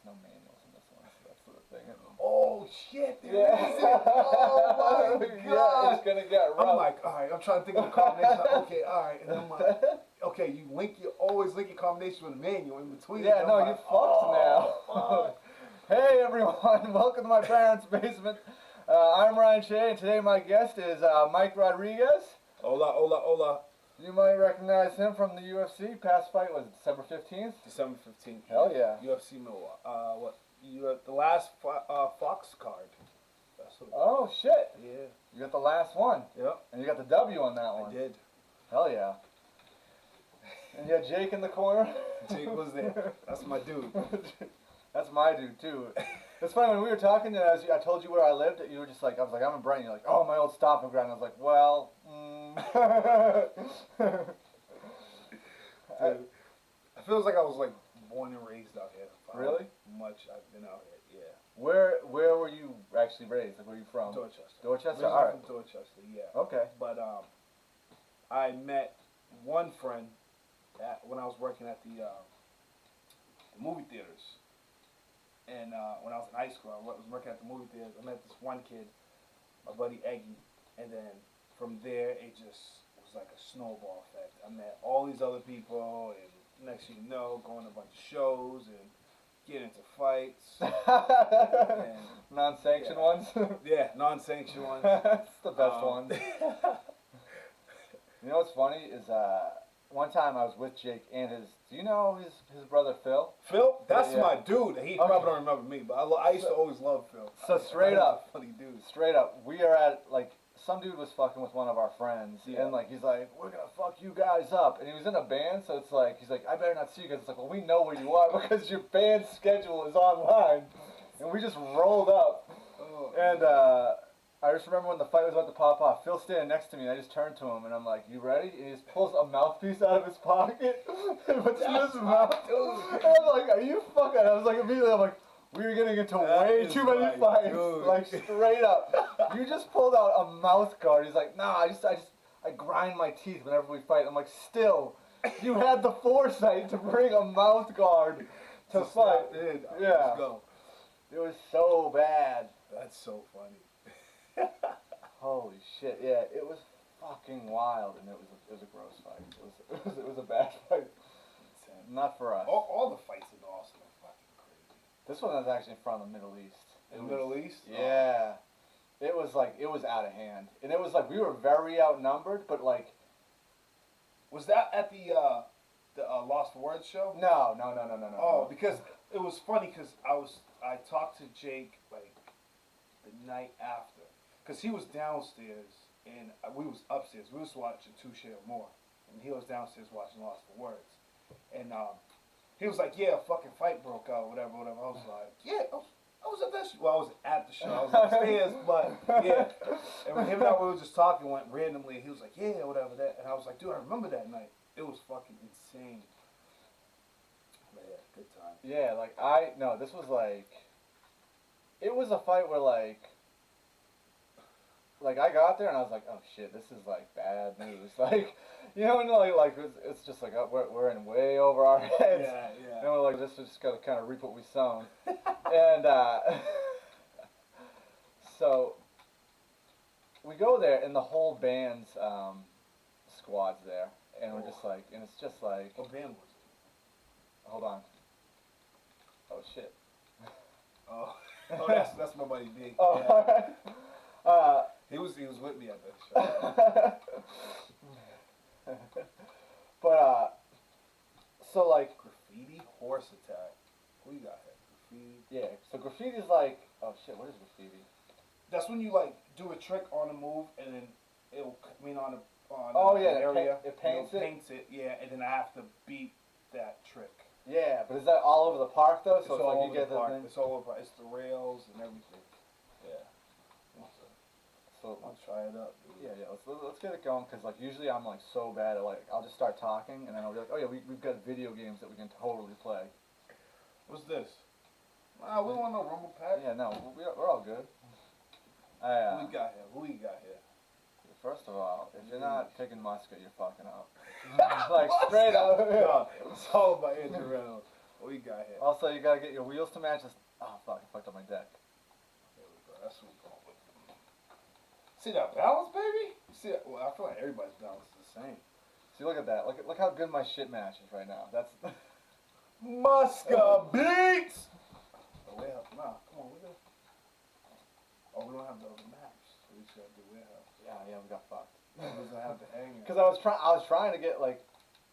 no manuals in this one, so that's the thing. Oh shit! There Yeah. is it. Oh my god! Yeah, it's gonna get rough. I'm like, all right. I'm trying to think of a combination. Okay, all right. And then I'm like, okay, you always link your combination with a manual in between. Yeah, no, like, you fucked now. Hey everyone, welcome to my parents' basement. I'm Ryan Shea, and today my guest is Mike Rodriguez. Hola, hola, hola. You might recognize him from the UFC. Past fight was December 15th. December 15th. Hell yeah. UFC Milwaukee. What? You the last Fox card. That's what. Oh shit. Yeah. You got the last one. Yep. And you got the W on that one. I did. Hell yeah. And you had Jake in the corner. Jake was there. That's my dude. That's my dude too. It's funny when we were talking. I told you where I lived. You were just like, I was like, I'm in Brighton. You're like, oh, my old stomping ground. I was like, well. It feels like I was like born and raised out here. Really? Much I've been out here. Yeah. Where were you actually raised? Like, where are you from? Dorchester. Dorchester. Originally All right. from Dorchester. Yeah. Okay. But I met one friend when I was working at the movie theaters. And when I was in high school, I was working at the movie theaters. I met this one kid, my buddy Eggy, and then from there it just was like a snowball effect. I met all these other people, and next thing you know, going to a bunch of shows and get into fights. And, non-sanctioned ones. Yeah, non-sanctioned ones. That's the best ones. You know what's funny is one time I was with Jake and do you know his brother Phil? Phil? That's Yeah. my dude. He probably don't remember me, but I used to always love Phil. So straight up, funny dude. Straight up, we are at, like, some dude was fucking with one of our friends, Yeah. and, like, he's like, we're gonna fuck you guys up, and he was in a band, so it's like, he's like, I better not see you guys. It's like, well, we know where you are because your band schedule is online, and we just rolled up, and I just remember when the fight was about to pop off, Phil's standing next to me, and I just turned to him, and I'm like, you ready? And he just pulls a mouthpiece out of his pocket, and puts it in his mouth. I was like, are you fucking, I was like, immediately, I'm like, we were getting into way too many fights, dude. like straight up. You just pulled out a mouth guard. He's like, nah, I grind my teeth whenever we fight. I'm like, still, you had the foresight to bring a mouth guard to fight. Yeah. Let's go. It was so bad. That's so funny. Holy shit, yeah, it was fucking wild, and it was a gross fight. It was a bad fight. Not for us. All the fights in Austin are fucking crazy. This one was actually from the Middle East. In the Middle East? Yeah. It was out of hand. And it was like, we were very outnumbered, but like... Was that at the Lost for Words show? No. Oh, because it was funny because I talked to Jake like the night after. Because he was downstairs and we was upstairs. We was watching Touche or More. And he was downstairs watching Lost for Words. And he was like, yeah, a fucking fight broke out, whatever. I was like, yeah, I was at that show. Well, I was at the show. I was upstairs, but yeah. And when him and I we were just talking, went randomly. He was like, yeah, whatever that. And I was like, dude, I remember that night. It was fucking insane. But yeah, good time. Yeah, like, this was like... It was a fight where like I got there and I was like, oh shit, this is like bad news. Like, you know, and like it's just like we're in way over our heads. Yeah. And we're like, this just gotta kind of reap what we sown. And so we go there and the whole band's squad's there, and we're just like, and it's just like, What band was it? hold on. Oh shit. Oh, that's my buddy Big. Oh, Yeah. alright. He was with me at that show. But so like Graffiti Horse Attack. Who you got here? Graffiti. yeah, so graffiti is like, oh shit, what is graffiti? That's when you like do a trick on a move and then it'll on Oh, yeah, an area. it paints it? Paints it, yeah, and then I have to beat that trick. Yeah, but is that all over the park though? It's So all like over you get the park. thing? It's all over. It's the rails and everything. Yeah. So I'll try it up. Dude. yeah, let's get it going, because like usually I'm like so bad at, like, I'll just start talking and then I'll be like, oh yeah, we've got video games that we can totally play. What's this? We don't want no Rumble Pack. Yeah, no, we're all good. Who we got here? First of all, if you're not picking musket, you're fucking up. Like straight up. No, it's all about Andrew Reynolds. What you got here? Also, you gotta get your wheels to match. Oh fuck! I fucked up my deck. There we go. That's what we're going with. See that balance, baby? See that? Well, I feel like everybody's balance is the same. See, look at that. Look how good my shit matches right now. That's. Muska beats. Oh, warehouse. Nah, come on, look at. Oh, we don't have the other maps. So we just gotta do warehouse. Yeah, we got fucked. Does it have the hanger? Because I was trying to get like,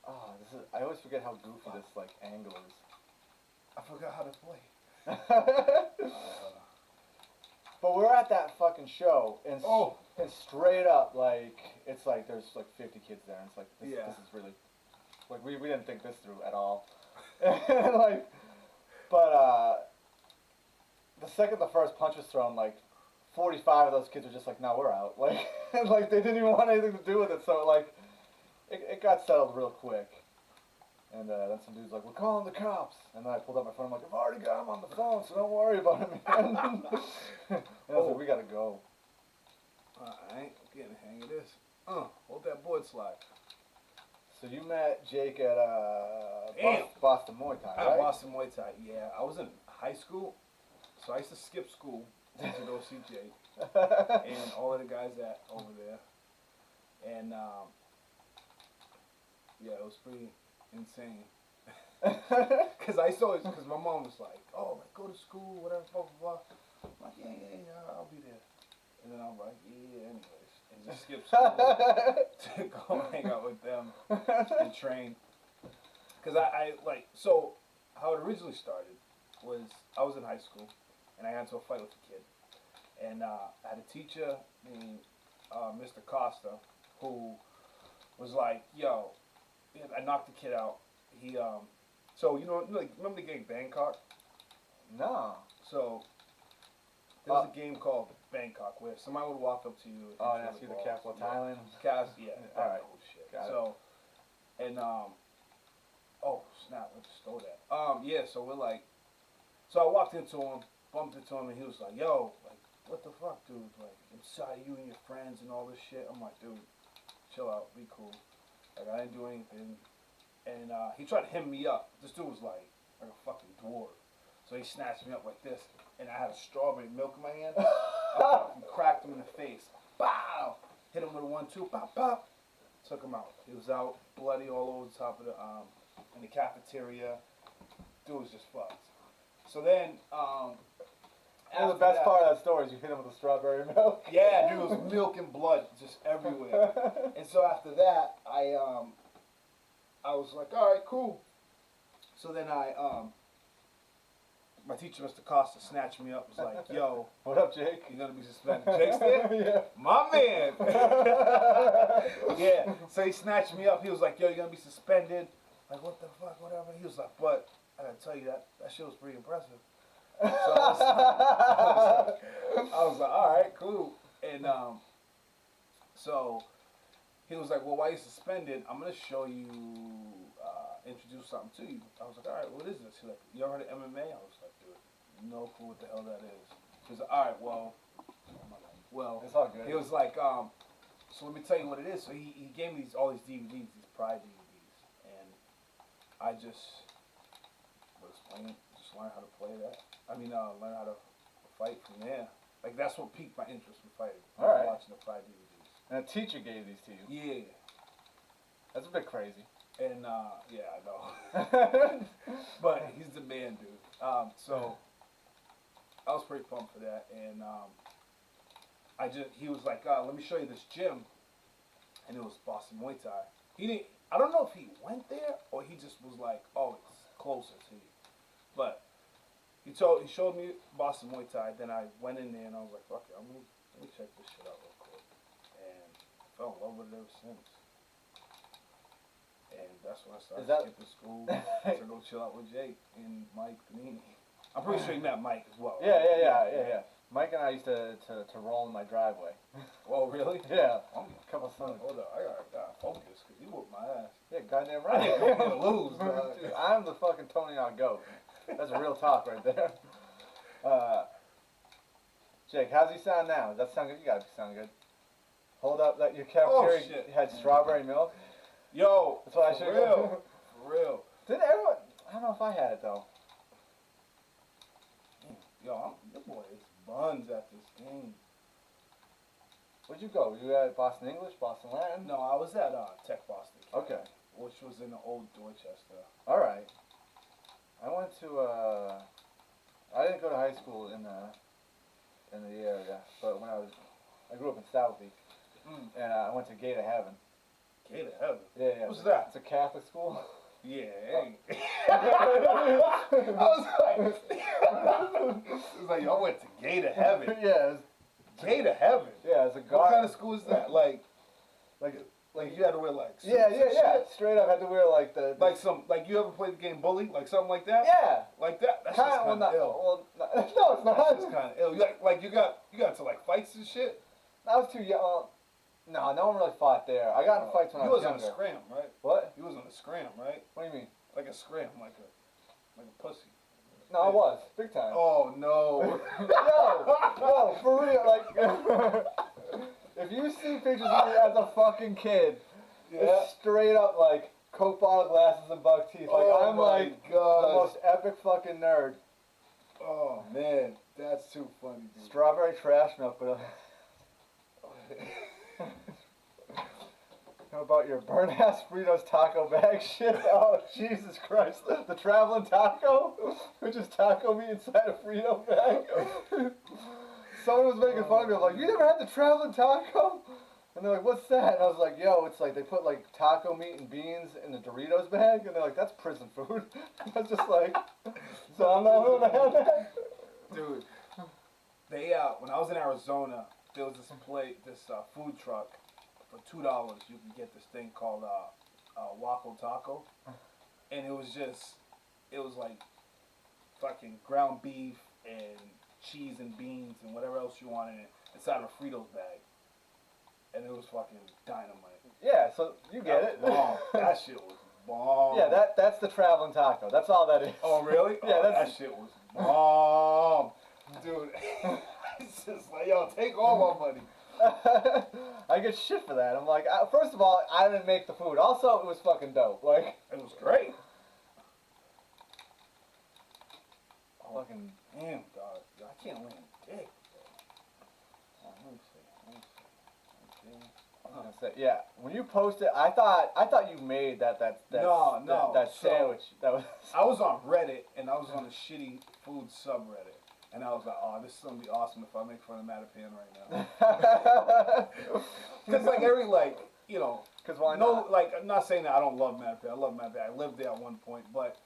I always forget how goofy this like angle is. I forgot how to play. But we're at that fucking show, and and straight up, like, it's like there's like 50 kids there, and it's like this is really, like we didn't think this through at all. And like, but the second the first punch was thrown, like 45 of those kids were just like, no, we're out. Like, and like they didn't even want anything to do with it. So like, it got settled real quick. And then some dude's like, we're calling the cops. And then I pulled out my phone. I'm like, I've already got him on the phone, so don't worry about him, man. And I was like, we gotta go. Alright, I'm getting the hang of this. Hold that board slide. So you met Jake at Boston Muay Thai, right? Boston Muay Thai, yeah. I was in high school, so I used to skip school to go see Jake and all of the guys over there. And yeah, it was pretty insane. Because because my mom was like, oh, like, go to school, whatever, blah, blah, blah. I'm like, yeah, I'll be there. And then I'm like, yeah, anyways. And just skip school to go hang out with them and train. Because so how it originally started was I was in high school and I got into a fight with a kid. And I had a teacher named Mr. Costa who was like, yo, I knocked the kid out. He, so, like, remember the game Bangkok? No. So, there was a game called Bangkok where somebody would walk up to you and ask you the capital of Thailand? Yeah. Alright. Cool shit. Got so, it. And, oh, snap, I just stole that. Yeah, so we're like, so I walked into him, bumped into him, and he was like, yo, like, what the fuck, dude? Like, I'm sorry, you and your friends and all this shit. I'm like, dude, chill out, be cool. Like, I didn't do anything. And he tried to hem me up. This dude was like a fucking dwarf. So he snatched me up like this, and I had a strawberry milk in my hand. I fucking cracked him in the face. Bow! Hit him with a 1-2. Pop, pop. Took him out. He was out, bloody all over the top of the in the cafeteria. Dude was just fucked. So then, the best part of that story is you hit him with the strawberry milk. Yeah, dude, it was milk and blood just everywhere. And so after that, I was like, all right, cool. So then my teacher, Mr. Costa, snatched me up. Was like, yo, what up, Jake? You gonna be suspended? Jake's there? Yeah. My man. Yeah. So he snatched me up. He was like, yo, you're gonna be suspended. Like, what the fuck, whatever. He was like, but I gotta tell you that shit was pretty impressive. So I was like, all right, cool. And so he was like, well, while you're suspended, I'm gonna show you, introduce something to you. I was like, all right, what is this? He's like, you ever heard of MMA? I was like, dude, no clue what the hell that is. He was like, all right, well, it's all good. He was like, so let me tell you what it is. So he gave me all these DVDs, these Pride DVDs, and I just was playing, just learn how to play that. I mean, learn how to fight from there. Like, that's what piqued my interest in fighting. All right. Watching the Pride DVDs. And a teacher gave these to you? Yeah. That's a bit crazy. And, yeah, I know. But he's the man, dude. So, I was pretty pumped for that. And, he was like, let me show you this gym. And it was Boston Muay Thai. I don't know if he went there or he just was like, oh, it's closer to you. But he showed me Boston Muay Thai. Then I went in there and I was like, fuck it, let me check this shit out real quick. And I fell in love with it ever since. And that's when I started skipping school to go chill out with Jake and Mike Panini. I'm pretty sure you met Mike as well. Yeah. Mike and I used to roll in my driveway. Oh, really? Yeah. A couple of Sundays. Hold up, I gotta focus because you whooped my ass. Yeah, goddamn right. I didn't come here to lose, Dude, I'm the fucking Tony Hawk GOAT. That's real talk right there. Jake, how's he sound now? Does that sound good? You gotta sound good. Hold up, that your cafeteria had strawberry milk. Yo, that's what I should for real. Didn't everyone? I don't know if I had it though. Yo, the boy is buns at this game. Where'd you go? You at Boston English, Boston Latin? No, I was at Tech Boston. Okay. Which was in the old Dorchester. All right. I went to. I didn't go to high school in the area, but I grew up in Southie, and I went to Gate of Heaven. Gate of Heaven? Yeah. What's that? It's a Catholic school. Yeah. I was like, y'all went to Gate of Heaven. Yeah. Gate of Heaven. Yeah, it's a What kind of school is that? Like you had to wear like suits yeah. shit? Straight up, had to wear like the like you ever played the game Bully, like something like that? Yeah. Like that. That's Kinda, just kind of ill. Well, no, it's not. That's just kind of ill. You got to like fights and shit. I was too young. No one really fought there. I got in fights when I was younger. You was on a scram, right? What? You was on a scram, right? What do you mean? Like a scram, like a pussy. No, I was big time. Oh no. no, for real. Like, if you see pictures of me as a fucking kid, it's straight up like Coke bottle glasses and buck teeth. Like I'm like the most epic fucking nerd. Oh man, that's too funny, dude. Strawberry trash milk, but. How about your burnt ass Fritos taco bag shit? Oh, Jesus Christ. The traveling taco? Which is taco meat inside a Frito bag? Someone was making fun of me. I was like, you never had the traveling taco? And they're like, what's that? And I was like, yo, it's like they put like taco meat and beans in the Doritos bag. And they're like, that's prison food. I was just like, so I'm not going to have that. Dude, they, when I was in Arizona, there was this food truck. For $2, you can get this thing called Waco Taco, and it was like fucking ground beef and cheese and beans and whatever else you want in it inside a Fritos bag, and it was fucking dynamite. Yeah, so you get it. Bomb. That shit was bomb. Yeah, that's the traveling taco. That's all that is. Oh really? Yeah, that shit was bomb, dude. It's just like, yo, take all my money. I get shit for that. I'm like, first of all, I didn't make the food. Also, it was fucking dope. Like, it was great. Fucking damn, dog. I can't land dick. Let me see. I was gonna say, yeah. When you posted, I thought you made that sandwich. That was. I was on Reddit and I was on the shitty food subreddit. And I was like, oh, this is going to be awesome if I make fun of Mattapan right now. Because, like, because why not? Like, I'm not saying that I don't love Mattapan. I love Mattapan. I lived there at one point. But,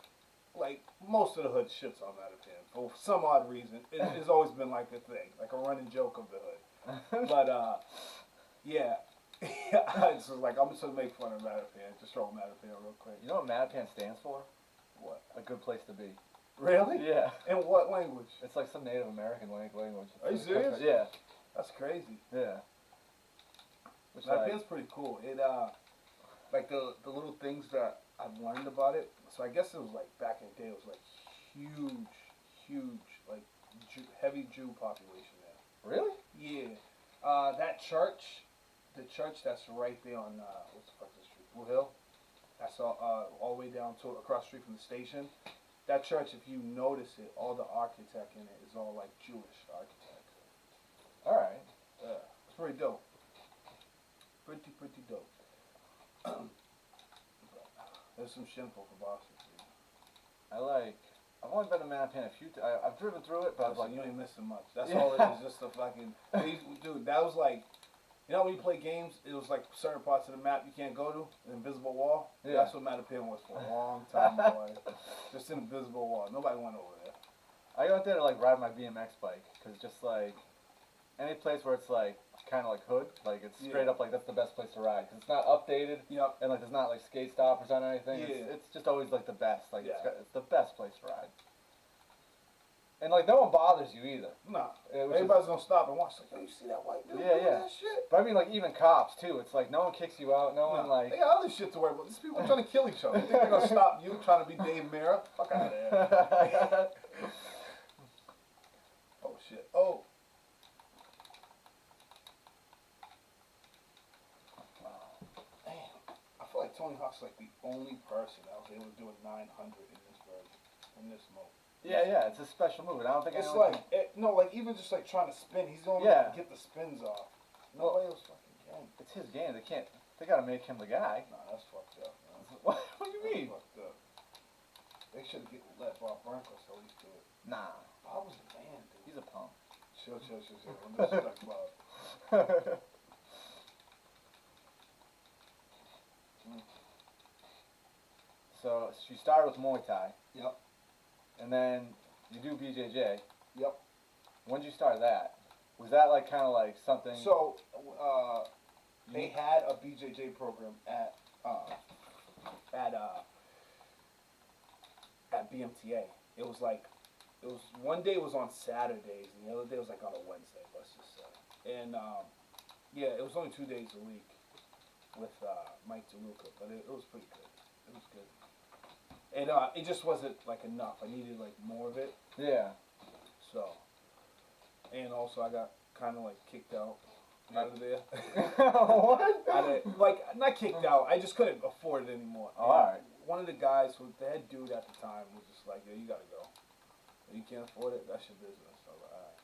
like, most of the hood shits on Mattapan. For some odd reason. It's always been, like, a thing. Like a running joke of the hood. But, yeah. It's just like, I'm just going to make fun of Mattapan. Just throw Mattapan real quick. You know what Mattapan stands for? What? A good place to be. Really? Yeah. In what language? It's like some Native American language. Are you serious? Yeah. That's crazy. Yeah. Mattapan's pretty cool. It like the little things that I've learned about it. So I guess it was like back in the day. It was like huge, like heavy Jew population there. Really? Yeah. That church, the church that's right there on what's the fuck is the street? Blue Hill. That's all the way down to across the street from the station. That church, if you notice it, all the architect in it is all like Jewish architects. All right. Yeah, it's pretty dope. Pretty dope. There's some shameful for Boston. I've only been to Mattapan a few times. I've driven through it, but I was like, you ain't missing much. That's all it is. Just a fucking dude. That was like. You know when you play games, it was like certain parts of the map you can't go to, an invisible wall? Yeah. That's what Mattapan was for a long time, boy. Just an invisible wall. Nobody went over there. I went there to like ride my BMX bike, because just like, any place where it's like, kind of like hood, like it's straight up like that's the best place to ride, because it's not updated, and like there's not like skate stoppers on anything, it's just always like the best, like it's the best place to ride. And like no one bothers you either. No. Everybody's gonna stop and watch. Like, yo, you see that white dude doing that shit? But I mean, like even cops too. It's like no one kicks you out. No one like. They got other shit to worry about. These people are trying to kill each other. You think they're gonna stop you trying to be Dave Mira? Fuck out of there. Oh shit. Oh. Damn. I feel like Tony Hawk's like the only person that was able to do a 900 in this version. in this mode. Yeah, it's a special move. And I don't think It's anyone like no, like even just like trying to spin, he's the only one to get the spins off. Nobody else fucking can. It's his game. They can't. They gotta make him the guy. Nah, that's fucked up. Man. What do you mean? That's fucked up. They should let Bob Burnquist at least do it. Nah. Bob was the man, dude. He's a punk. Chill. I'm just stuck Bob. So you started with Muay Thai. Yep. And then you do BJJ. Yep. When did you start that? Was that like kind of like something? So, they had a BJJ program at BMTA. It was like, one day was on Saturdays and the other day was like on a Wednesday, let's just say. And yeah, it was only 2 days a week with Mike DeLuca, but it was pretty good. It was good. And it just wasn't like enough. I needed like more of it. Yeah. So, and also I got kind of like kicked out of there. What? Like, not kicked out. I just couldn't afford it anymore. Oh, alright. One of the guys, the head dude at the time, was just like, "Yeah, you gotta go. You can't afford it. That's your business." I was like, "Alright."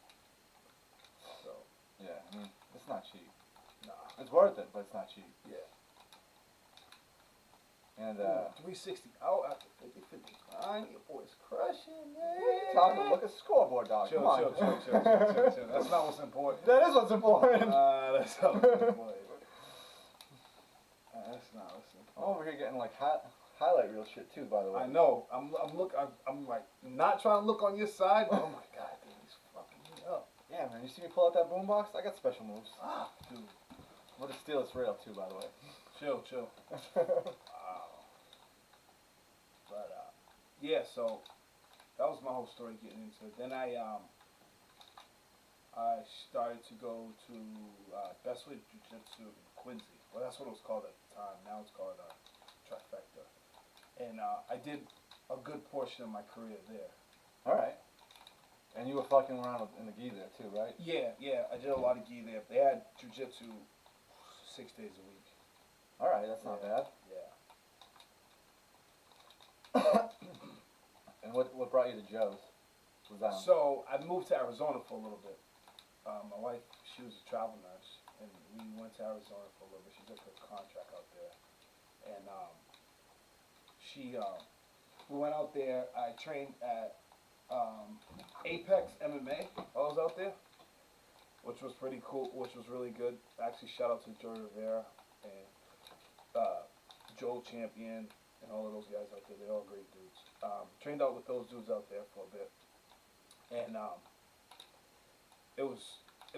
So. Yeah, I mean, it's not cheap. Nah. It's worth it, but it's not cheap. Yeah. And 360 out after 59. Your boy's crushing, man. talking, look at the scoreboard, dog. Chill. Come on. Chill. That's not what's important. That is what's important. That's not what's important. That's not what's important. I'm over here getting like highlight reel shit too, by the way. I know. I'm like not trying to look on your side. But oh my god, dude, he's fucking me up. Yeah, man. You see me pull out that boombox? I got special moves. Dude. What a steal it's right up too, by the way. Chill. But yeah. So that was my whole story getting into it. Then I started to go to Bestway Jiu-Jitsu in Quincy. Well, that's what it was called at the time. Now it's called Trifecta. And I did a good portion of my career there. All right. And you were fucking around in the gi there too, right? Yeah. I did a lot of gi there. They had jiu-jitsu 6 days a week. All right, that's not bad. Yeah. And what brought you to Joe's? Was that So I moved to Arizona for a little bit. My wife, she was a travel nurse, and we went to Arizona for a little bit. She took her contract out there, and we went out there. I trained at Apex MMA. I was out there, which was pretty cool, which was really good. Actually, shout out to Joey Rivera and Joel Champion and all of those guys out there. They're all great dudes. Trained out with those dudes out there for a bit, and it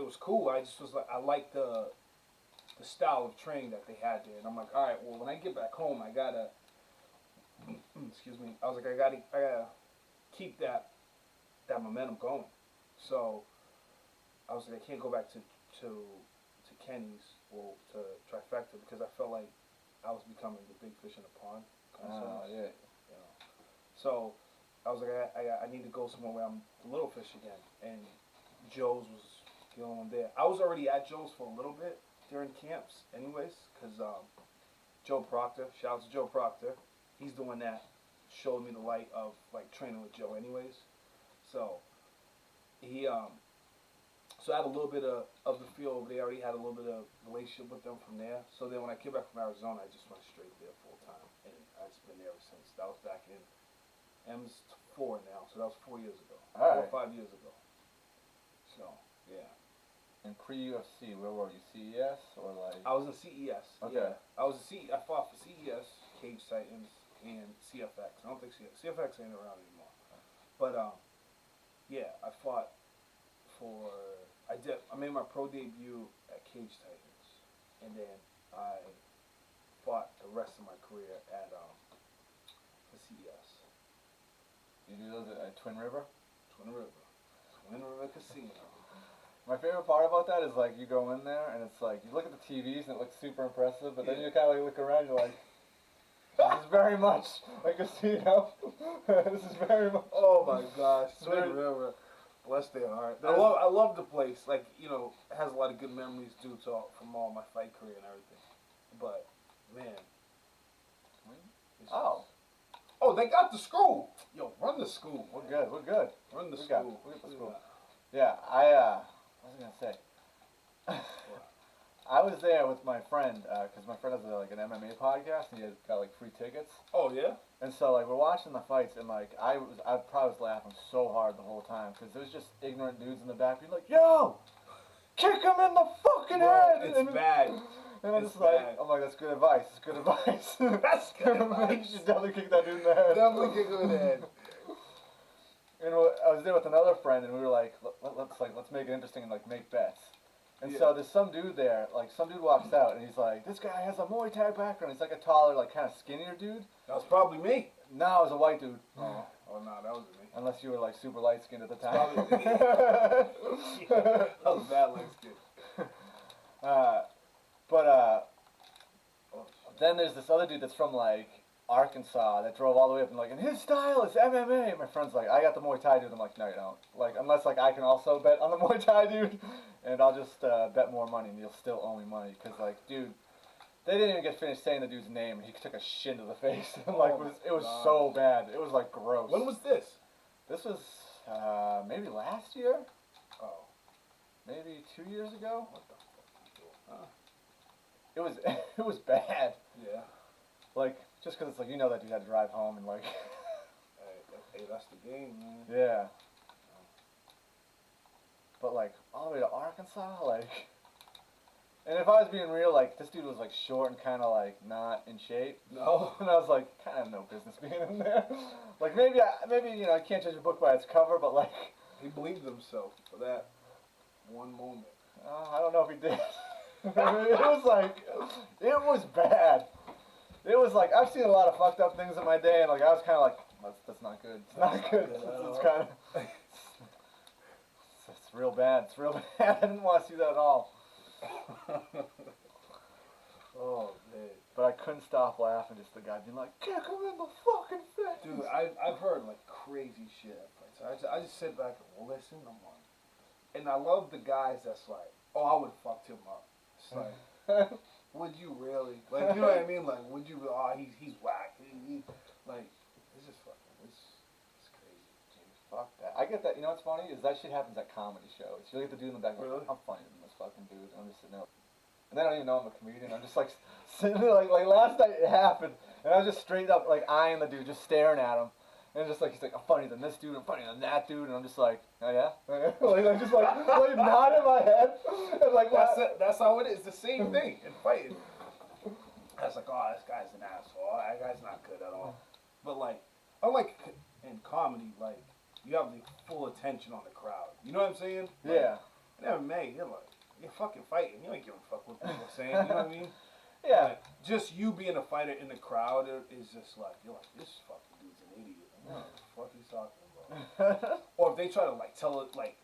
was cool. I just was like, I liked the style of training that they had there, and I'm like, all right, well, when I get back home, I gotta excuse me. I was like, I gotta keep that momentum going. So I was like, I can't go back to Kenny's or to Trifecta because I felt like I was becoming the big fish in the pond. yeah. You know. So I was like, I need to go somewhere where I'm the little fish again. And Joe's was the only one there. I was already at Joe's for a little bit during camps anyways, because Joe Proctor, shout out to Joe Proctor, he's the one that showed me the light of like training with Joe anyways. So he so I had a little bit of the feel over there. I already had a little bit of relationship with them from there. So then when I came back from Arizona, I just went straight there full time, and I've just been there ever since. That was back in M4 now, so that was 4 years ago. All 4 right. or 5 years ago. So yeah. And pre-UFC, where were you? CES or like? I was in CES. Okay. Yeah. I fought for CES, Cage Titans, and CFX. I don't think CFX ain't around anymore. But yeah, I fought for. I made my pro debut at Cage Titans, and then I fought the rest of my career at the CES. You do those at Twin River? Twin River Casino. My favorite part about that is like you go in there and it's like you look at the TVs and it looks super impressive, but then you kind of like look around and you're like, this is very much like a casino. This is very much. Oh my gosh, Twin River. Bless their heart. I love the place. Like, you know, it has a lot of good memories due to from all my fight career and everything. But man, Oh, they got the school. Yo, run the school. We're good. We're good. Run the We school. got the school. Yeah, what was I gonna say? I was there with my friend, because my friend has like an MMA podcast, and he got like free tickets. Oh yeah. And so like we're watching the fights, and like I probably was laughing so hard the whole time because there was just ignorant dudes in the back being like, "Yo, kick him in the fucking head!" It's bad. And I'm just like, I'm like, that's good advice. It's good advice. That's good advice. You should definitely kick that dude in the head. Definitely kick him in the head. And I was there with another friend, and we were like, let's make it interesting and like make bets. And so there's some dude there, like some dude walks out, and he's like, this guy has a Muay Thai background. He's like a taller, like kind of skinnier dude. That was probably me. No, it was a white dude. Oh no, that wasn't me. Unless you were like super light skinned at the time. Probably me. That was bad light skin. Then there's this other dude that's from like Arkansas that drove all the way up and like, and his style is MMA. My friend's like, I got the Muay Thai dude. I'm like, no, you don't. Like, unless like I can also bet on the Muay Thai dude, and I'll just bet more money, and you'll still owe me money. Cause like, dude, they didn't even get finished saying the dude's name, and he took a shin to the face. Like, it was so bad. It was like gross. When was this? This was maybe last year. Oh, maybe 2 years ago. what the fuck you doing? Huh? It was bad. Yeah. Like, just because it's like, you know that dude had to drive home and like... Hey, that's the game, man. Yeah. But like, all the way to Arkansas, like... And if I was being real, like, this dude was like short and kind of like not in shape. No. And I was like, kind of no business being in there. Like, maybe, you know, I can't judge a book by its cover, but like... He believed himself for that one moment. I don't know if he did. It was like, it was bad. It was like, I've seen a lot of fucked up things in my day, and like, I was kind of like, that's not good. It's not good. It's kind of, it's real bad. It's real bad. I didn't want to see that at all. Oh, man. But I couldn't stop laughing, just the guy being like, kick him in the fucking face. Dude, I've heard like crazy shit at fights. I just sit back and listen. I'm like, and I love the guys that's like, oh, I would have fucked him up. It's like, would you really? Like, you know what I mean? Like, would you? Oh, he's whack. Like, it's just fucking. It's crazy. Dude, fuck that. I get that. You know what's funny is that shit happens at comedy shows. You look at the dude in the back, like, Really? I'm funnier than this fucking dude. And I'm just sitting there, and they don't even know I'm a comedian. I'm just like sitting there, like last night it happened, and I was just straight up like eyeing the dude, just staring at him. And just like, he's like, I'm funnier than this dude, I'm funnier than that dude, and I'm just like, oh yeah? Like, I'm just like nodding my head. And like, That's how it is. The same thing in fighting. I was like, oh, this guy's an asshole. That guy's not good at all. But like, unlike in comedy, like, you have the full attention on the crowd. You know what I'm saying? Like, yeah. in MMA, you're like, you're fucking fighting. You ain't giving a fuck what people are saying. You know what I mean? Yeah. Like, just you being a fighter in the crowd is just like, you're like, this fucking dude's an idiot. What the fuck he's talking about? Or if they try to like tell it, like,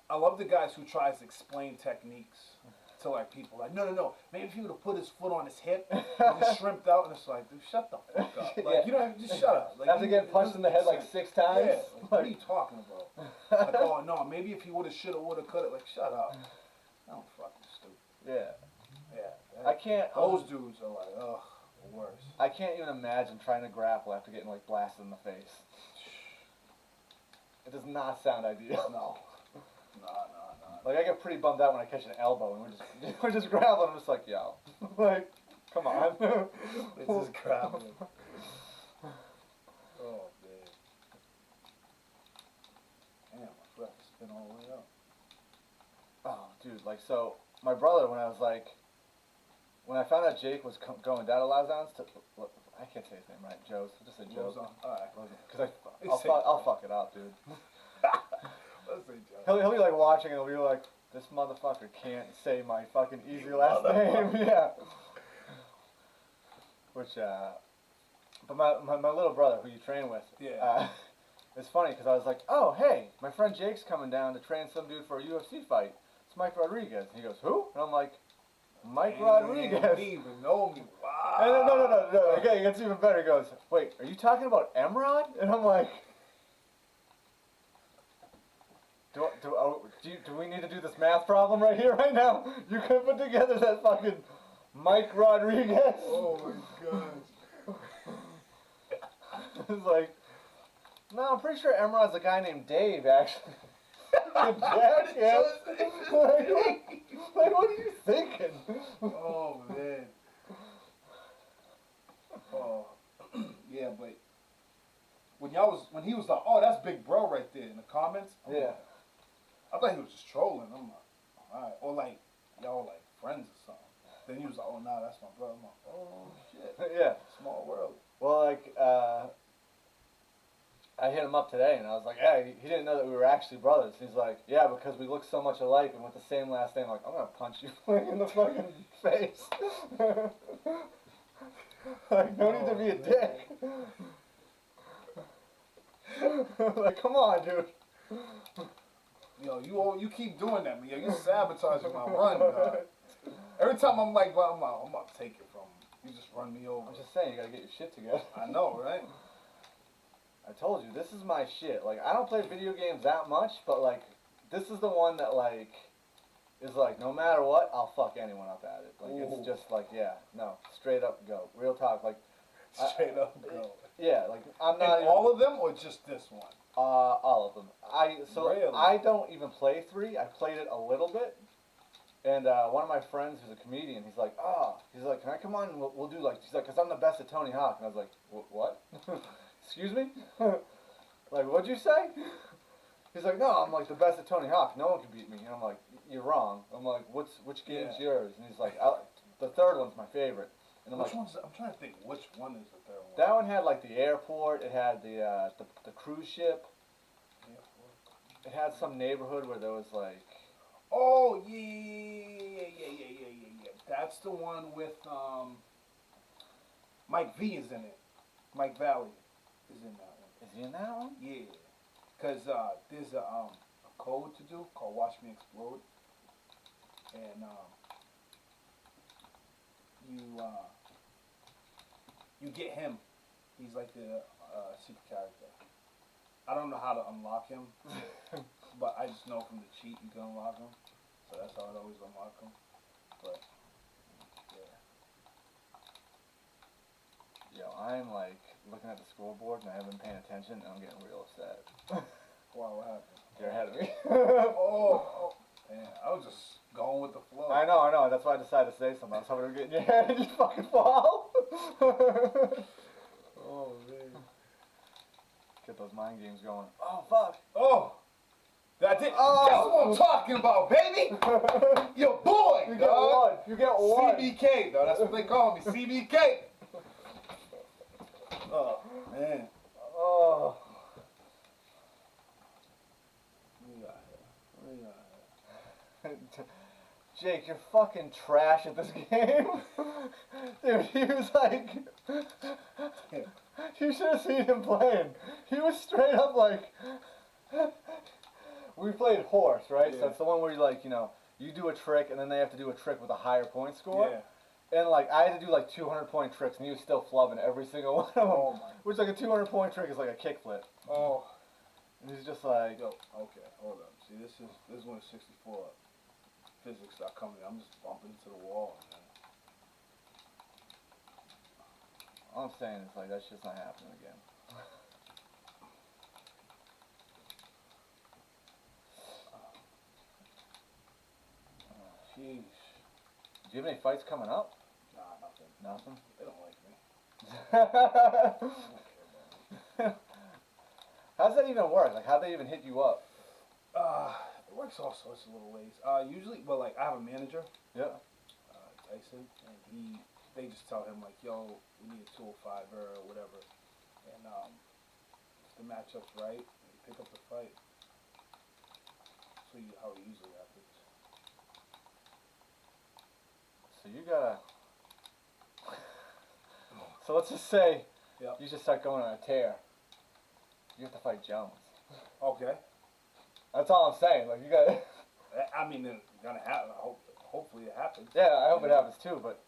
I love the guys who tries to explain techniques to like people. Like, no, maybe if he would have put his foot on his hip and just shrimped out, and it's like, dude, shut the fuck up. Like, Yeah. you know, just shut up. Like, After getting punched in the head like 6 times. Yeah, like, what are you talking about? Like, oh no, maybe if he would have, should have, would have, could have. Like, shut up. I'm fucking stupid. Yeah. Yeah. I can't. Those dudes are like, ugh, the worst. I can't even imagine trying to grapple after getting like blasted in the face. It does not sound ideal. No. Like, I get pretty bummed out when I catch an elbow and we're just grappling. I'm just like, yo, like, come on. It's just grappling. Oh man. Damn, my breath spin all the way up. Oh, dude, like, so my brother, when I found out Jake was going down to Lausanne's I can't say his name right, Joe's. I'll just say Joe. Alright. Because I'll fuck it up, dude. Let's say Joe. He'll be like watching and he'll be like, this motherfucker can't say my fucking easy last name. Yeah. Which, but my little brother who you train with, Yeah. it's funny because I was like, oh, hey, my friend Jake's coming down to train some dude for a UFC fight. It's Mike Rodriguez. And he goes, who? And I'm like, Mike Rodriguez. You didn't even know me. Wow. And then, no. Okay, it gets even better. He goes, wait, are you talking about Emrod? And I'm like, do we need to do this math problem right here, right now? You can put together that fucking Mike Rodriguez. Oh my gosh. It's like, no, I'm pretty sure Emerald's a guy named Dave, actually. Jack, yeah. Like, what are you thinking? Oh, man. Oh, yeah, but when he was like, oh, that's Big Bro right there in the comments. I'm Yeah. like, I thought he was just trolling. I'm like, all right, or like y'all like friends or something. Then he was like, oh, nah, that's my brother. I'm like, oh shit. Yeah. Small world. Well, like, I hit him up today, and I was like, "Hey, he didn't know that we were actually brothers." He's like, "Yeah, because we look so much alike and with the same last name." I'm like, I'm gonna punch you in the fucking face. Like, no need to be a dick. Like, come on, dude. Yo, you keep doing that, man. Yo, you sabotaging my run, dog. Every time I'm like, I'm about to take it from him. You just run me over. I'm just saying, you gotta get your shit together. I know, right? I told you, this is my shit. Like, I don't play video games that much, but, like, this is the one that, like, is like, no matter what, I'll fuck anyone up at it. Like, Ooh. it's just like, yeah, no, straight up go. Real talk, like. Straight up go. Yeah, like, I'm And not even, all of them or just this one? all of them. Really? I don't even play 3. I played it a little bit. And one of my friends who's a comedian, he's like, he's like, can I come on and we'll do like, he's like, because I'm the best at Tony Hawk. And I was like, what? Excuse me? Like, what'd you say? He's like, no, I'm like the best at Tony Hawk. No one can beat me. And I'm like, you're wrong. I'm like, which game's yours? And he's like, the third one's my favorite. And I'm Which like, one's? I'm trying to think. Which one is the third one? that one had like the airport. It had the cruise ship. It had some neighborhood where there was like. Oh yeah. That's the one with Mike V is in it. Mike Valley is in that one. Is he in that one? Yeah, cause there's a code to do called Watch Me Explode, and you get him. He's like the secret character. I don't know how to unlock him, but I just know from the cheat you can unlock him. So that's how I'd always unlock him. But yeah. Yo, I'm like looking at the scoreboard and I haven't been paying attention and I'm getting real upset. Wow, what happened? You're ahead of me. Oh, man, I was just going with the flow. I know. That's why I decided to say something. I was hoping to get in your head and just fucking fall. Oh, man. Get those mind games going. Oh, fuck. Oh, that's it. Oh. That's what I'm talking about, baby. Your boy, You get dog. one. You get one. CBK, dog. That's what they call me, CBK. Oh, man. Oh. What do you got here? Jake, you're fucking trash at this game. Dude, he was like... You should have seen him playing. He was straight up like... We played horse, right? Yeah. So it's the one where you like, you do a trick and then they have to do a trick with a higher point score. Yeah. And like, I had to do like 200-point tricks and he was still flubbing every single one of them. Oh, my. Which like a 200-point trick is like a kickflip. Oh. And he's just like... Yo, okay, hold up. See, this is when 64 physics start coming in. I'm just bumping into the wall, man. All I'm saying is like, that shit's not happening again. Jeez. Do you have any fights coming up? Nah, nothing. Nothing? They don't like me. How's that even work? Like, how'd they even hit you up? It works all sorts of little ways. Usually, well, like, I have a manager, Yeah. Tyson, and they just tell him, like, yo, we need a 205er or whatever. And if the matchup's right, you pick up the fight. So how it usually happens. So you gotta... So let's just say Yep. you just start going on a tear. You have to fight Jones. Okay. That's all I'm saying. Like, you gotta... I mean, it's gonna happen. Hopefully it happens. Yeah, I hope it happens too, but...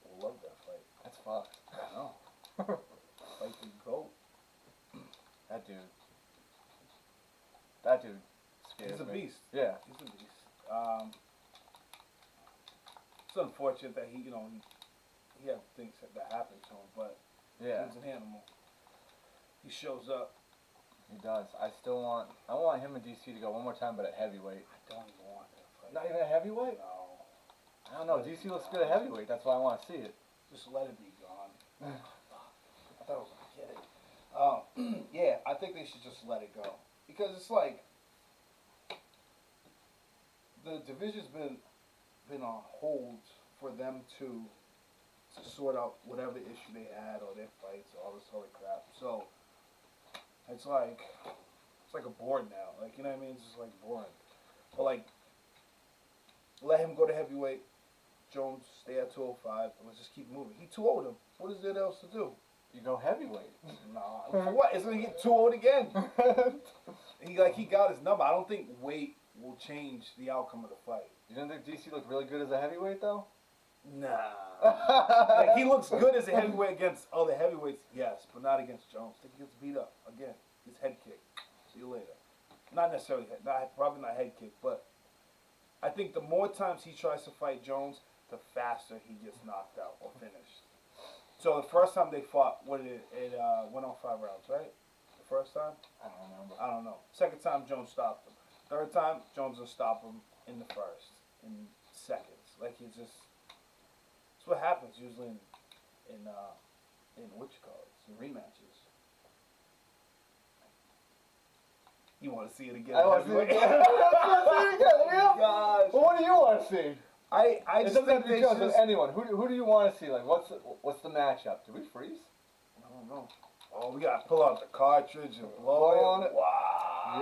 I love that fight. That's fucked. I know. Fight the GOAT. That dude scares He's a me. beast. Yeah. He's a beast. It's unfortunate that he had things that happened to him, but Yeah. he was an animal. he shows up. He does. I want him and DC to go one more time, but at heavyweight. I don't even want that fight. Not even at heavyweight? No. I don't know. DC looks good at heavyweight. That's why I want to see it. Just let it be gone. I thought I was gonna get it. Yeah, I think they should just let it go because it's like the division's been on hold for them to sort out whatever issue they had or their fights or all this holy crap. So it's like a board now. Like, you know what I mean? It's just like boring. But like, let him go to heavyweight. Jones stay at 205. And let's just keep moving. He 2-0'd him. What is there else to do? You go heavyweight. Nah. For what? It's gonna get 2-0'd again. He got his number. I don't think weight will change the outcome of the fight. You don't think DC looked really good as a heavyweight though? Nah. Like, he looks good as a heavyweight against other heavyweights, yes, but not against Jones. I think he gets beat up again. His head kick. See you later. Not necessarily probably not head kick, but I think the more times he tries to fight Jones, the faster he gets knocked out or finished. So the first time they fought, it went on 5 rounds, right? The first time? I don't remember. I don't know. Second time, Jones stopped him. Third time, Jones will stop him in the first, in seconds. Like, it's what happens usually in what you call it, in rematches. You want to see it again? I want to see it again. I want to see it again. Oh, gosh. Well, what do you want to see? I It just doesn't have think to be they Jones, should. it's anyone. Who do you want to see? Like, what's the matchup? Do we freeze? I don't know. Oh, we gotta pull out the cartridge and blow on it. Wow.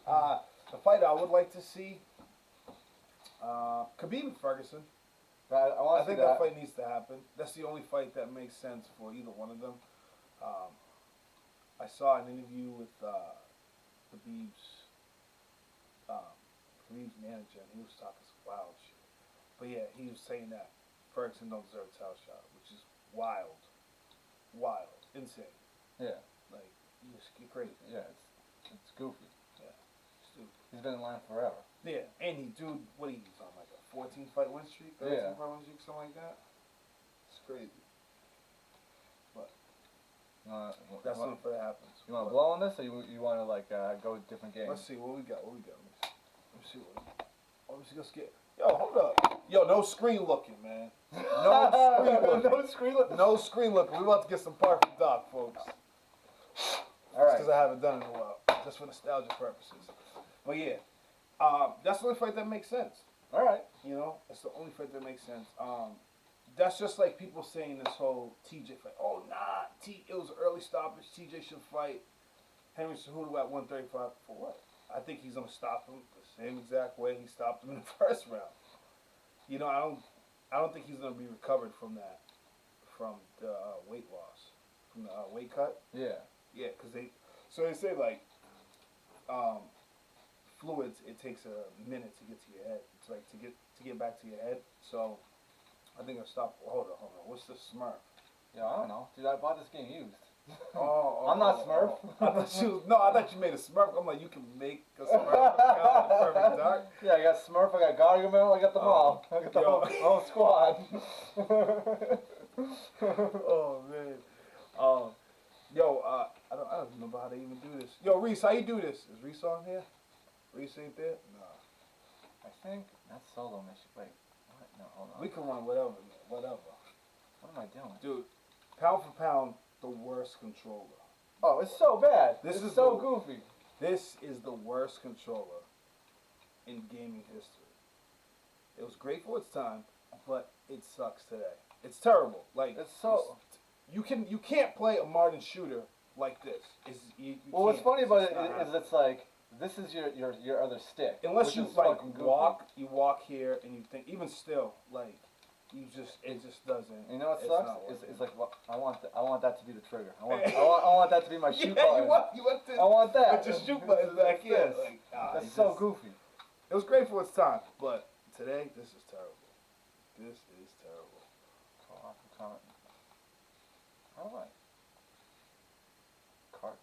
Yo. The fight I would like to see, Khabib and Ferguson. I think that fight needs to happen. That's the only fight that makes sense for either one of them. I saw an interview with Khabib's manager, and he was talking some wild shit. But yeah, he was saying that Ferguson don't deserve a title shot, which is wild, insane. Yeah. Like, you just get crazy. Yeah, it's goofy. Yeah, stupid. He's been in line forever. Yeah, and he's on like a 14-fight win streak, 13-fight win streak, something like that. It's crazy. But that's something that happens. You want to blow on this, or you want to like go with different games? Let's see what we got. Let me see what. Let's get. Yo, hold up. Yo, no screen looking, man. No screen looking. No screen looking. No screen looking. We about to get some perfect doc, folks. All right. Because I haven't done it in a while, just for nostalgia purposes. But yeah, that's the only fight that makes sense. All right. You know, that's the only fight that makes sense. That's just like people saying this whole TJ fight. Oh, nah, it was an early stoppage. TJ should fight Henry Cejudo at 135. For what? I think he's gonna stop him the same exact way he stopped him in the first round. You know, I don't think he's gonna be recovered from the weight loss, from the weight cut. Yeah. Yeah, because they say like fluids. It takes a minute to get to your head. It's like to get back to your head. So I think I'll stop. Hold on. What's the Smurf? Yeah, I don't know, dude. I bought this game used. I'm not Smurf. I thought you made a Smurf. I'm like, you can make a Smurf account in Perfect Dark. Yeah, I got Smurf, I got Gargamel, I got them all. I got the whole squad. Oh man. I don't remember how they even do this. Yo, Reese, how you do this? Is Reese on here? Reese ain't there? No. I think that's solo mission. Wait, what? No, hold on. We can run whatever. What am I doing? Dude, pound for pound, the worst controller. Oh, it's so bad. This is is so goofy. This is the worst controller in gaming history. It was great for its time, but it sucks today. It's terrible. Like, it's so you can't play a modern shooter like this. Well, what's funny about it is it's like this is your other stick. Unless you like you walk here and you think even still like. It just doesn't. You know what sucks? It's like I want that to be the trigger. I want that to be my shoot button. You want this? I want that. But your shoot button back here. Like, that's so goofy. It was great for its time, but today this is terrible. This is terrible. Comment. How do I? Cart.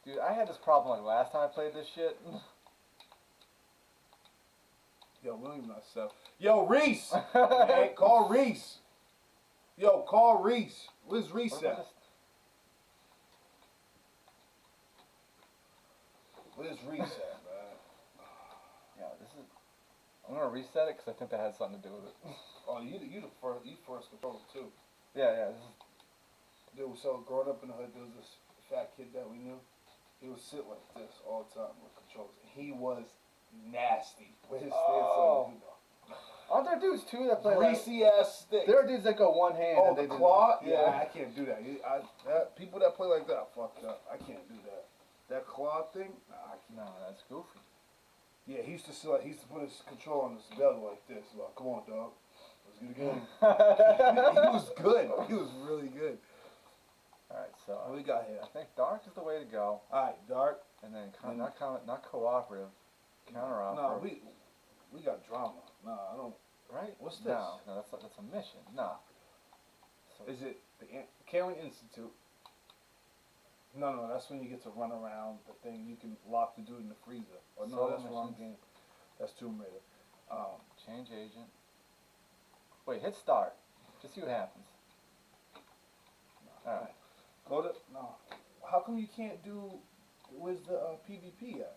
Dude, I had this problem like last time I played this shit. Yo, we don't even know stuff. Yo, Reese! Man, call Reese. Yo, call Reese. Where's Reese What if I at? just- Where's Reese at, man? Yeah, this is. I'm gonna reset it because I think that has something to do with it. Oh, you the first. You first controller too. Yeah. This is. Dude, so growing up in the hood, there was this fat kid that we knew. He would sit like this all the time with controllers. He was nasty with his stance Oh. on it. Aren't there dudes too that play Greasy ass stick. There are dudes that go one hand. Oh, and the they do- claw? Yeah. Yeah, I can't do that. People that play like that are fucked up. I can't do that. That claw thing? Nah, I can't. No, that's goofy. Yeah, he used to put his control on his belly like this. Like, come on, dog. Let's get a game. He was good. He was really good. All right, so What we got here? I think dark is the way to go, All right, Dark. and then not cooperative, counteroperative. No, we got drama. No, I don't. right? What's this? No, that's a mission. No. So, Is it the Caring Institute? No, that's when you get to run around the thing. You can lock the dude in the freezer. Oh, no, Solo that's the wrong missions. game. That's Tomb Raider. change agent. Wait, hit start. Just see what happens. All right. Go to no. How come you can't do? Where's the PvP at?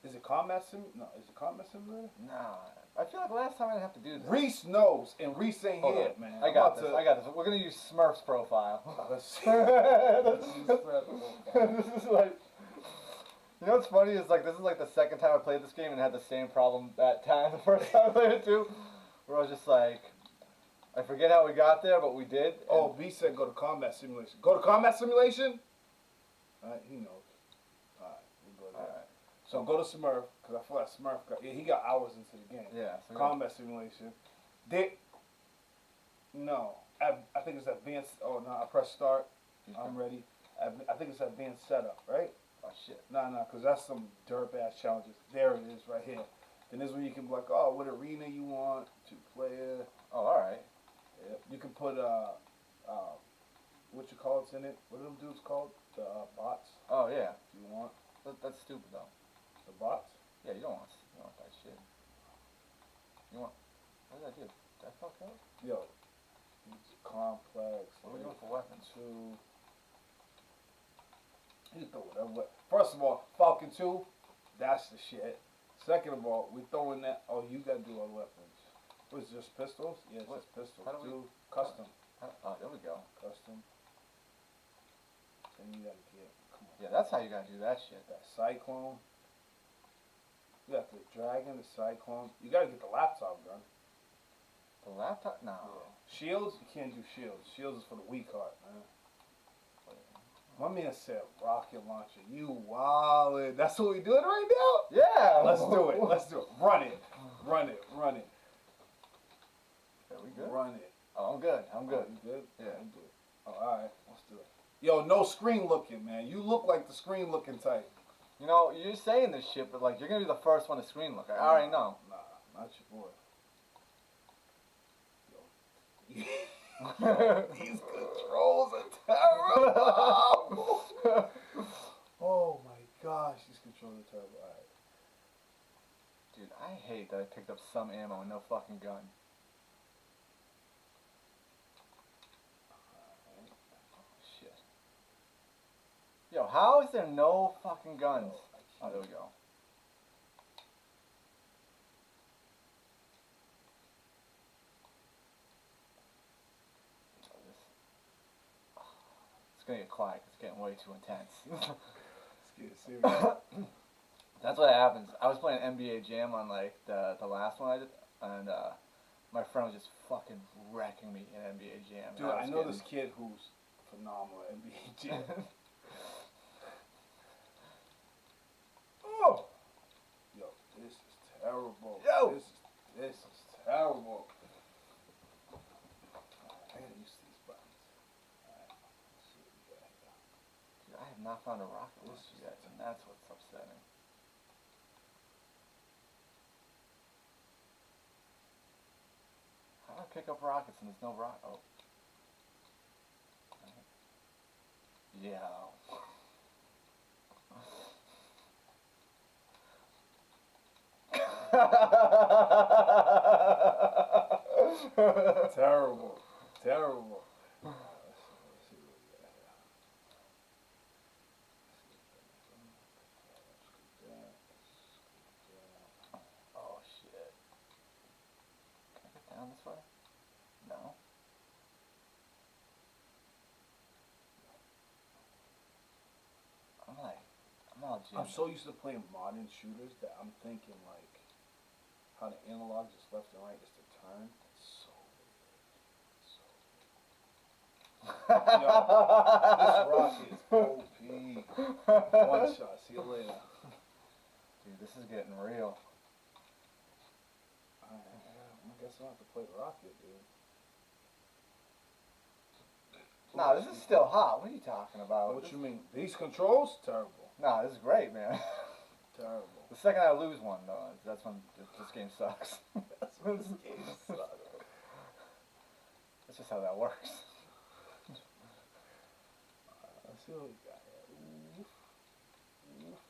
Is it combat sim? No, is it combat simulator? Nah, I feel like last time I didn't have to do this. Reese knows, and Reese ain't Hold here, on. man. I got this. We're gonna use Smurf's profile. Let's see. This is like, you know what's funny is like this is like the second time I played this game and had the same problem that time. The first time I played it too, where I was just like, I forget how we got there, but we did. Oh, B said go to combat simulation. Go to combat simulation. All right, he knows. All right, we'll go there. All right. So go to Smurf because I feel like Smurf he got hours into the game. Yeah. So Combat simulation. No, I think it's advanced. Oh no, I press start. I'm ready. I think it's advanced setup, right? Oh shit. No, because that's some derp ass challenges. There it is, right here. Then this is when you can be like, oh, what arena you want, 2-player. Oh, all right. Yep. You can put what you call it's in it. What are them dudes called? The bots. Oh yeah. You want That's stupid though. the bots? Yeah, you don't want that shit. You want. What did I do? Did I fuck up? Yo, it's complex. What are we doing for weapons? 2. You throw whatever. First of all, Falcon 2, that's the shit. Second of all, we throwing that. Oh, you gotta do our weapons. What's just pistols? Yeah, it's What? just pistols. How do we- 2 custom. Oh, there we go. Custom. Then you gotta get. Come on. Yeah, that's how you gotta do that shit. That cyclone. You got the dragon, the cyclone. You gotta get the laptop gun. The laptop? No. Shields, you can't do shields. Shields is for the weak heart, man. My man said rocket launcher. You wildin'. That's what we doing right now? Yeah. Let's do it. Let's do it. Run it. Run it. Run it. Are we good? Run it. Oh, I'm good. I'm good. You good? Yeah. I'm good. Oh, alright. Let's do it. Yo, no screen looking, man. You look like the screen looking type. You know, you're saying this shit, but like, you're gonna be the first one to screen look. I already know. Nah, not your boy. Yo. These controls are terrible. Oh my gosh, these controls are terrible. Alright. Dude, I hate that I picked up some ammo and no fucking gun. Oh, shit. Yo, how is there no fucking guns? Oh, there we go. It's gonna get quiet. It's getting way too intense. Let's get serious. That's what happens. I was playing NBA Jam on like the last one I did, and my friend was just fucking wrecking me in NBA Jam. Dude, I know this kid who's phenomenal at NBA Jam. Oh! Yo, this is terrible. Yo! This is terrible. I gotta use these buttons. Alright, let's see what we got here. Dude, I have not found a rocket launcher yet, and that's what's upsetting. How do I pick up rockets and there's no rock? Oh. Yeah. Terrible. Terrible. Let's see what we got here. Oh shit. Can I get down this way? No. I'm all I'm so used to playing modern shooters that I'm thinking like how the analog just left and right is to turn. It's so weird. Yo, this rocket is OP. One shot. See you later. Dude, this is getting real. I guess I'll have to play rocket, dude. Nah, this is still hot. What are you talking about? What you mean? These controls? Terrible. Nah, this is great, man. Terrible. The second I lose one, though, that's when this game sucks. That's when this game sucks. That's just how that works. Let's see what we got here. Oof. Oof.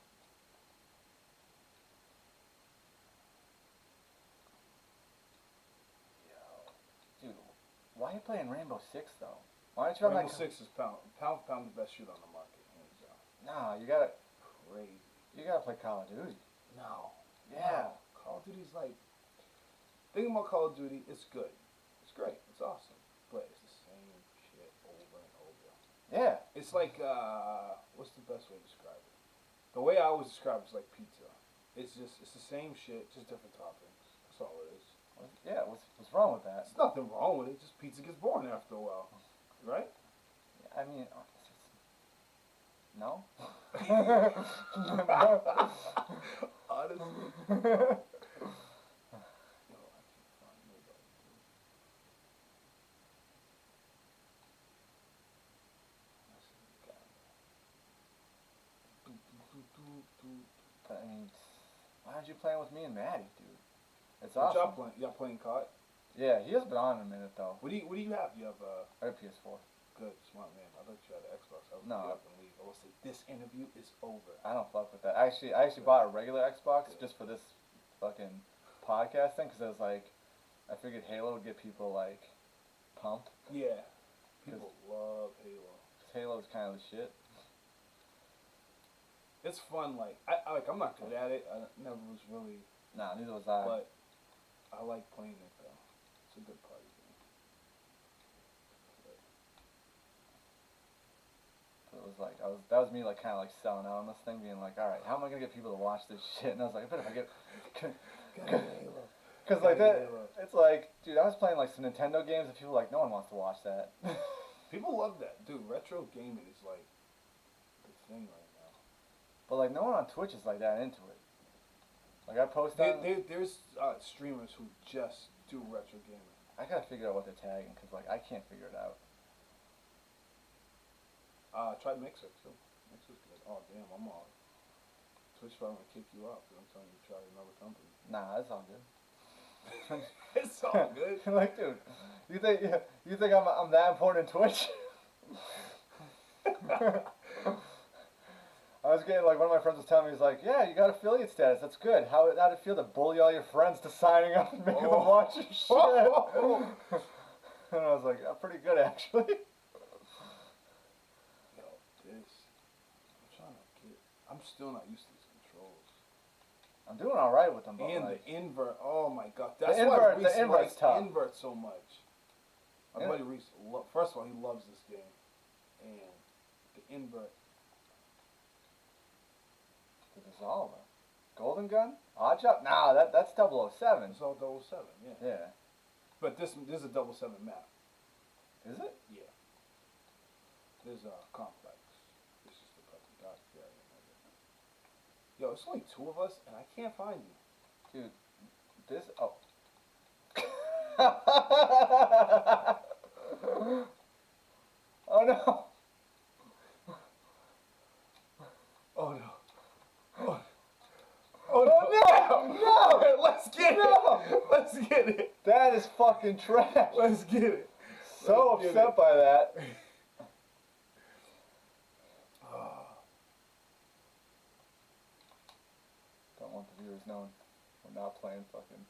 Dude, why are you playing Rainbow Six, though? Why aren't you on Rainbow that? Six is pound for pound the best shooter on the market, hands down. Nah, you gotta play Call of Duty. No. Yeah. No. Call of Duty's like, thinking about Call of Duty, it's good. It's great. It's awesome. But it's the same shit over and over. Yeah. It's like, what's the best way to describe it? The way I always describe it is like pizza. It's the same shit, just different toppings. That's all it is. Yeah, what's wrong with that? There's nothing wrong with it. Just pizza gets boring after a while. Right? I mean, no? Honestly. I mean, why aren't you playing with me and Maddie, dude? It's What awesome. y'all playing COD? Yeah, he has been on in a minute, though. What do you have? You have I have PS4. Good, smart man. I thought you had an Xbox. I would No. get up and leave. I will say this interview is over. I don't fuck with that. I actually bought a regular Xbox just for this fucking podcast thing, because I was like, I figured Halo would get people, like, pumped. Yeah. People love Halo. Because Halo's kind of the shit. It's fun. Like I'm not good at it. I never was really. Nah, neither was I. But I like playing it though. It's a good party game. So it was like that was me like kind of like selling out on this thing, being like, all right, how am I gonna get people to watch this shit? And I was like, I bet if I get, because like that, it's like, dude, I was playing like some Nintendo games and people were like, no one wants to watch that. People love that, dude. Retro gaming is like the thing right now. But like no one on Twitch is like that into it. Like I post on. There's streamers who just do retro gaming. I gotta figure out what they're tagging, because like I can't figure it out. Try Mixer too. Mixer's good. Oh damn, I'm on. Twitch probably gonna kick you out because I'm telling you to try another company. Nah, it's all good. It's all good. Like, dude, you think I'm that important in Twitch? I was getting, like, one of my friends was telling me, he's like, yeah, you got affiliate status, that's good. How'd it feel to bully all your friends to signing up and making them watch your shit? And I was like, pretty good, actually. Yo, I'm still not used to these controls. I'm doing alright with them, but and like, the invert, oh my god. That's the why invert's Reese tough. likes invert so much. My buddy Reese, first of all, he loves this game. And the invert. The Dissolver. Golden Gun? Odd Job? Nah, that's 007. It's all 007, yeah. Yeah. But this is a 007 map. Is it? Yeah. There's a complex. This is the fucking dark area. Yo, it's only two of us, and I can't find you. Dude, this. Oh. Oh no. Oh no. Oh no! No! Let's get it! Let's get it! That is fucking trash. Let's get it! So Let's upset by that. Don't want the viewers knowing we're not playing fucking.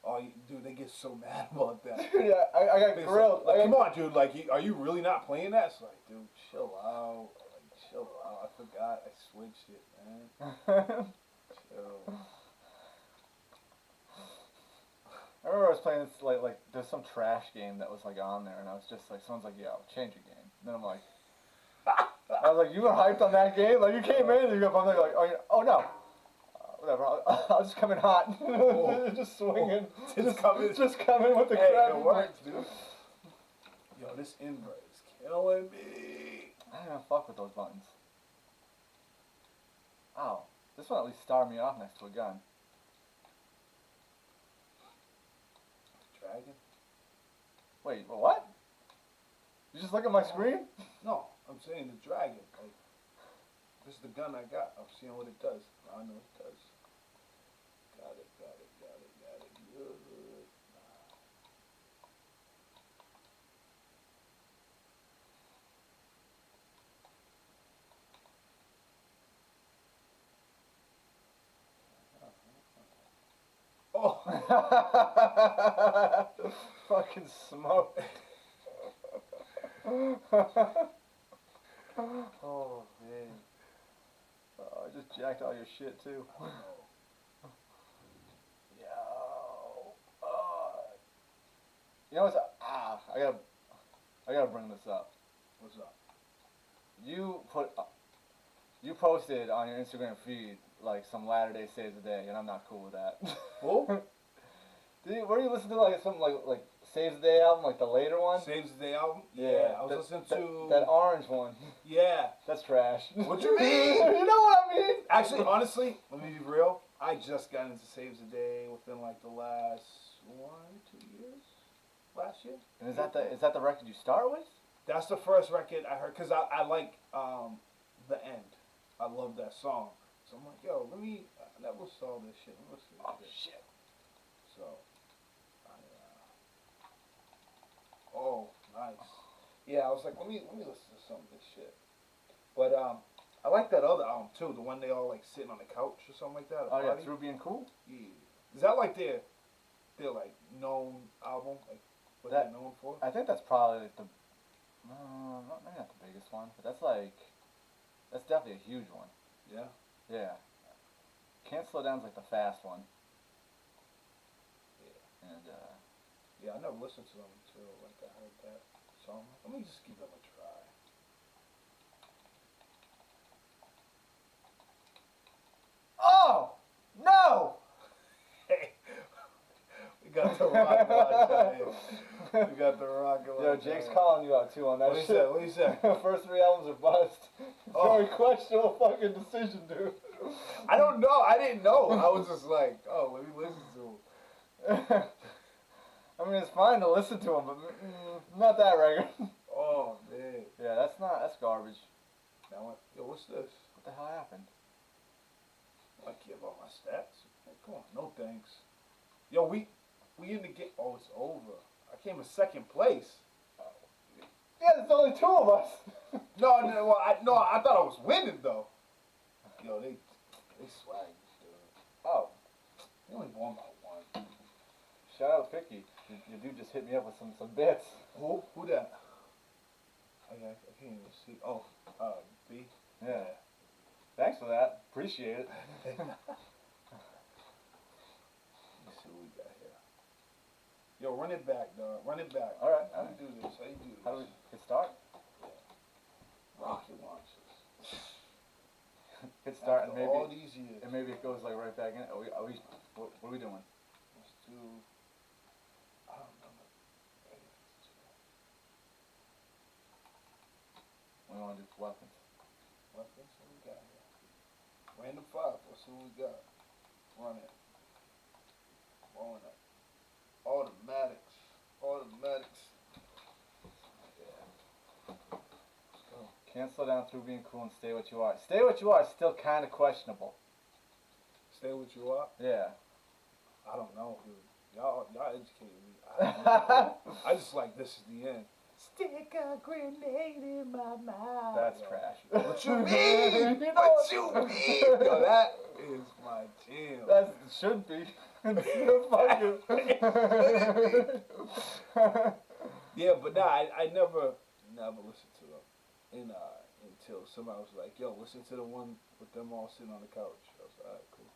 Oh, dude, they get so mad about that. Yeah, I got It's grilled. Like, come on, dude. Like, are you really not playing that? It's like, dude, chill out. Like, chill out. I forgot I switched it, man. Chill. I remember I was playing this like there's some trash game that was like on there, and I was just like, someone's like, "Yo, change your game." And then I'm like, I was like, "You were hyped on that game? Like you came in and you got on there like, oh no, whatever. I'll just come in hot, just swinging, just come in with the crap. It works, dude. Yo, this invert is killing me. I don't even fuck with those buttons. Ow, this one at least started me off next to a gun. Dragon? Wait, what? You just look at my screen? No, I'm saying the dragon. Like, this is the gun I got. I'm seeing what it does. I know it does. Got it. Good. Oh! Fucking smoke. Oh, man. Oh, I just jacked all your shit, too. Yo. You know what's I gotta bring this up. What's up? You posted on your Instagram feed like some Latter-day Saves the Day, and I'm not cool with that. Who? Were you listening to like some like Saves the Day album, like the later one? Saves the Day album? Yeah, I was listening to that orange one. Yeah. That's trash. What you mean? You know what I mean? Actually, honestly, let me be real. I just got into Saves the Day within like the last 2 years. Last year. And is that the record you start with? That's the first record I heard because I like The End. I love that song. So I'm like, yo, I never saw this shit. Let me listen to this Shit. So, oh, nice. Yeah, I was like, let me listen to some of this shit. But I like that other album too, the one they all like sitting on the couch or something like that. Oh yeah, Through Being Cool. Yeah. Is that like their like known album? Like what they're known for? I think that's probably like maybe not the biggest one, but that's definitely a huge one. Yeah. Yeah. Can't Slow Down's like the fast one. Yeah. And yeah, I never listened to them until like I heard that song. Let me just give them a try. oh no! Hey, we got the rock out here. We got the rock out. Yo, Jake's calling you out too on that What shit. you say? What you say? First 3 albums are bust. Very questionable fucking decision, dude. I don't know. I didn't know. I was just like, oh, let me listen to him. I mean, it's fine to listen to him, but not that record. Oh man. Yeah, that's garbage. Now, yo, what's this? What the hell happened? I give all my stats. Hey, come on, no thanks. Yo, we in the game. Oh, it's over. I came in second place. Yeah, there's only 2 of us. No, well, I thought I was winning though. Yo, they swag this dude. Oh, They only won by 1. shout out Picky. Your dude just hit me up with some bits. Who that? I can't even see. Oh, B. Yeah. Thanks for that. Appreciate it. Let's see what we got here. Yo, run it back, dog. Run it back. All right. How you do this? How you do this? How do we hit start? Rocket launches. Hit start After and all these years. maybe it goes like right back in. What are we doing? Let's do. I don't remember. We want to do weapons. Weapons. What we got here? Random 5. Let's see what we got. Run it. Rolling up. Automatics. Yeah. Let's go. Can't slow down, Through Being Cool, and Stay What You Are. Stay What You Are is still kind of questionable. Stay what you are. Yeah. I don't know, dude. Y'all educated me. I just like This Is the End. Stick a grenade in my mouth. That's trash. What you mean? What you mean? Yo, that is my jam. That should be. Instead of fucking. Yeah, but nah, I never listened to them, until somebody was like, "Yo, listen to the one with them all sitting on the couch." I was like, "Alright, cool."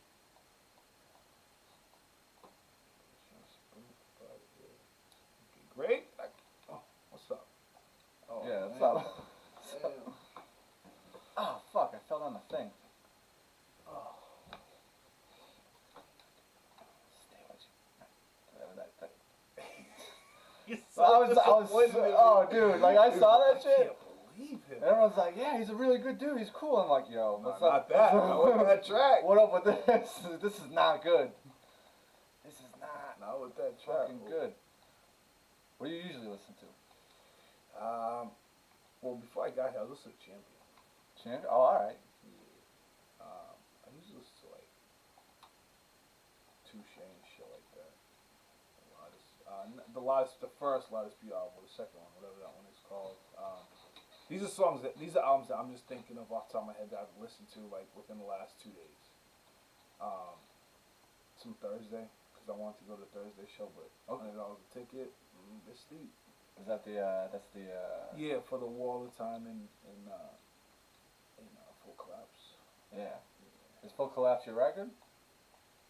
Okay, great. Oh, what's up? Oh, Yeah, man. that's not. Damn. Oh fuck! I fell down the thing. Oh. Stay with you. Whatever that. You're So I was, disappointed in me. oh dude, like I saw that I shit. can't believe him. And everyone's like, yeah, he's a really good dude. He's cool. I'm like, yo, No, what's not up? that. Not with that track. What up with this? This is not good. This is Not with that track. fucking good. What do you usually listen to? Well, before I got here, I was listening to Champion. Champion? Oh, all right. Yeah. I usually listen to like Touche and shit like that. The first Lotus Beat album, the second one, whatever that one is called. These are albums that I'm just thinking of off the top of my head that I've listened to like within the last 2 days. Some Thursday, because I wanted to go to the Thursday show, but $100 a ticket, it's steep. Is that that's the Yeah, for the Wall of Time in Full Collapse. Yeah. Is Full Collapse your record?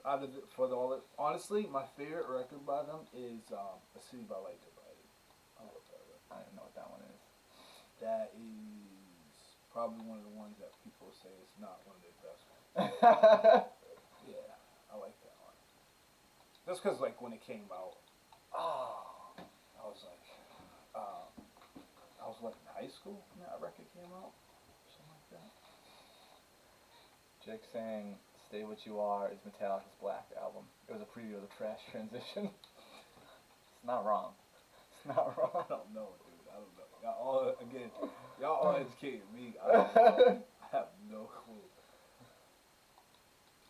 Honestly, my favorite record by them is A City by Light Divided. I love that record. I don't know what that one is. That is probably one of the ones that people say is not one of their best ones. Yeah, I like that one. Just because, like, when it came out, I was like, in high school when that record came out, something like that. Jake saying "Stay What You Are" is Metallica's Black album. It was a preview of the Trash transition. It's not wrong. It's not wrong. I don't know, dude. I don't know. Y'all all educated me. I don't know. I have no clue.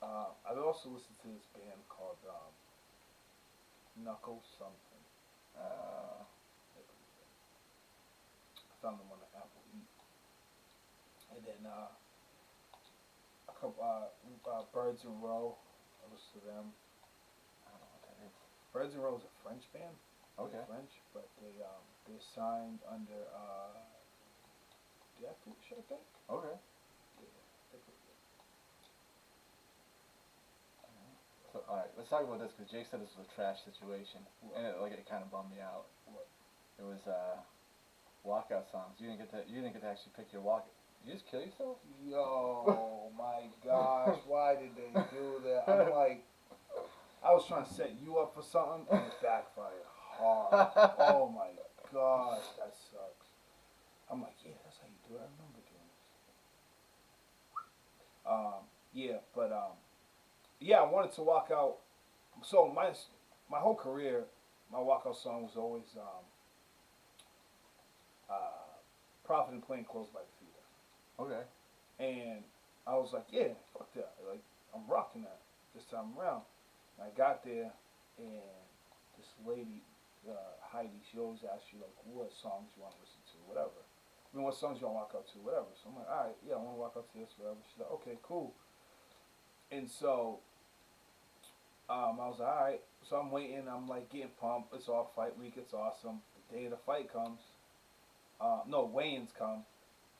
I've also listened to this band called Knuckle something. I found them on the Apple Eat. And then a couple Birds in Row. I listened to them. I don't know what that is. Birds in Row is a French band. Okay. They're French, but they're signed under Deathwish, I think. Okay. Yeah, they're pretty good. So, all right, let's talk about this because Jake said this was a trash situation, and it kind of bummed me out. What? It was walkout songs. You didn't get to actually pick your walkout. You just kill yourself? Yo, my gosh, why did they do that? I'm like, I was trying to set you up for something, and it backfired hard. Oh my gosh, that sucks. I'm like, yeah, that's how you do it. I remember doing this. Yeah, I wanted to walk out. So my whole career, my walkout song was always Prophet in Plain Clothes by the Theater. Okay. And I was like, yeah, fuck that. Like, I'm rocking that this time around. And I got there, and this lady, Heidi, she always asks you, like, what songs you want to listen to, whatever. I mean, what songs you want to walk out to, whatever. So I'm like, all right, yeah, I want to walk out to this, whatever. She's like, okay, cool. And so I was like, all right. So I'm waiting. I'm, like, getting pumped. It's all fight week. It's awesome. The day of the fight comes. Weigh-ins come.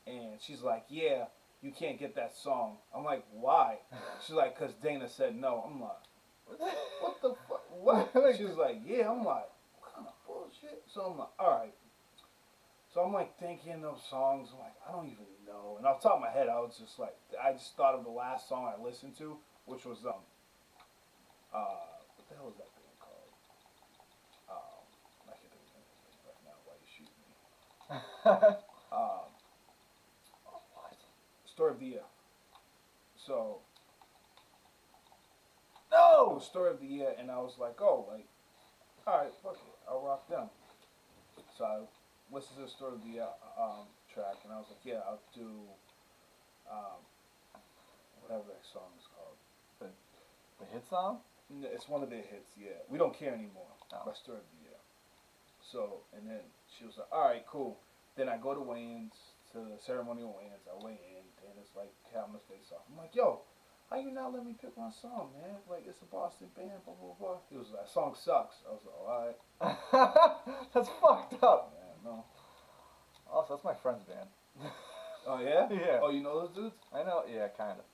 And she's like, yeah, you can't get that song. I'm like, why? She's like, because Dana said no. I'm like, what the fuck? What? She's like, yeah. I'm like, what kind of bullshit? So I'm like, all right. So I'm like thinking of songs. I'm like, I don't even know. And off the top of my head, I was just like, I just thought of the last song I listened to, which was what the hell was that band called? I can't think of the name right now. Why you shooting me? Story of the Year. So, No! it was Story of the Year, and I was like, oh, like, alright, fuck it, I'll rock them. So I listened to the Story of the Year track, and I was like, yeah, I'll do whatever that song is called. The hit song? It's one of their hits, yeah. We Don't Care Anymore by Story of the Year. So, and then she was like, alright, cool. Then I go to weigh-ins, to the ceremonial weigh-ins. I weigh in, and it's like having the face off. I'm like, yo, how you not let me pick my song, man? Like, it's a Boston band, blah, blah, blah. He was like, that song sucks. I was like, alright. That's fucked up. Yeah, no. Also, that's my friend's band. Oh, yeah? Yeah. Oh, you know those dudes? I know, yeah, kind of.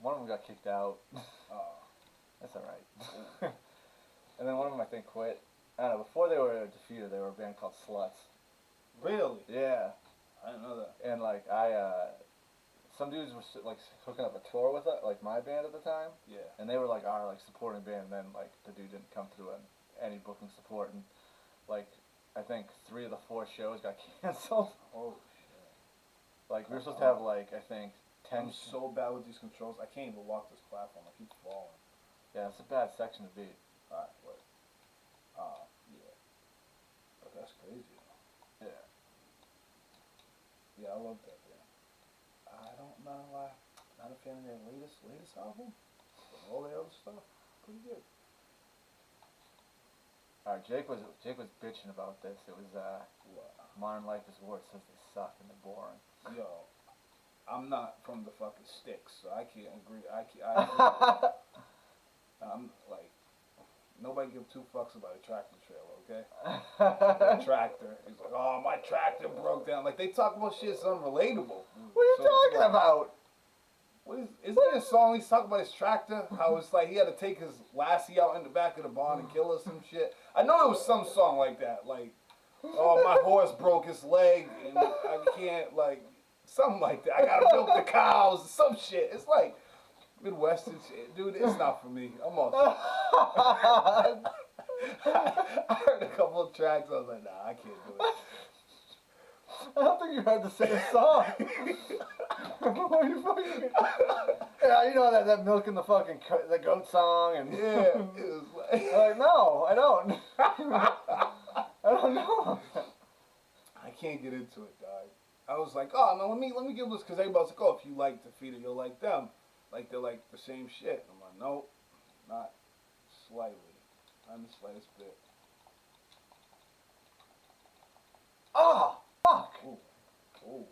One of them got kicked out. Oh. That's alright. And then one of them, I think, quit. I don't know, before they were defeated, they were a band called Sluts. Really? Yeah. I didn't know that. And, like, some dudes were, like, hooking up a tour with it, like, my band at the time. Yeah. And they were, like, our, like, supporting band, and then, like, the dude didn't come through any booking support, and, like, I think 3 of the 4 shows got canceled. Oh, shit. Like, we were supposed to have, like, I think, 10... I'm so bad with these controls, I can't even walk this platform, I keep falling. Yeah, it's a bad section to be. Alright, wait. Yeah. But that's crazy. Yeah. Yeah, I love that band. I don't know why. Not a fan of their latest album. But all the other stuff, pretty good. Alright, Jake was bitching about this. It was, What? Modern Life is War. It says they suck and they're boring. Yo, I'm not from the fucking sticks, so I can't agree. I agree. I'm like, nobody give 2 fucks about a tractor trailer, okay? A tractor. He's like, oh, my tractor broke down. Like, they talk about shit that's unrelatable. What are you talking about? Isn't there a song he's talking about his tractor? How it's like he had to take his lassie out in the back of the barn and kill her, some shit. I know it was some song like that. Like, oh, my horse broke his leg and I can't, like, something like that. I gotta milk the cows, some shit. It's like Midwestern shit. Dude, it's not for me. I'm off. I heard a couple of tracks. I was like, nah, I can't do it. I don't think you heard the same song. What are you fucking... Yeah, you know that milking the fucking the goat song and... Yeah, it was like... I'm like, no, I don't. I don't know. I can't get into it, dog. I was like, oh, no, let me give this, because everybody's like, oh, if you like Defeated, you'll like them. Like, they're like the same shit. I'm like, nope, not slightly. Not the slightest bit. Oh, fuck. Ooh, ooh,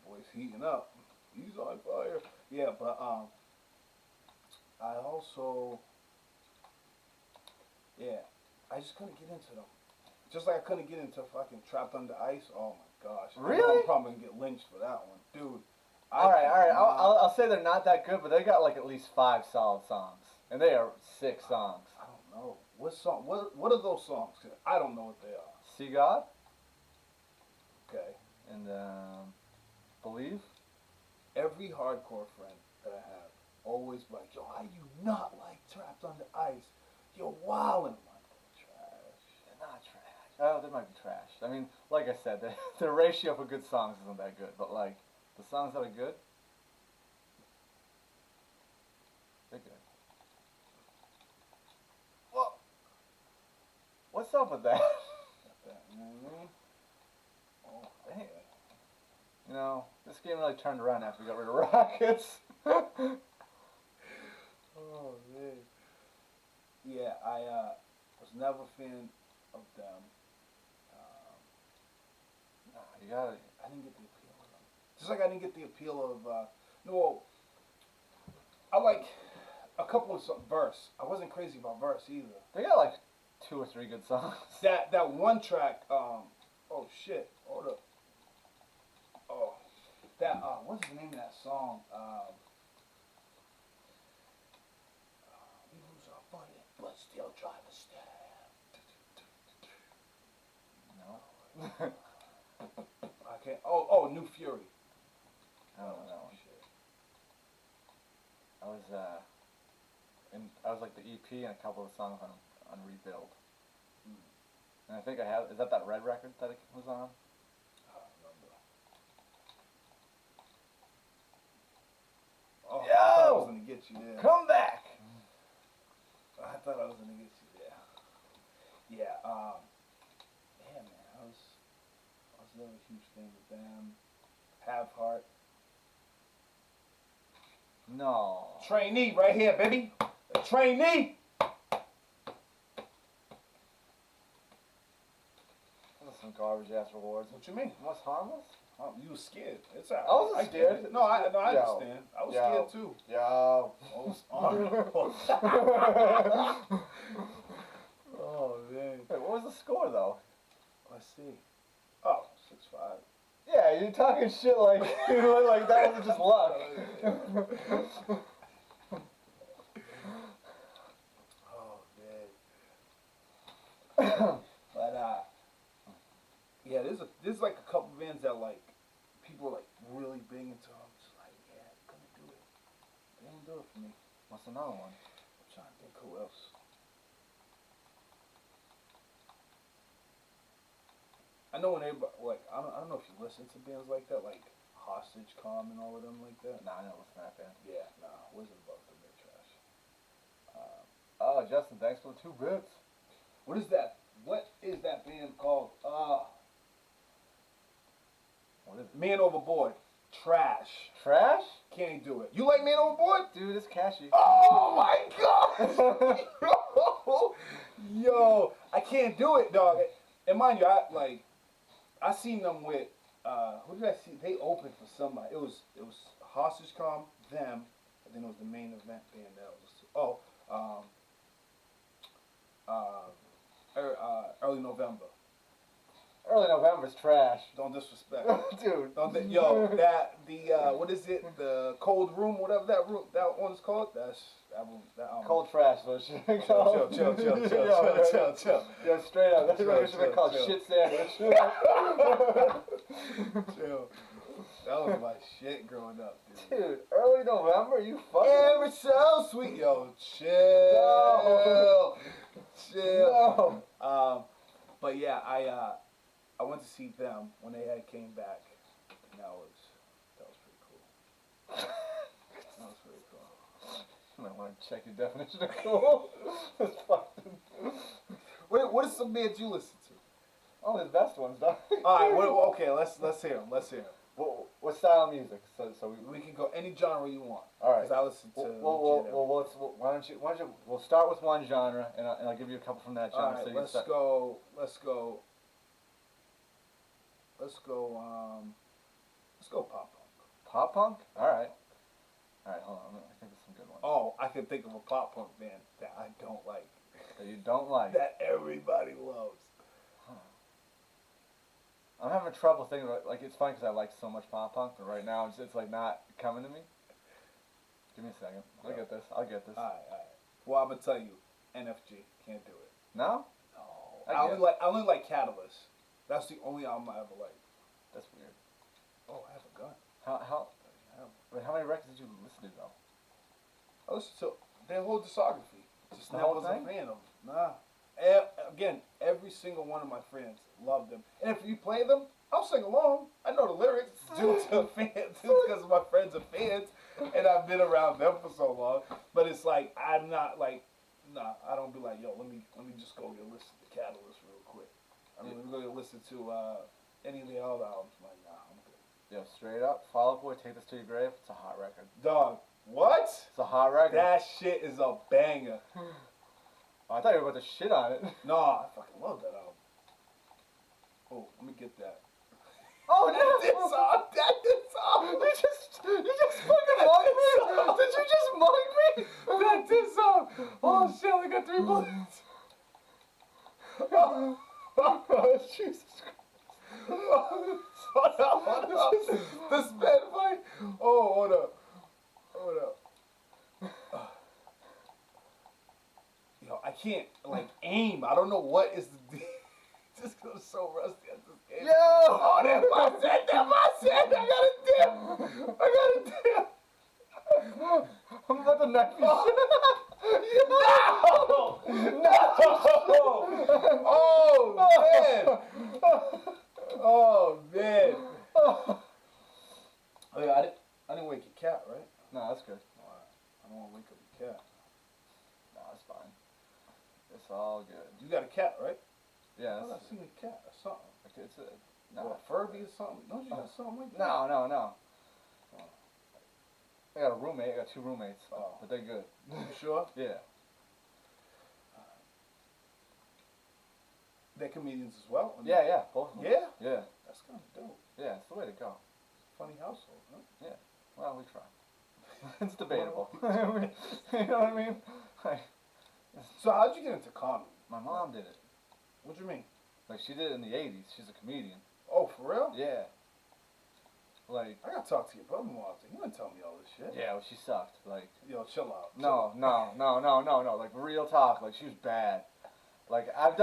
boy's heating up. He's on fire. Yeah, but I also, yeah, I just couldn't get into them. Just like I couldn't get into fucking Trapped Under Ice. Oh my gosh. Really? I'm probably gonna get lynched for that one, dude. All right. I'll say they're not that good, but they got like at least 5 solid songs, and they are 6 songs. I don't know what song. What are those songs? 'Cause I don't know what they are. See God. Okay. And Believe. Every hardcore friend that I have always be like, yo, how you not like Trapped Under Ice? You're wildin'. I'm like, they're trash. They're not trash. Oh, they might be trash. I mean, like I said, the ratio for good songs isn't that good, but like the songs that are good, they're good. Well, what's up with that? You know what I mean? Oh, Hey. You know, this game really turned around after we got rid of Rockets. oh man. Yeah, I was never a fan of them. You gotta. I didn't get the appeal of them. Just like I didn't get the appeal of no. I like a couple of verse. I wasn't crazy about verse either. They got like 2 or 3 good songs. That one track. Oh shit. Hold up. Oh, that what's the name of that song? We lose our fighting, but still try to stab. No. I can't. Oh, New Fury. I don't know. Shit. I was like the EP and a couple of songs on Rebuild. And I think I have. Is that Red record that it was on? I don't remember. Oh, Yo! I thought I was gonna get you there. Come back. I thought I was gonna get you there. Yeah. Yeah, man. I was never a huge fan of them. Have Heart. No. Trainee right here, baby. A trainee. Listen garbage ass rewards. What you mean? What's harmless? You was scared. It's I wasn't get scared. it. No, I understand. I was scared too. Yo. Oh man. Wait, what was the score though? Let's see. Oh, 6-5. Yeah, you're talking shit like like that wasn't just luck. Oh man. But yeah, there's like a couple bands that like people are like really big into. I'm just like, yeah, gonna do it. They don't do it for me. What's another one? I'm trying to think who else. I know when everybody like I don't know if you listen to bands like that, like Hostage Calm and all of them like that. Nah, I don't listen to that band. Yeah, nah, wasn't about them. They're trash. Oh, Justin, thanks for the 2 bits. What is that? What is that band called? What is it? Man Overboard. Trash. Trash? Can't do it. You like Man Overboard? Dude, it's catchy. Oh my god! Yo, I can't do it, dog. And mind you, I seen them with who did I see? They opened for somebody. It was Hostage Calm, them, and then it was the main event band that was Early November. Early November's trash. Don't disrespect. Dude. What is it? The Cold Room, whatever that one is called. That album. Cold trash, so shit called. Chill. Yo, straight up. That's what it should be called. Chill. Shit sandwich. Chill. That was my shit growing up, dude. Dude, early November? You fucking. Ever so sweet. Yo, chill. Chill. No. But yeah, I went to see them when they came back, and that was pretty cool. That was pretty cool. You might want to check your definition of cool. That's fucking. What are some bands you listen to? Oh, his best ones, dog. All right, okay, let's hear them. Let's hear them. What style of music? So we can go any genre you want. All right. Because I listen to. Why don't you? We'll start with one genre, and I'll give you a couple from that genre. All right, let's go. Let's go pop punk. Pop punk? All right, hold on. I think there's some good ones. Oh, I can think of a pop punk band that I don't like. That you don't like? That everybody loves. Huh. I'm having trouble thinking about, like, it's funny because I like so much pop punk, but right now it's like not coming to me. Give me a second. I'll get this. All right. Well, I'm gonna tell you, NFG can't do it. No? No. I only like Catalyst. That's the only album I ever liked. That's weird. Oh, I have a gun. How many records did you listen to though? I listened to their whole discography. Just The never whole was thing? a fan of them. Nah. Again, every single one of my friends loved them. And if you play them, I'll sing along. I know the lyrics due to fans, because my friends are fans, and I've been around them for so long. But it's like I'm not like, nah. I don't be like, yo, let me just go get listen to Catalyst real quick. I mean, let me go listen to any of the other albums. I'm like, nah, I'm good. Yo, straight up, Fall Out Boy, Take This to Your Grave. It's a hot record. Dog, what? It's a hot record. That shit is a banger. Oh, I thought you were about to shit on it. Nah, I fucking love that album. Oh, let me get that. Oh no! That did song. You just fucking mugged me. Did you just mug me? That did song. Oh shit, we got 3 bullets. Oh, Jesus Christ. The sped fight. Oh, hold up. Yo, I can't like aim. I don't know what is the just 'cause I'm so rusty at this game. Yo! Oh, that's my set. I got a dip. I'm about to knife you. No! Oh man! Oh man! Oh yeah, I didn't wake your cat, right? No, that's good. I don't want to wake up your cat. No, that's fine. It's all good. You got a cat, right? Yeah. I thought I seen a cat or something. It's a Or a Furby or something. Don't you got something like that? No. I got a roommate. I got 2 roommates, but they're good. You sure? Yeah. They're comedians as well. Yeah, both of them. Yeah? Yeah. That's kind of dope. Yeah, it's the way to go. Funny household, huh? Yeah. Well, we try. It's debatable. You know what I mean? So how'd you get into comedy? My mom did it. What do you mean? Like, she did it in the 80s. She's a comedian. Oh, for real? Yeah. Like, I gotta talk to your brother-in-law. He didn't tell me all this shit. yeah, well, she sucked. Like, Yo, chill out. no. Like, real talk. Like, she was bad. Like, I've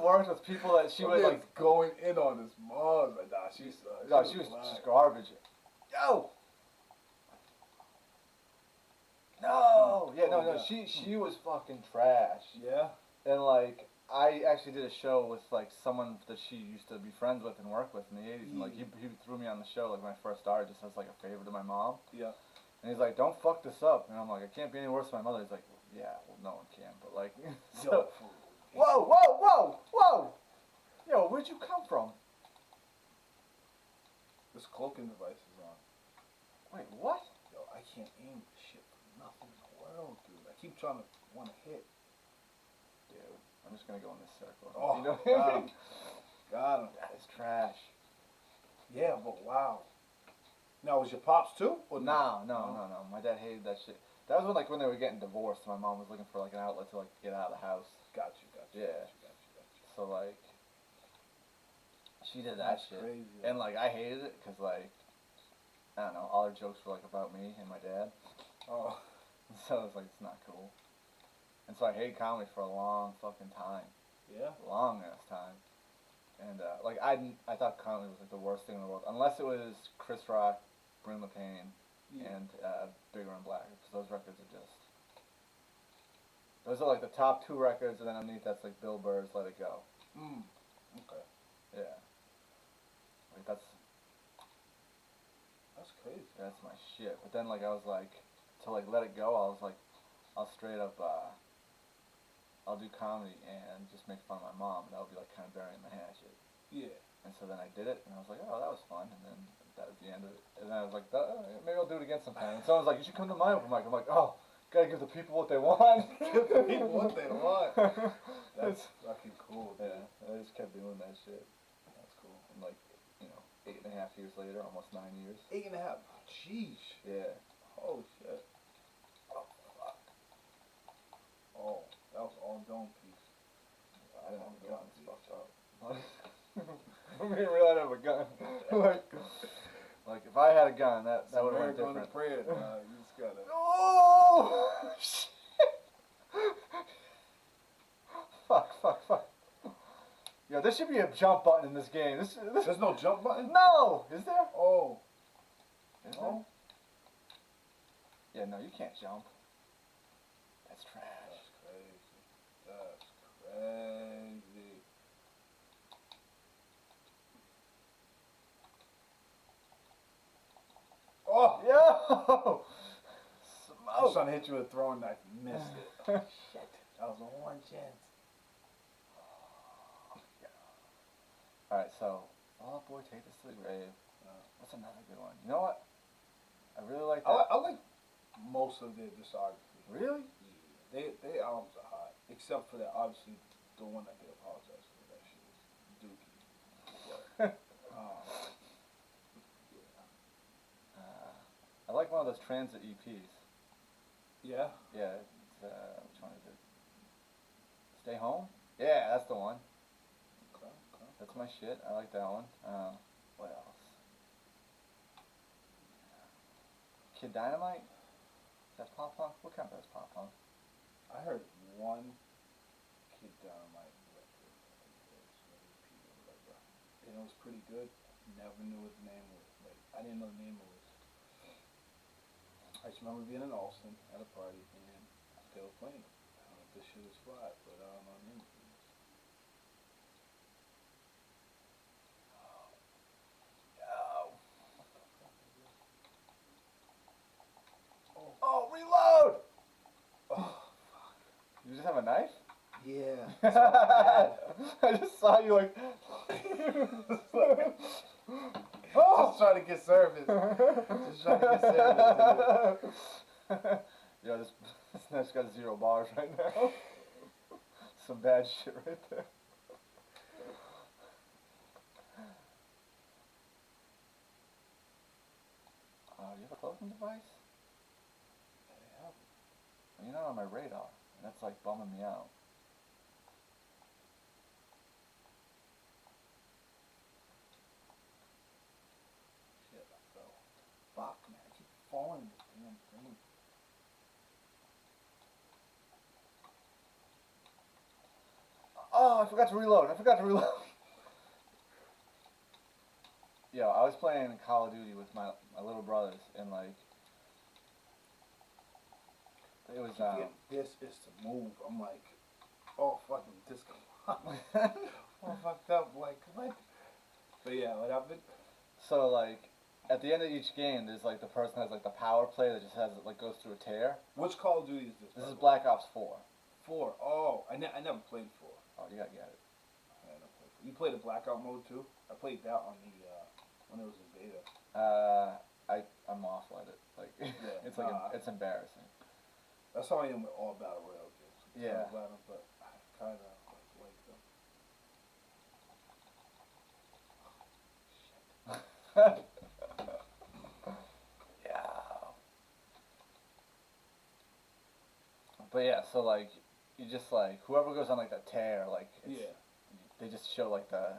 worked with people that she was like going in on his mom. Like, nah, she sucked. No, she was just garbage. Yo. No. Yeah, no. She was fucking trash. Yeah. And like, I actually did a show with like someone that she used to be friends with and work with in the 80s, and like he threw me on the show like when I first started, just as like a favor to my mom. Yeah. And he's like, "Don't fuck this up," and I'm like, "I can't be any worse than my mother." He's like, "Yeah, well, no one can," but like, so, whoa, yo, where'd you come from? This cloaking device is on. Wait, what? Yo, I can't aim this shit for nothing in the world, dude. I keep trying to want to hit. Dude, I'm just gonna go in this circle. Oh, you know? got him. Got him. That is trash. Yeah, but wow. Now, was your pops too? Or No. My dad hated that shit. That was when they were getting divorced. My mom was looking for like an outlet to like get out of the house. Got you. Yeah. So like, she did that That's shit, crazy. and like I hated it because like, I don't know, all her jokes were like about me and my dad. Oh. So it's like it's not cool. And so I hated comedy for a long fucking time. Yeah. Long ass time. And like I thought comedy was like the worst thing in the world, unless it was Chris Rock, Bryn LePayne, and Bigger and Blacker, because those records are just. Those are like the top 2 records, and then underneath that's like Bill Burr's Let It Go. Okay. Yeah. Like that's crazy. that's my shit. But then like I was like, to like Let It Go, I was like, I'll straight up I'll do comedy and just make fun of my mom, and that would be like kind of burying my head shit. Yeah. And so then I did it, and I was like, oh, that was fun. And then that was the end of it. And then I was like, maybe I'll do it again sometime. And someone's like, you should come to my open mic. I'm like, oh, gotta give the people what they want. Give the people what they want. That's fucking cool, dude. Yeah, I just kept doing that shit. That's cool. And like, 8.5 years later, almost 9 years. 8.5. Jeez. Yeah. Oh shit. Oh fuck. Oh, that was all dome piece. I didn't have a gun. It's fucked up. I didn't realize I have a gun. like if I had a gun, that would have been different. Prayer, you just gotta. Oh shit! Fuck. Yo, there should be a jump button in this game. There's no jump button? No! Is there? Oh. Is there? Yeah, no, you can't jump. That's trash. That's crazy. Oh! Yo! I was trying to hit you with a throwing knife and missed it. Shit. That was a one chance. Alright, so Fall Out Boy, Take This to the Grave. What's another good one? You know what? I really like that. I like most of their discography. Really? Yeah. Their albums are hot. Except for that, obviously, the one that they apologize for. That shit was dookie. But, I like one of those transit EPs. yeah? Yeah, it's, which one is it? Stay Home? Yeah, that's the one. Okay. That's my shit. I like that one. What else? Kid Dynamite? Is that pop punk? What kind of that's pop punk? I heard one Kid Dynamite record. And it was pretty good. Never knew what the name was. Like, I didn't know the name of it. I just remember being in Austin at a party and they were playing it. I don't know if this shit is flat, but I don't know the name of it. Oh, reload! Oh, fuck. You just have a knife? Yeah. I just saw you like. Just trying to get service. Yo, this knife's got 0 bars right now. Some bad shit right there. you have a cloaking device? Yeah. Well, you're not on my radar, and that's like bumming me out. Shit, I fell. Fuck, man, I keep falling in this damn thing. Oh, I forgot to reload. Yo, I was playing Call of Duty with my little brothers, and like, it was This is to move. I'm like, oh fucking disco. All fucked up. Like what? But yeah, what happened? So like, at the end of each game, there's like the person has like the power play that just has like goes through a tear. Which Call of Duty is this? This is Black Ops 4. 4. Oh, I never played 4. Oh, you gotta get it. I never played 4. You played the blackout mode too? I played that on the when it was in beta. I'm off with it. Like, Yeah, it's like it's embarrassing. That's how I am with all battle royale games. Yeah. But I kind of like them. Yeah. But yeah, so like, you just like whoever goes on like that tear, like they just show like the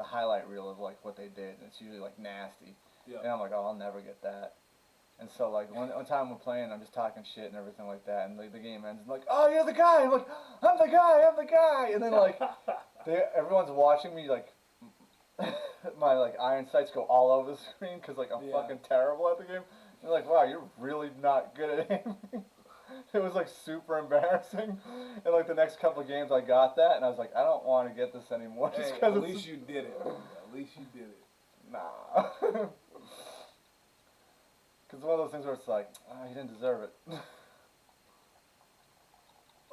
highlight reel of like what they did, and it's usually like nasty. Yeah. And I'm like, oh, I'll never get that. And so like one time we're playing, I'm just talking shit and everything like that, and the game ends, and like, oh, you're the guy. I'm like, I'm the guy. And then like, everyone's watching me like, my like iron sights go all over the screen because like I'm fucking terrible at the game. And they're like, wow, you're really not good at aiming. It was like super embarrassing. And like the next couple of games I got that, and I was like, I don't want to get this anymore. Just Hey, at least you did it. At least you did it. Nah. Because it's one of those things where it's like, oh, he didn't deserve it.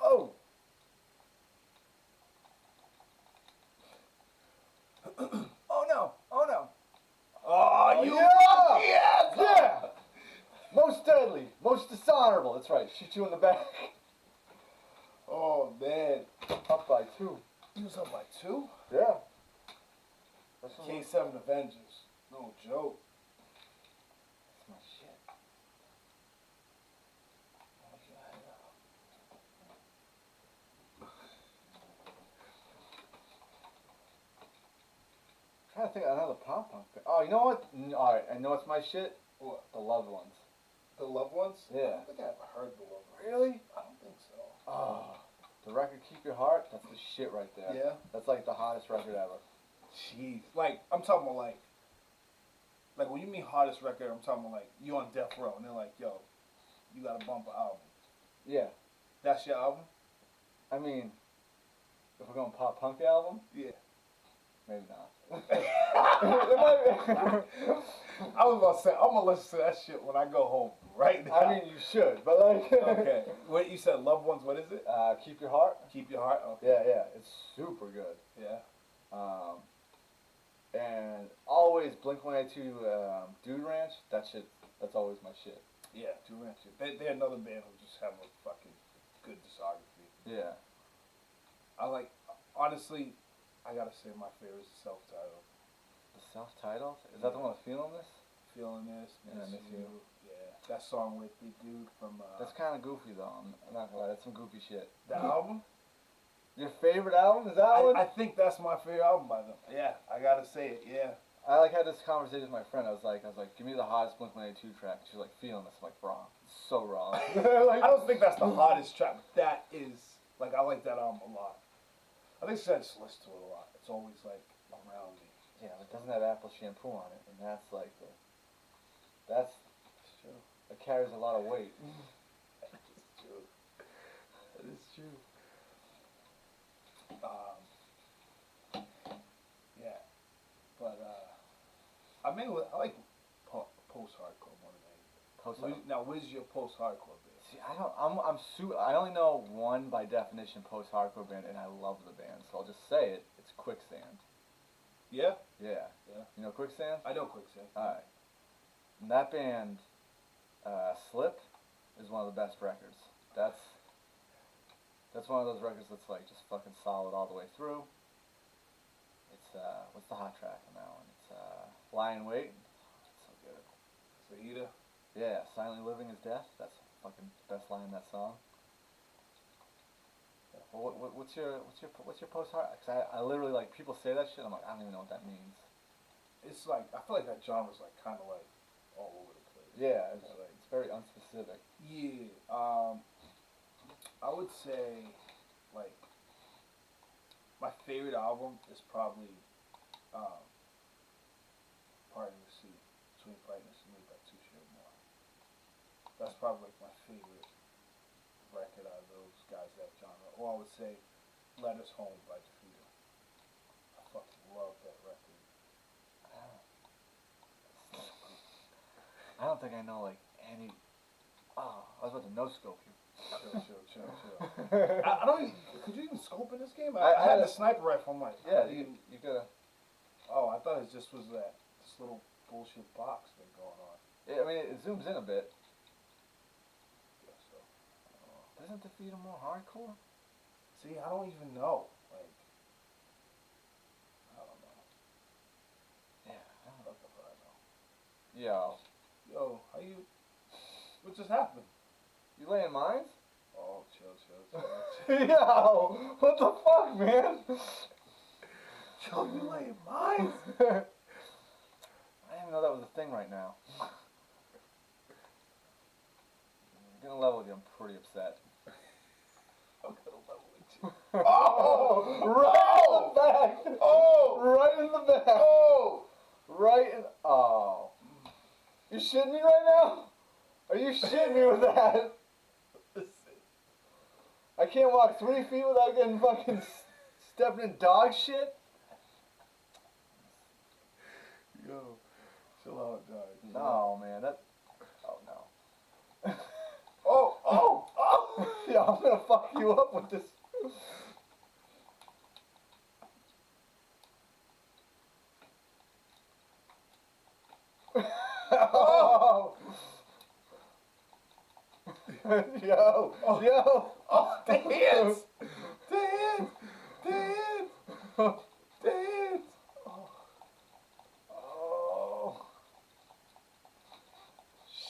Oh! Oh no! Oh no! Oh, you! Yeah! Yes! Yeah! Most deadly, most dishonorable. That's right. Shoot you in the back. Oh man. Up by 2. He was up by 2? Yeah. K7 Avengers. No joke. That's my shit. I'm trying to think of another pop punk thing. Oh, you know what? Alright, I know what's my shit? What? The Loved Ones. The Loved Ones? Yeah. I don't think I ever heard The Loved Ones. Really? I don't think so. Oh. The record Keep Your Heart? That's the shit right there. Yeah? That's like the hottest record ever. Jeez. Like, I'm talking about like when you mean hottest record, I'm talking about like, you on death row, and they're like, yo, you gotta bump an album. Yeah. That's your album? I mean, if we're going pop punk album, Yeah. maybe not. I was about to say, I'm gonna listen to that shit when I go home right now. I mean, you should, but like. Okay. What you said, Loved Ones, what is it? Keep Your Heart? Keep Your Heart? Okay. Yeah, it's super good. Yeah. And always Blink-182 Dude Ranch, that's always my shit. Yeah, Dude Ranch. They're another band who just have a fucking good discography. Yeah. I like, honestly, I gotta say my favorite is self-titled. The self-titled? Is that the one with Feeling This? Feeling This, Yeah, Miss You. Yeah, that song with the dude from... That's kind of goofy though, I'm not gonna lie, that's some goofy shit. the album? Your favorite album is that one? I think that's my favorite album by them. Yeah, I gotta say it, yeah. I like had this conversation with my friend. I was like, give me the hottest Blink-182 track. She's like, Feeling This. I'm like, wrong. It's so wrong. Like, I don't think that's the hottest track, but that is, like, I like that album a lot. I think I just listen to it a lot. It's always, like, around me. yeah, it doesn't have apple shampoo on it, and that's like that's true. that carries a lot of weight. That is true. That is true. Yeah. But, I like post-hardcore more than anything. Now, where's your post-hardcore band? See, I only know one by definition post-hardcore band, and I love the band, so I'll just say it. It's Quicksand. Yeah? Yeah. Yeah. You know Quicksand? I know Quicksand. Alright. And that band, Slip, is one of the best records. That's one of those records that's like just fucking solid all the way through. It's what's the hot track on that one? It's Lie in Wait. It's so good. Fajita? Yeah, silently living is death. That's fucking best line in that song. Well, what's your post hard? Cause I literally like people say that shit. I'm like I don't even know what that means. It's like I feel like that genre's like kind of like all over the place. Yeah, it's very unspecific. Yeah, I would say like my favorite album is probably um, Parting the Sea, Between Brightness and Me by Touche Amore. That's probably like my favorite record out of those guys that genre. Or I would say Letters Home by Defeater. I fucking love that record. I don't think I know like any. Oh, I was about to no scope you. Chill. I don't even, could you even scope in this game? I had the sniper rifle. I'm like, yeah, you gotta. Oh, I thought it just was this little bullshit box thing going on. Yeah, I mean, it zooms in a bit. Guess so. Isn't Defeater more hardcore? See, I don't even know. Like, I don't know. Yeah, I don't know. Fuck if I know. Yo, Yo, how you? What just happened? you laying mines? Oh, chill. Yo, what the fuck, man? Yo, you laying mines? I didn't even know that was a thing right now. I'm gonna level with you. I'm pretty upset. I'm gonna level with you. Oh, right in the back. Oh, Right in the back. oh. Right in. Oh. You shitting me right now? Are you shitting me with that? I can't walk 3 feet without getting fucking stepping in dog shit. Yo, chill out, dog. No, man. That. Oh no. Oh. Yeah, I'm gonna fuck you up with this. Oh. Yo. Oh, the hands. Oh.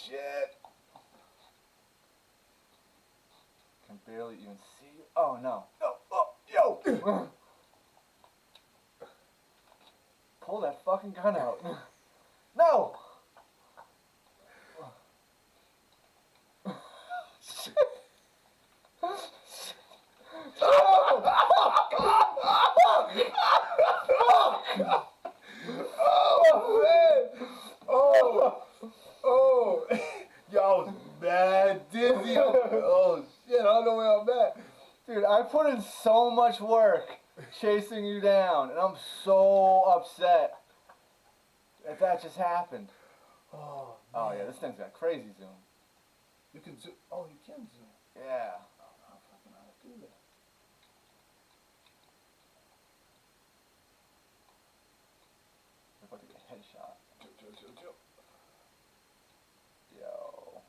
Shit. Can barely even see you. Oh no. No. Oh, yo. Pull that fucking gun out. No. Shit. Oh, man. Oh. Yo, I was mad dizzy. Oh, shit. I don't know where I'm at. Dude, I put in so much work chasing you down, and I'm so upset that just happened. Oh, Oh yeah, this thing's got crazy zoom. You can zoom. Oh, you can zoom. Yeah. I don't know fucking how to do that. We're about to get a headshot. Chill. Yo.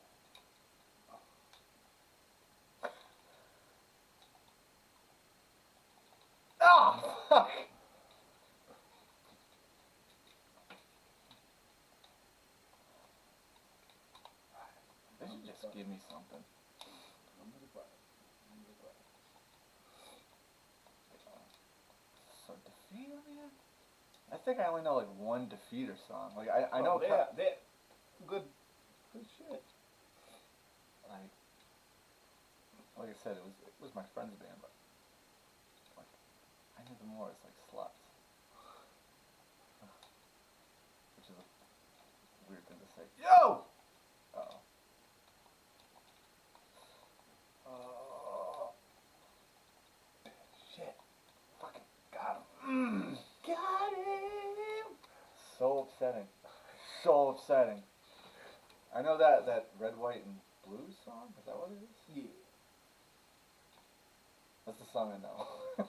Ah, fuck! They should just give me something. So Defeater, man? I think I only know like one Defeater song. Like I know they're good shit. Like I said, it was my friend's band, but like I knew them more as like Sluts, which is a weird thing to say. Yo! Uh-oh. Shit. Fucking got him. Got him. So upsetting. So upsetting. I know that Red, White, and Blues song. Is that what it is? Yeah. That's the song I know.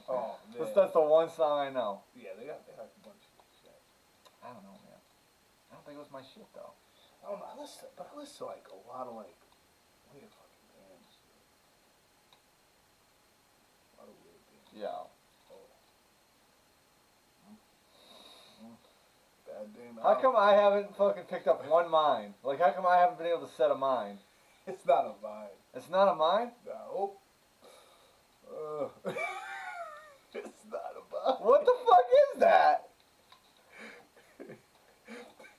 Oh, man. That's the one song I know. Yeah, they got a bunch of shit. I don't know, man. I don't think it was my shit though. I don't know. I listen to like a lot of like weird fucking bands. A lot of weird bands. Yeah. Bad goddamn. How come I haven't fucking picked up one mine? Like, how come I haven't been able to set a mine? It's not a mine. It's not a mine? No. It's not a mine. What the fuck is that?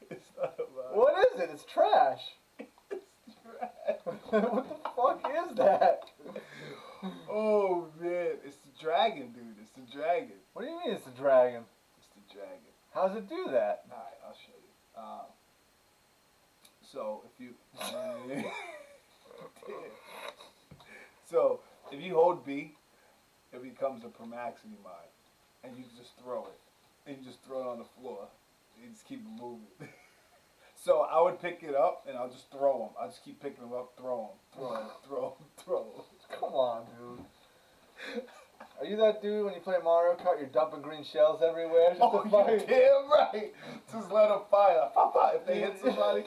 It's not a mine. What is it? It's trash. It's trash. What the fuck is that? Oh man, it's the dragon, dude. It's the dragon. What do you mean it's a dragon? It's the dragon. How does it do that? All right, I'll show you. So if you, so if you hold B, it becomes a Permaxity mine, and you just throw it, and you just throw it on the floor, and you just keep moving. So I would pick it up and I'll just throw them. I'll just keep picking them up, throw them. Come on, dude. Are you that dude when you play Mario Kart, you're dumping green shells everywhere? Just Oh, to you're fight? damn right. Just let them fire. Papa, if they hit somebody.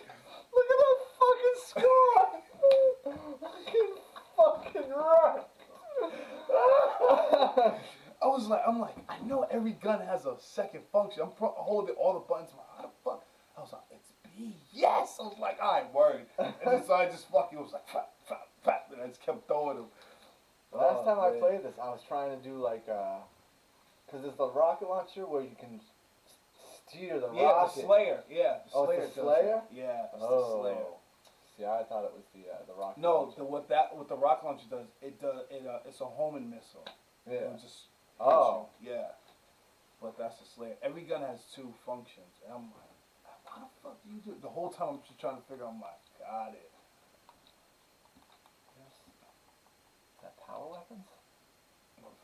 Look at that fucking score! fucking rock! I'm like, I know every gun has a second function. I'm holding all the buttons. I'm like, how the fuck? I was like, it's B. Yes! I was like, I ain't worried. And then so I just fucking was like, fat, and I just kept throwing them. Last time I played this, I was trying to do like, cause there's the rocket launcher where you can steer the rocket. Yeah, the Slayer. Yeah, the Oh, Slayer. it's the Slayer? Yeah, it's the Oh. Slayer. See, I thought it was the rocket No, launcher. what the rocket launcher does, it's a homing missile. Yeah. It just Oh. yeah. But that's the Slayer. Every gun has two functions, and I'm like, how the fuck do you do it? The whole time I'm just trying to figure out. I'm like, got it. Is that power weapons? What,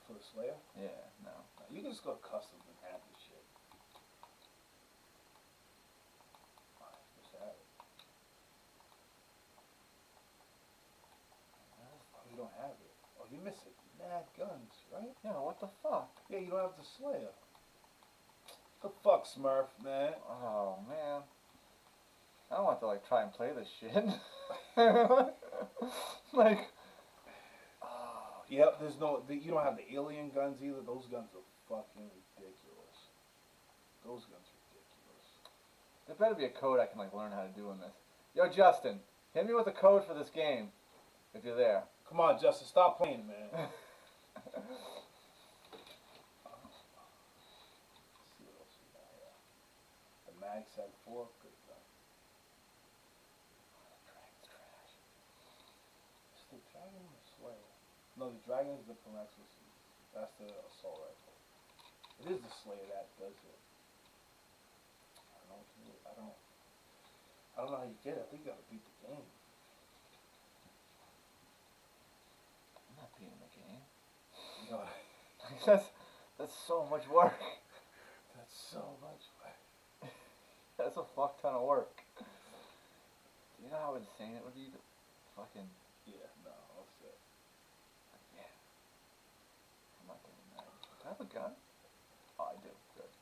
for the Slayer? Yeah, no. You can just go custom and have this shit. Alright, just have it. Oh, you don't have it. Oh, you're missing mad guns, right? Yeah, what the fuck? Yeah, you don't have the Slayer. The fuck, Smurf, man. Oh, man. I don't want to, like, try and play this shit. Like... Oh. Yep, you don't have the alien guns either. Those guns are fucking ridiculous. Those guns are ridiculous. There better be a code I can, like, learn how to do in this. Yo, Justin, hit me with a code for this game, if you're there. Come on, Justin, stop playing, man. Let's see what else we got here. The Mag 4, good gun. Dragon's trash. It's the Dragon or the Slayer? No, the Dragon is the Prometheus. That's the assault rifle. It is the Slayer that does it. I don't know how you get it. I think you gotta beat the game. I'm not beating the game. You know, That's so much work. that's so much work. That's a fuck ton of work. Do you know how insane it would be to fucking... Yeah, no, that's it. Yeah. I'm not doing that. Do I have a gun? Oh, I do. Good.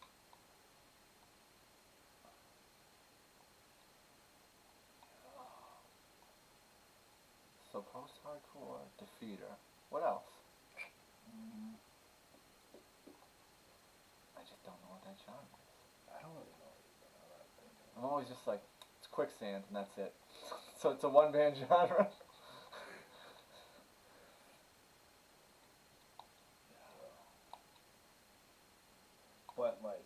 So post-hardcore, defeater. What else? I just don't know what that genre is. I don't really know either. I'm always just like, it's quicksand and that's it. So it's a one-band genre. But like,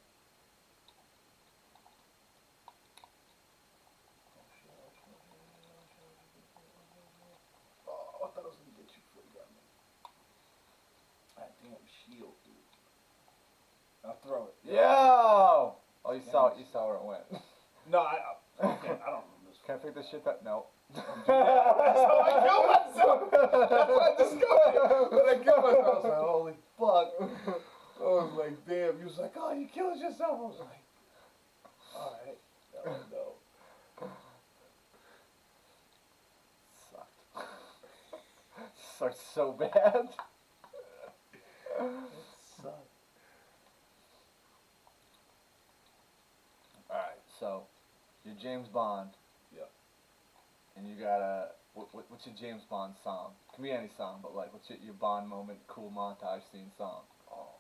oh, I thought I was gonna get you before you got me. That damn shield, dude. I'll throw it. Yo! Oh, you saw where it went. No, I don't remember this. Can I pick this shit up? No. That's how I killed myself. That's what I discovered. When I killed myself, I was like, holy fuck. I was like, damn. He was like, oh, you killed yourself. I was like, alright. That was dope. Sucked. Sucked so bad. It sucked. Alright, so you're James Bond. Yep. And you got a... What's your James Bond song? Can be any song, but like, what's your Bond moment, cool montage scene song? Oh,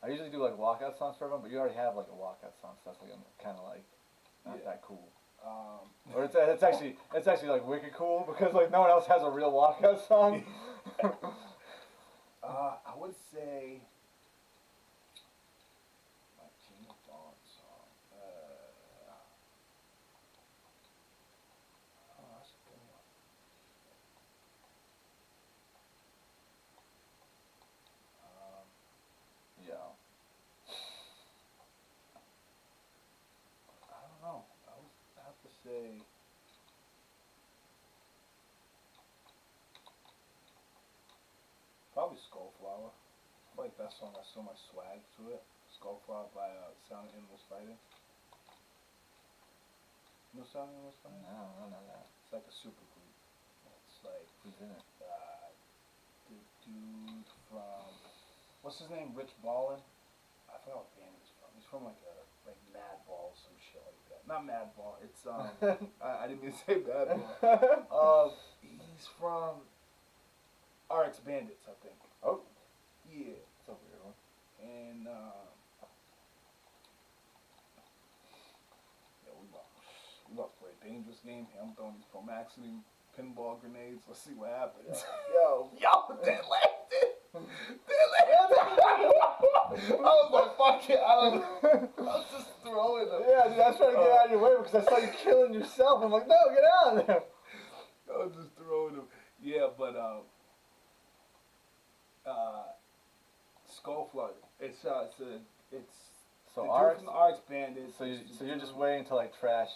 I usually do like walkout songs for everyone, but you already have like a walkout song, so that's like kind of like not that cool. Or it's actually like wicked cool because like no one else has a real walkout song. I would say my Tina Dawn song. Oh, that's a good one. Yeah. I don't know. I have to say. Probably Skullflower. I feel like that song has so much swag to it. Skullflower by Sound of Animals Fighting. You know Sound of Animals Fighting? No, I don't know that. It's like a super group. It's like Who's in it? the dude from what's his name? Rich Ballin. I forgot what band he's from. He's from like Madball or some shit like that. Not Madball. It's I didn't mean to say Madball. He's from RX Bandits, I think. Oh, Yeah. that's a weird one. And yeah, we about to play a dangerous game here. I'm throwing these Promaxity pinball grenades. Let's see what happens. Yo, They landed. They landed. I was like, fuck it. I was just throwing them. yeah, dude, I was trying to get out of your way because I saw you killing yourself. I'm like, no, get out of there. I was just throwing them. Yeah, but Skullflower. It's So the RX, dude from the RX Bandits. so you're just waiting to like trash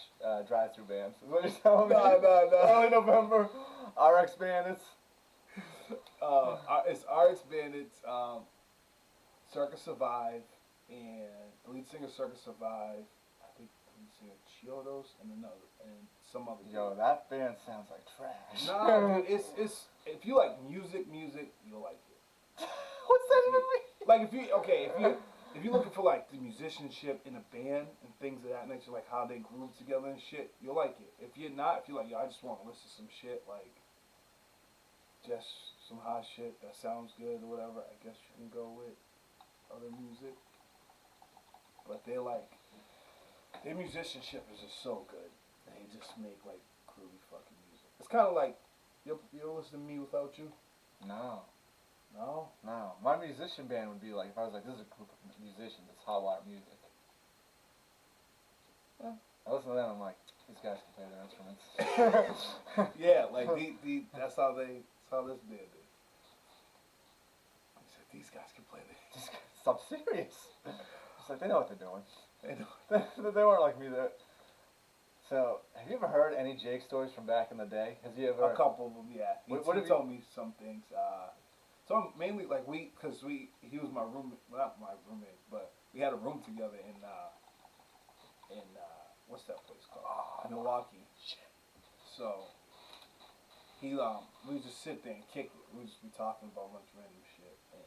drive-through bands. Is what you're telling me? No. Early November, RX Bandits. It's RX Bandits, Circus Survive, and the lead singer Circus Survive. I think the lead singer Chiodos and some other. Yo, that band sounds like trash. Nah, dude, it's if you like music, you'll like it. What's that even mean? Like if you're looking for like the musicianship in a band and things of that nature, like how they groove together and shit, you'll like it. If you're like, yo, I just want to listen to some shit like just some hot shit that sounds good or whatever, I guess you can go with other music. But their musicianship is just so good. They just make like groovy fucking music. It's kind of like you ever listen to Me Without You? No. No. My musician band would be like, if I was like, this is a group of musicians, it's hotwire music. Yeah. I listen to them, I'm like, these guys can play their instruments. Yeah, like that's how this band is. He said these guys can play this. I'm serious. It's like, they know what they're doing. They know. They weren't like me there. So, have you ever heard any Jake stories from back in the day? Has he ever? A couple of them, yeah. He told me some things. So mainly like he was my roommate, well, not my roommate, but we had a room together in what's that place called? Milwaukee. So we would just sit there and kick it. We would just be talking about a bunch of random shit, and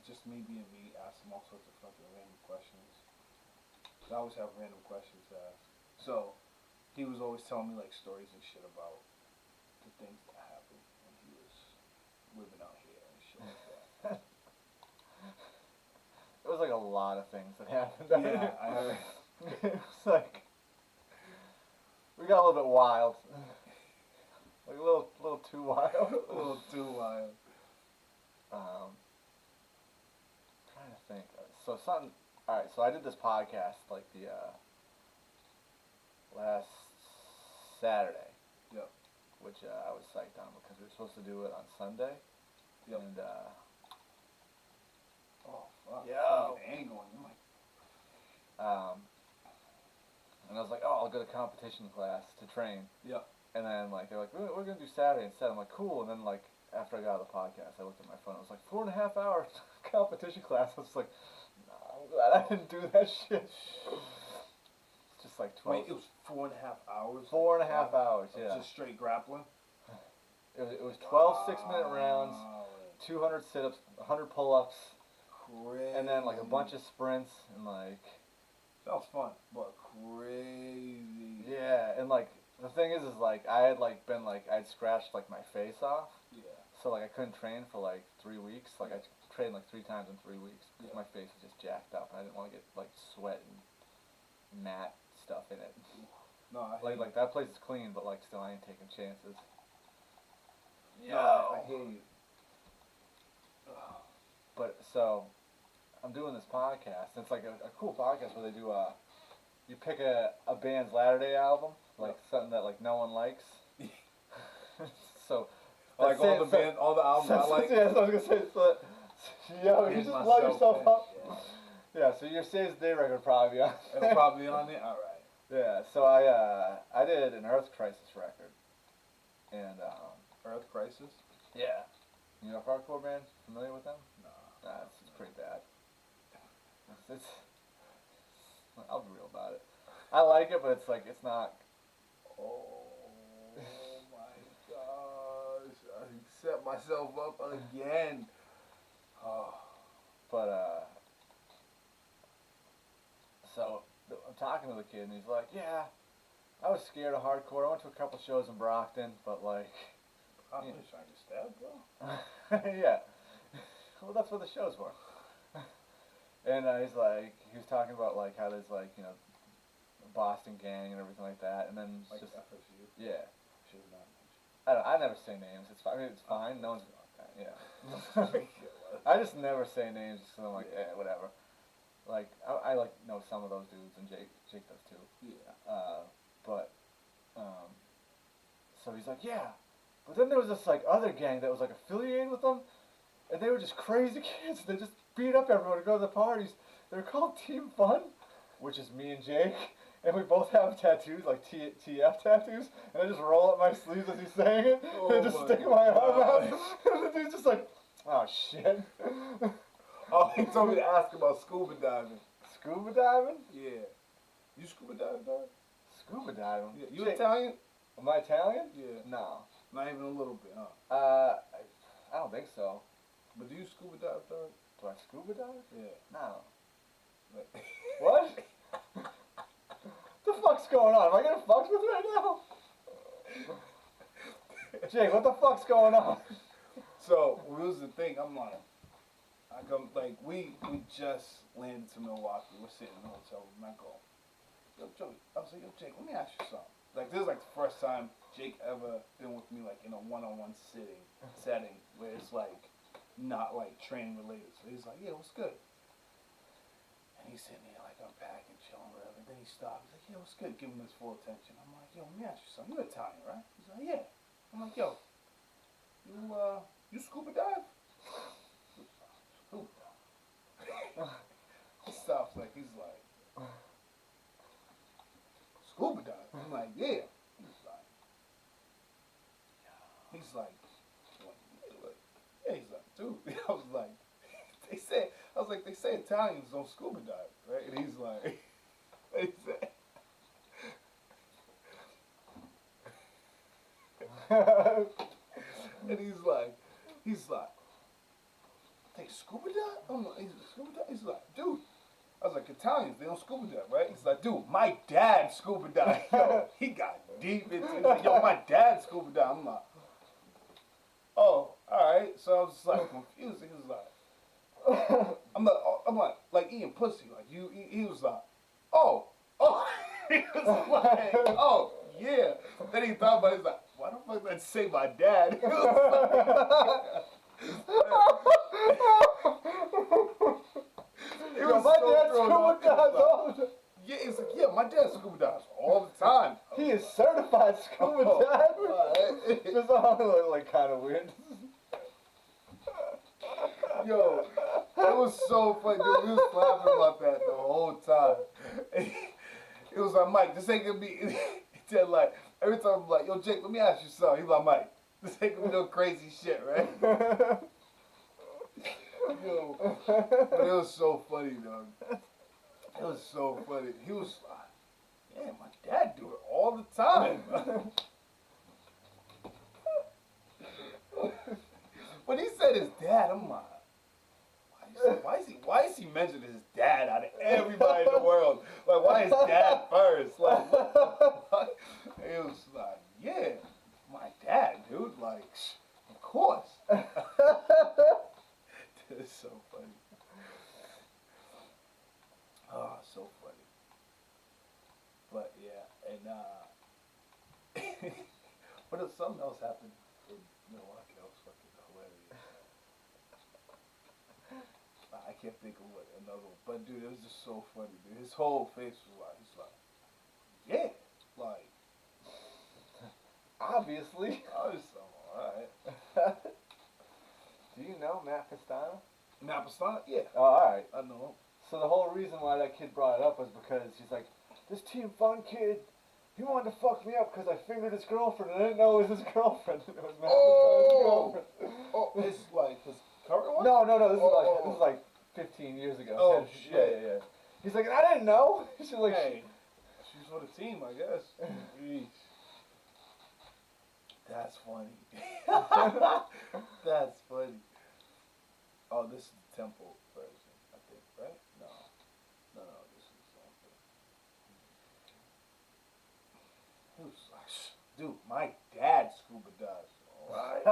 just me being me, ask him all sorts of fucking random questions. I always have random questions to ask. So he was always telling me like stories and shit about the things that happened when he was living out here and shit like that. It was like a lot of things that happened. Yeah, I heard. It was like we got a little bit wild, like a little too wild. A little too wild. Trying to think. So something. All right. So I did this podcast like the last Saturday. Yep. Which I was psyched on because we were supposed to do it on Sunday. Yep. And oh fuck. Yo. Angle. I'm like. And I was like, oh, I'll go to competition class to train. Yep. And then like they're like, we're gonna do Saturday instead. I'm like, cool. And then like after I got out of the podcast, I looked at my phone. It was like 4.5 hour competition class. I was like, nah, I'm glad I didn't do that shit. It's just like 12. Wait, it was 4.5 hours. 4.5 hours. Yeah. Just straight grappling. It was 12 6-minute rounds, 200 sit-ups, 100 pull-ups, Crazy. and then like a bunch of sprints and like. Sounds fun, but crazy. Yeah, and like the thing is like I had like been like I'd scratched like my face off. Yeah. So like I couldn't train for like 3 weeks. Like trained like 3 times in 3 weeks because my face was just jacked up and I didn't want to get like sweat and mat stuff in it. No, Like that place is clean, but like still I ain't taking chances. No, I hear you. But so I'm doing this podcast. It's like a cool podcast where they do you pick a band's Latter Day album, like something that like no one likes. So like all the albums I like. Yeah, so I was gonna say. So, yo, you just blow yourself up. Yeah. So your Saves the Day record will probably be on. It'll probably be on there. All right. Yeah. So I did an Earth Crisis record, and Earth Crisis. Yeah. You know hardcore band? Familiar with them? No. Nah, it's pretty bad. It's I'll be real about it. I like it, but it's like it's not. Oh my gosh! I set myself up again. Oh. But so I'm talking to the kid, and he's like, "Yeah, I was scared of hardcore. I went to a couple shows in Brockton, but like." I'm just trying to stab, bro. Yeah. Well, that's what the shows were. And he's like, he was talking about like how there's like, you know, Boston gang and everything like that, and then Like just FSU? Yeah. Should not I never say names. It's fine. I mean, it's fine. No one's. Yeah. I just never say names because I'm like, whatever. Like I like know some of those dudes, and Jake does too. Yeah. But so he's like, yeah. But then there was this like other gang that was like affiliated with them, and they were just crazy kids. They just beat up everyone to go to the parties. They were called Team Fun, which is me and Jake, and we both have tattoos, like TF tattoos, and I just roll up my sleeves as he's saying it, and just stick my arm out, and the dude's just like, oh shit. Oh, he told me to ask about scuba diving. Scuba diving? Yeah. You scuba diving, dog? Scuba diving? Yeah. You Italian? Am I Italian? Yeah. No. Not even a little bit, huh? I don't think so. But do you scuba dive, dog? Do I scuba dive? Yeah. No. Like, What? The fuck's going on? Am I getting fucked with right now? Jake, what the fuck's going on? So, here's the thing. I'm like, we just landed to Milwaukee. We're sitting in the hotel room. And I go, yo, Joey. I was like, yo, Jake, let me ask you something. Like, this is like the first time Jake ever been with me, like, in a one-on-one setting where it's like not like training related. So he's like, yeah, what's good? And he's sitting there like unpacking, chilling, whatever. And then he stops. He's like, yeah, what's good? Give him his full attention. I'm like, yo, let me ask you something. You're Italian, right? He's like, yeah. I'm like, yo, you scuba dive? Scuba dive. He stops like he's like, scuba dive. I'm like, yeah. He's like, yeah. He's like, dude. I was like, they say Italians don't scuba dive, right? And he's like, what he said? And he's like, they scuba dive? I'm like, scuba dive? He's like, dude. I was like, Italians, they don't scuba dive, right? He's like, dude, my dad scuba dive. Yo, he got deep into it. He's like, yo, my dad scuba dive. I'm like, oh, all right. So I was just like confused. He was like, I'm like eating pussy. Like he was like, oh. He was like, oh, yeah. Then he thought about it. He's like, why the fuck did I say my dad? He was my so dad scuba dives all the time. Yeah, he's like, yeah, my dad scuba dives all the time. He is certified scuba diver. Just all like kind of weird. Yo, it was so funny, dude. We was laughing about that the whole time. It was like, Mike, this ain't gonna be. He said like every time I'm like, yo, Jake, let me ask you something. He's like, Mike, this ain't gonna be no crazy shit, right? Yo, but it was so funny, dog. It was so funny. He was like, yeah, my dad do it all the time. When he said his dad, I'm like, why is he mentioning his dad out of everybody in the world? Like, why is dad first? Like, what the fuck? It was like, yeah, my dad, dude. Like, of course. It's so What if something else happened in Milwaukee? That was fucking hilarious. I can't think of what another one. But dude, it was just so funny, dude. His whole face was like, he's like, yeah, like, Obviously. I was so alright. Do you know Matt Castano? Napastana? Yeah, Oh, alright. I know him. So the whole reason why that kid brought it up was because he's like, this Team Fun kid, he wanted to fuck me up because I fingered his girlfriend and I didn't know it was his girlfriend. It was Matt Castano's girlfriend. Oh, it's like his current one? No. This is like 15 years ago. Oh, shit. Yeah. He's like, I didn't know. She's like, Hey, she's for the team, I guess. Jeez. That's funny. That's funny. Oh, this is the Temple version, I think, right? No, this is something. He was like, dude, my dad scuba dives. All right. I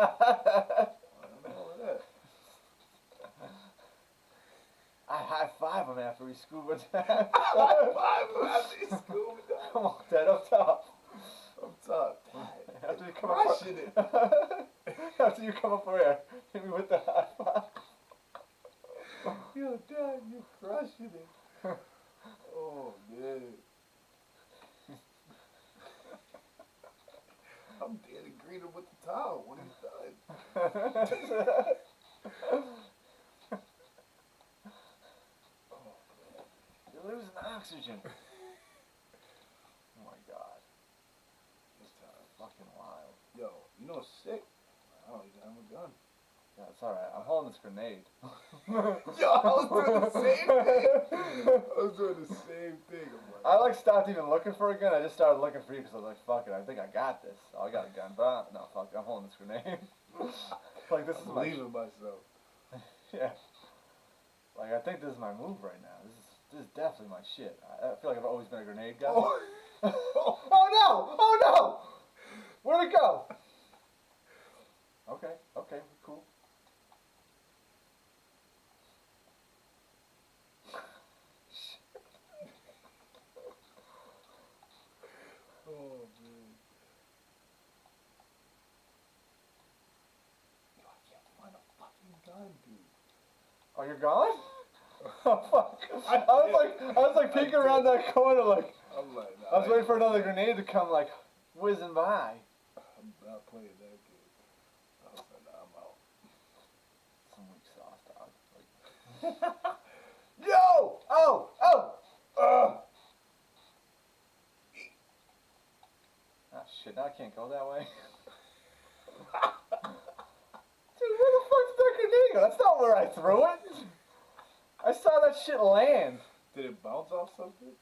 don't know that. I high five him after he scuba dives. High five him after he scuba dives. Come on, Dad, up top. Up top. After you come up, Crushing it. after you come up for air, hit me with the high five. Yo, Dad, you crushing it. Oh, man. I'm dead and greet him with the towel when he's done. Oh, man. You're losing oxygen. Oh my god. This time. Fucking wild. Yo, you know what's sick? I don't even have a gun. Yeah, it's alright. I'm holding this grenade. Yo, I was doing the same thing. I stopped even looking for a gun. I just started looking for you because I was like, fuck it. I think I got this. Oh, I got a gun. But no, fuck it. I'm holding this grenade. Like, this is my... believing myself. Yeah. Like, I think this is my move right now. This is definitely my shit. I feel like I've always been a grenade guy. Oh. Oh no! Oh no! Where'd it go? Okay, cool. Oh, man. Yo, I can't find a fucking gun, dude. Oh, you're gone? Oh fuck! I was like peeking around that corner, like I'm like, nah, I was waiting for another grenade to come, like whizzing by. I'm not playing that game. I was like, nah, I'm out. Some weak sauce, dog. Like, yo! Oh! Ah shit! Now I can't go that way. Dude, where the fuck did that grenade go? That's not where I threw it. I saw that shit land. Did it bounce off something?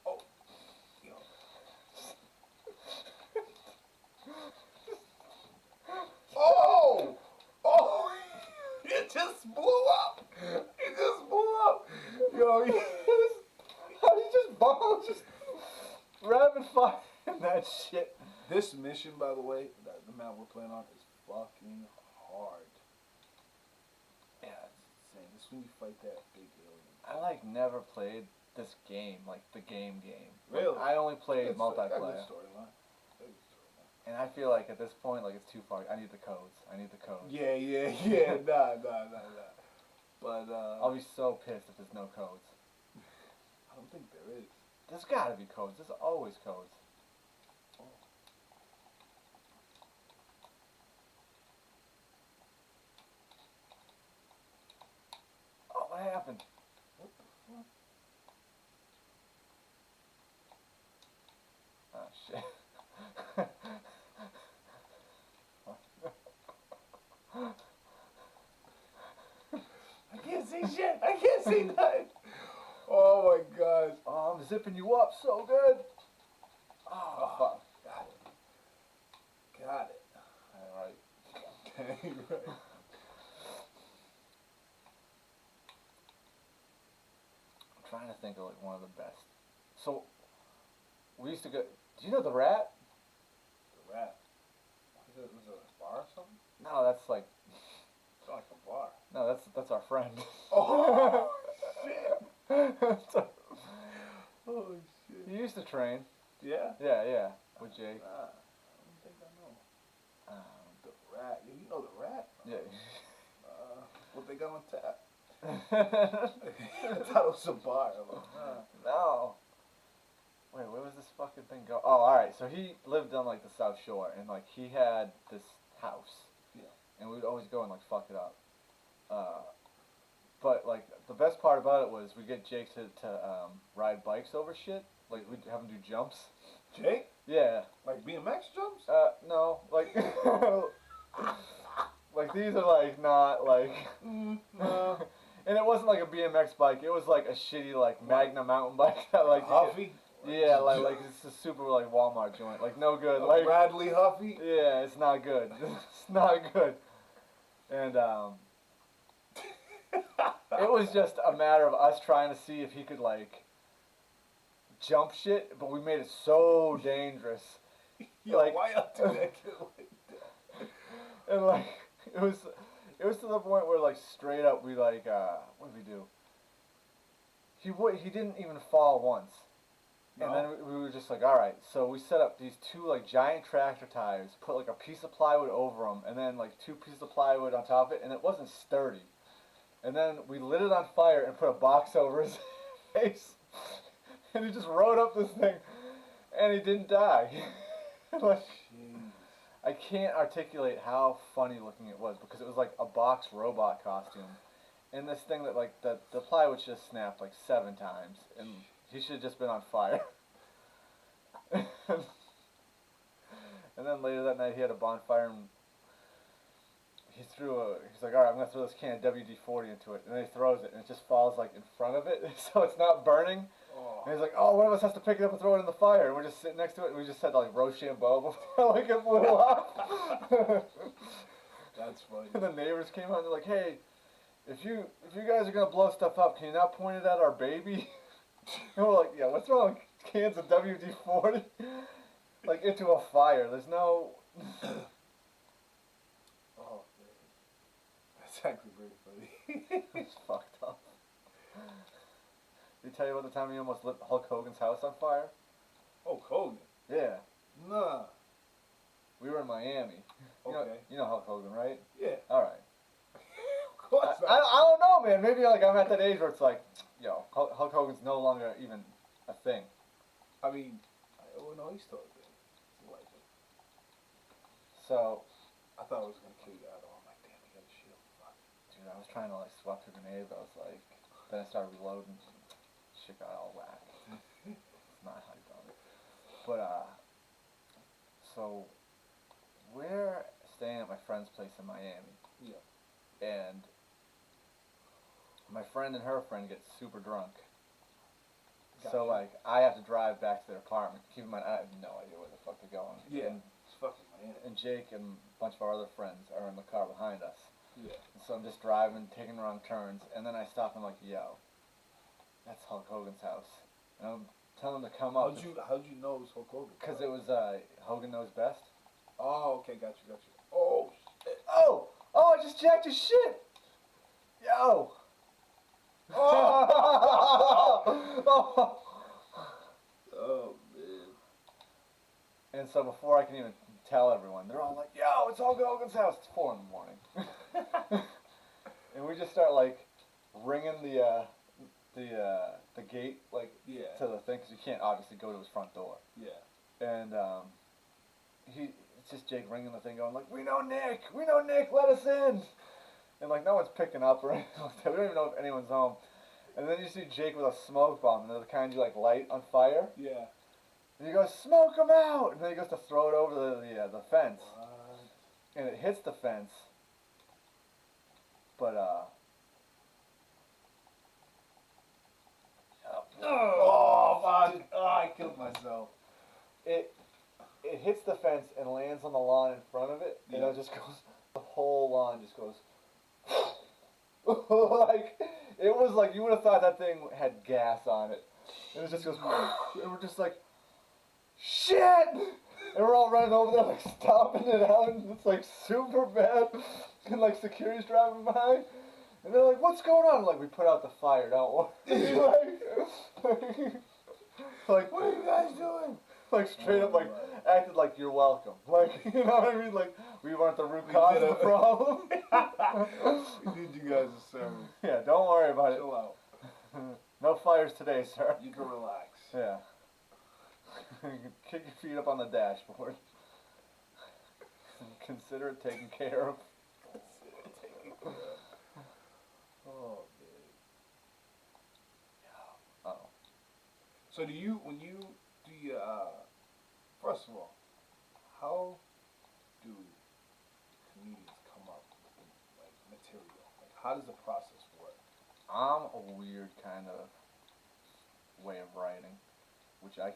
Oh. Yo. Oh! Oh! It just blew up! It just blew up! Yo, How did you just bomb? Just rapid fire that shit. This mission, by the way, that the map we're playing on is fucking hard. Yeah, it's insane. This is when you fight that big alien. I like never played this game, like the game. Really? Like, I only played Good multiplayer. storyline. And I feel like at this point, like it's too far. I need the codes. Yeah. Nah. But I'll be so pissed if there's no codes. I don't think there is. There's gotta be codes. There's always codes. Oh, what happened? What the fuck? Oh shit. I can't see shit. I can't see nothing. Oh my gosh. Oh, I'm zipping you up so good. Oh, fuck. Got it. Alright. Dang right. I'm trying to think of like one of the best. So, we used to go. Do you know the Rat? The rat. Was it a bar or something? No, that's like. It's like a bar. No, that's our friend. Oh shit. So, Oh shit. he used to train. Yeah. Yeah. with Jake. Nah, I don't think I know. Um, The Rat. You know the Rat? yeah. What they got on tap? I thought it was a bar. I'm like, nah. No. Wait, where was this fucking thing go? Oh, alright, so he lived on, like, the South Shore, and, like, he had this house. Yeah. And we would always go and, like, fuck it up. But, like, the best part about it was we get Jake to ride bikes over shit. Like, we'd have him do jumps. Jake? Yeah. Like BMX jumps? No, like, like, these are, like, not, like, No. and it wasn't, like, a BMX bike, it was, like, a shitty, like, Magna mountain bike that, like, Huffy? yeah, like it's a super, like, Walmart joint, like, no good, like, Bradley Huffy? yeah, it's not good, it's not good, and, it was just a matter of us trying to see if he could, like, jump shit, but we made it so dangerous. Yo, like, why y'all do that kid like that? And, like, it was to the point where, like, straight up we, like, what did we do? He didn't even fall once. No. And then we were just like, alright, so we set up these two, like, giant tractor tires, put, like, a piece of plywood over them, and then, like, 2 pieces of plywood on top of it, and it wasn't sturdy. And then we lit it on fire and put a box over his face. And he just rode up this thing, and he didn't die. Like, Jeez. I can't articulate how funny looking it was, because it was like a box robot costume. And this thing that, like, the plywood just snapped like 7 times, and he should have just been on fire. And then later that night he had a bonfire, and he's like, alright, I'm going to throw this can of WD-40 into it. And then he throws it, and it just falls, like, in front of it, so it's not burning. Oh. And he's like, oh, one of us has to pick it up and throw it in the fire. And we're just sitting next to it, and we just said, like, Rochambeau before, like, it blew up. That's funny. And the neighbors came out, and they're like, hey, if you guys are going to blow stuff up, can you not point it at our baby? And we're like, yeah, what's wrong with cans of WD-40? Like, into a fire. There's no... Oh, man. That's actually pretty funny. It's fucked up. Did he tell you about the time he almost lit Hulk Hogan's house on fire? Oh, Hogan? Yeah. Nah. We were in Miami. Okay. You know Hulk Hogan, right? Yeah. Alright. Of course I don't know, man. Maybe, like, I'm at that age where it's like, yo, Hulk Hogan's no longer even a thing. I mean, no, he's still a thing. He's a legend. So, I thought I was going to kill you out. I'm like, damn, he got a shield. Fuck. dude, I was trying to, like, swap a grenade, but I was like, then I started reloading. Shit got all whack. It's not hyped on it. But, so, we're staying at my friend's place in Miami. Yeah. And my friend and her friend get super drunk. Gotcha. So, like, I have to drive back to their apartment. Keep in mind, I have no idea where the fuck they're going. Yeah. And, It's fucking Miami. and Jake and a bunch of our other friends are in the car behind us. Yeah. And so I'm just driving, taking wrong turns, and then I stop and I'm like, yo, that's Hulk Hogan's house. And I'm telling him to come up. How'd you know it was Hulk Hogan? Because it was Hogan Knows Best. Oh, okay, got you. Oh, shit. Oh, I just jacked his shit. Yo. Oh. Oh, man. And so before I can even tell everyone, they're all like, yo, it's Hulk Hogan's house. It's 4 in the morning. And we just start, like, ringing the gate, like, Yeah. to the thing, because you can't obviously go to his front door. Yeah. And it's just Jake ringing the thing, going like, we know Nick, let us in. And, like, no one's picking up or anything like that. We don't even know if anyone's home. And then you see Jake with a smoke bomb, and they're the kind you, like, light on fire. Yeah. And he goes, smoke him out! And then he goes to throw it over the fence. What? And it hits the fence. But, Oh, fuck. Oh, I killed myself. It hits the fence and lands on the lawn in front of it, and Yeah. it just goes, the whole lawn just goes, like, it was like, you would have thought that thing had gas on it. And it just goes, and we're just like, shit! And we're all running over there, like, stomping it out, and it's, like, super bad, and, like, security's driving by, and they're like, what's going on? I'm like, we put out the fire, don't worry. Like, What are you guys doing? Like straight up, like acted like you're welcome. Like you know what I mean? Like we weren't the root cause of the problem. We did you guys a service. Yeah, don't worry about it. Chill out. No fires today, sir. You can relax. Yeah. Kick your feet up on the dashboard. Consider it taken care of. Oh man. Oh. So do you first of all, how do comedians come up with like material? Like how does the process work? I'm a weird kind of way of writing, which I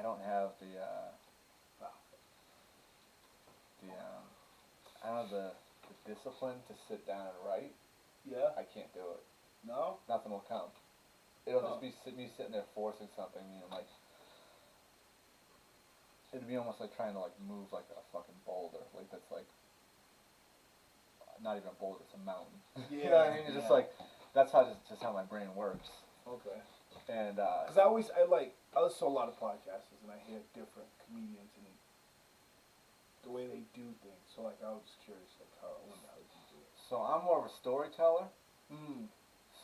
don't have I don't have the discipline to sit down and write. Yeah. I can't do it. No? Nothing will come. It'll just be me sitting there forcing something, you know, like it'd be almost like trying to like move like a fucking boulder, like that's like not even a boulder, it's a mountain. Yeah. You know what I mean? It's just like that's just how my brain works. Okay. And because I listen to a lot of podcasts and I hear different comedians and the way they do things. So like I was just curious, like how do you do it? So I'm more of a storyteller. Mm.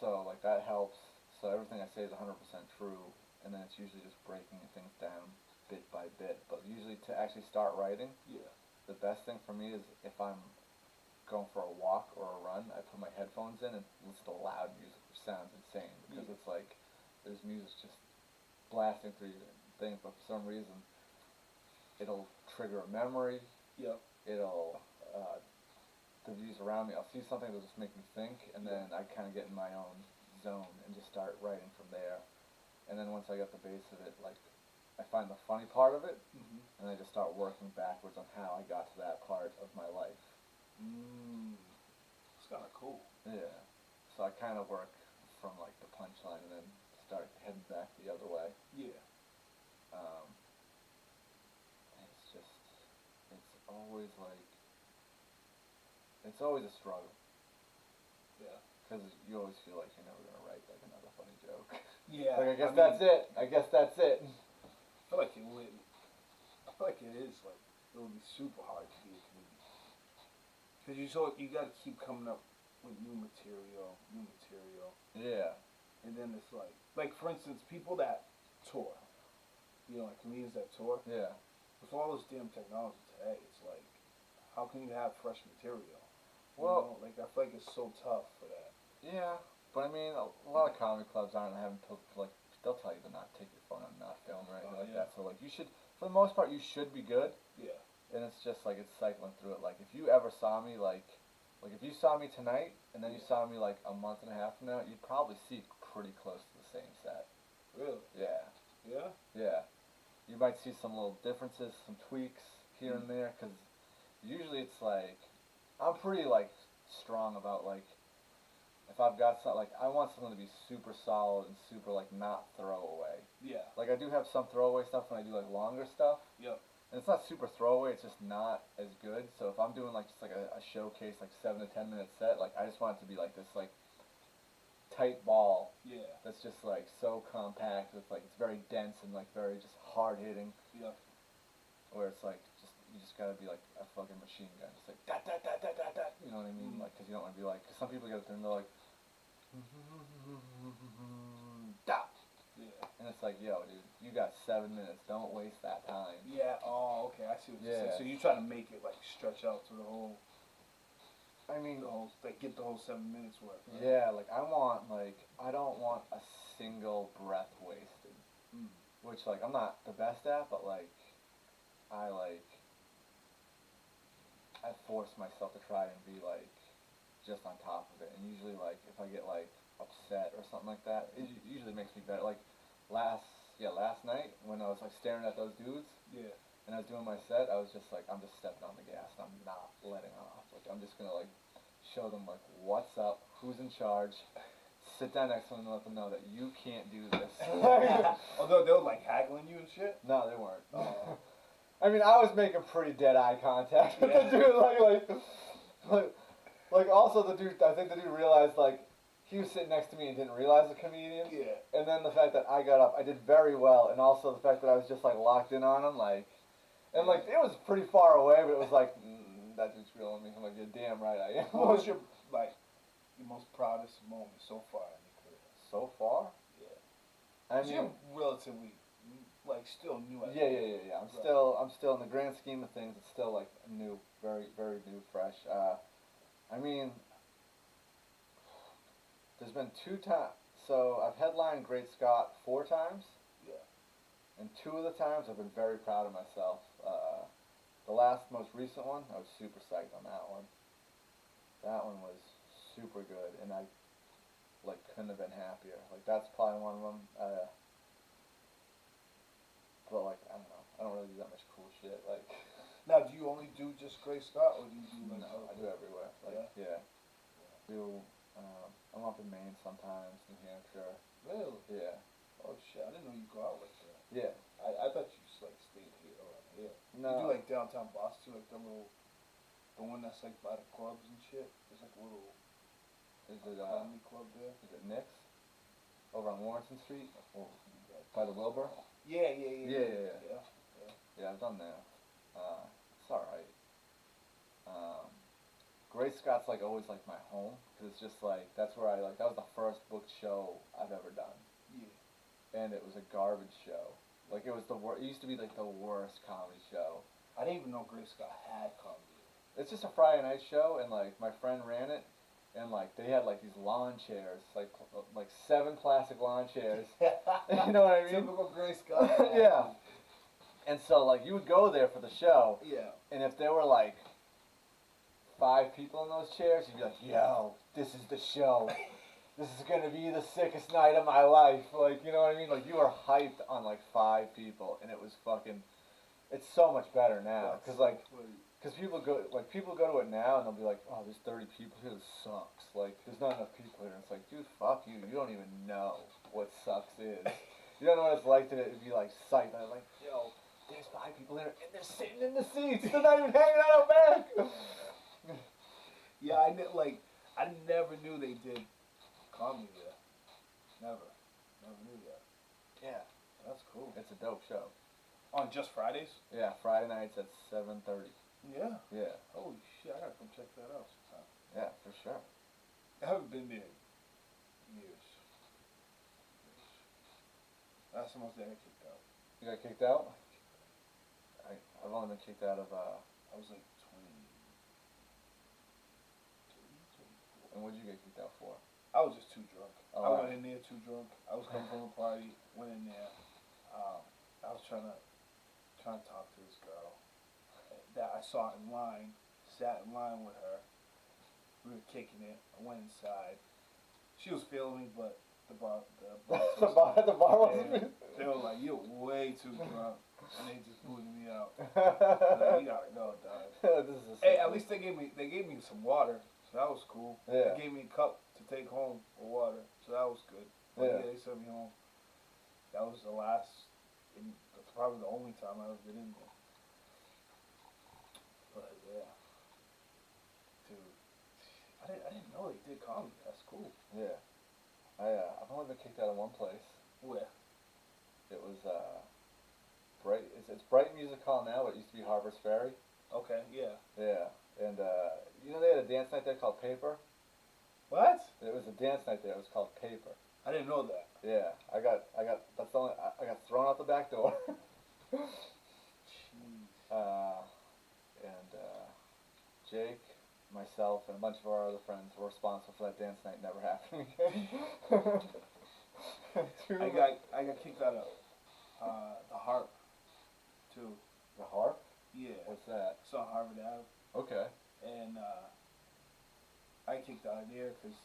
So like that helps. So everything I say is 100% true, and then it's usually just breaking things down bit by bit. But usually to actually start writing, the best thing for me is if I'm going for a walk or a run, I put my headphones in and listen to loud music, which sounds insane because it's like there's music just blasting through your thing, but for some reason it'll trigger a memory. Yep. It'll the views around me. I'll see something that'll just make me think, and then I kind of get in my own zone and just start writing from there. And then once I get the base of it, like I find the funny part of it, and I just start working backwards on how I got to that part of my life. It's kind of cool. Yeah. So I kind of work from like the punchline and then start heading back the other way. Yeah. It's always a struggle. Yeah. Because you always feel like you're never gonna write like another funny joke. Yeah. Like I guess that's it. I guess that's it. I feel like it would. I feel like it is like it would be super hard to be a comedian. Because you got to keep coming up with new material. Yeah. And then it's like for instance, people that tour, you know, like comedians that tour. Yeah. With all this damn technology today, it's like, how can you have fresh material? Well, you know? Like I feel like it's so tough for that. Yeah, but I mean, a lot of comedy clubs aren't having to like they'll tell you to not take your phone and not film or anything like that. So like you should, for the most part, you should be good. Yeah. And it's just like it's cycling through it. Like if you ever saw me like if you saw me tonight and then you saw me like a month and a half from now, you'd probably see pretty close to the same set. Really? Yeah. Yeah? Yeah. You might see some little differences, some tweaks here and there, because usually it's like, I'm pretty like strong about like, if I've got something, like I want something to be super solid and super like not throwaway. Yeah. Like I do have some throwaway stuff when I do like longer stuff. Yep. And it's not super throwaway, it's just not as good. So if I'm doing like just like a showcase, like 7 to 10 minute set, like I just want it to be like this like tight ball. Yeah. That's just like so compact with like it's very dense and like very just hard hitting. Yeah. Where it's like you just gotta be like a fucking machine gun, just like da da da da da da. You know what I mean? Like, cause you don't want to be like, cause some people get up there and they're like, da. Yeah. And it's like, yo, dude, you got 7 minutes. Don't waste that time. Yeah. Oh, okay. I see what you're saying. So you try to make it like stretch out to the whole. I mean, like get the whole 7 minutes worth. Right? Yeah, like I don't want a single breath wasted. Which like I'm not the best at, but like I force myself to try and be like just on top of it. And usually like if I get like upset or something like that, it usually makes me better. Like last night when I was like staring at those dudes. Yeah. And I was doing my set, I was just like, I'm just stepping on the gas and I'm not letting off. Like, I'm just gonna like show them like what's up, who's in charge, sit down next to them and let them know that you can't do this. Although they were like haggling you and shit? No, they weren't. I mean, I was making pretty dead eye contact with the dude, like also the dude, I think the dude realized like he was sitting next to me and didn't realize the comedian. Yeah. And then the fact that I got up, I did very well, and also the fact that I was just like locked in on him, like, and like it was pretty far away, but it was like that dude's real on me. I'm like, you're damn right I am. What was your most proudest moment so far in your career? So far? Yeah. I mean, you're relatively still new at yeah. I'm still in the grand scheme of things. It's still like new, very new, fresh. I mean, there's been 2 times. So I've headlined Great Scott 4 times. Yeah. And 2 of the times I've been very proud of myself. The most recent one, I was super psyched on that one. That one was super good, and I couldn't have been happier. Like that's probably one of them. But like I don't know, I don't really do that much cool shit. Like now, do you only do just Gray Scott, or do you do no, I do everywhere. Like yeah. Do I'm up in Maine sometimes, New Hampshire. Really? Yeah. Oh shit! I didn't know you go out like that. Yeah. I thought you just stayed here around here. No. You do downtown Boston, the one that's by the clubs and shit. There's a little. Is it comedy club there? Is it Nick's? Over on Warrenton Street? Or by the Wilbur? Yeah. Yeah, I've done that. It's alright. Great Scott's always my home, because it's just that's where that was the first booked show I've ever done. Yeah. And it was a garbage show. It was it used to be the worst comedy show. I didn't even know Great Scott had comedy. It's just a Friday night show, and my friend ran it. And they had these lawn chairs, 7 plastic lawn chairs. You know what I mean? Typical Gray Scott. Yeah. And so you would go there for the show. Yeah. And if there were 5 people in those chairs, you'd be like, yo, this is the show. This is gonna be the sickest night of my life. You know what I mean? You were hyped on 5 people, and it was fucking. It's so much better now, because people go to it now and they'll be like, oh, there's 30 people here. This sucks. There's not enough people here. And it's like, dude, fuck you. You don't even know what sucks is. You don't know what it's like to be psyched. I'm like, yo, there's 5 people here and they're sitting in the seats. They're not even hanging out back. Yeah, I never knew they did comedy there. Never knew that. Yeah, that's cool. It's a dope show. On just Fridays? Yeah, Friday nights at 7:30. Yeah. Yeah. Holy shit, I gotta come check that out sometime. Yeah, for sure. I haven't been there in years. That's the most I got kicked out. You got kicked out? I've only been kicked out of, I was 20. And what'd you get kicked out for? I was just too drunk. Oh, I went in there too drunk. I was coming from a party, went in there. I was trying to talk to this girl that I saw in line, sat in line with her. We were kicking it. I went inside. She was filming, but the bar wasn't. They were like, "You're way too drunk," and they just booted me out. Like, you gotta go, dog. Hey, at least they gave me some water, so that was cool. Yeah. They gave me a cup to take home for water, so that was good. But yeah, they sent me home. That was the last. That's probably the only time I've been in there. But yeah, dude, I didn't know they did comedy. That's cool. Yeah, I've only been kicked out of one place. Where? It was Bright. It's Bright Music Hall now, but it used to be Harper's Ferry. Okay, yeah. Yeah, and they had a dance night there called Paper. What? There was a dance night there. It was called Paper. I didn't know that. Yeah, I got thrown out the back door. Jeez. And Jake, myself, and a bunch of our other friends were responsible for that dance night never happening again. I got kicked out of the Harp too. The Harp? Yeah. What's that? It's on Harvard Ave. Okay. And I kicked out of there because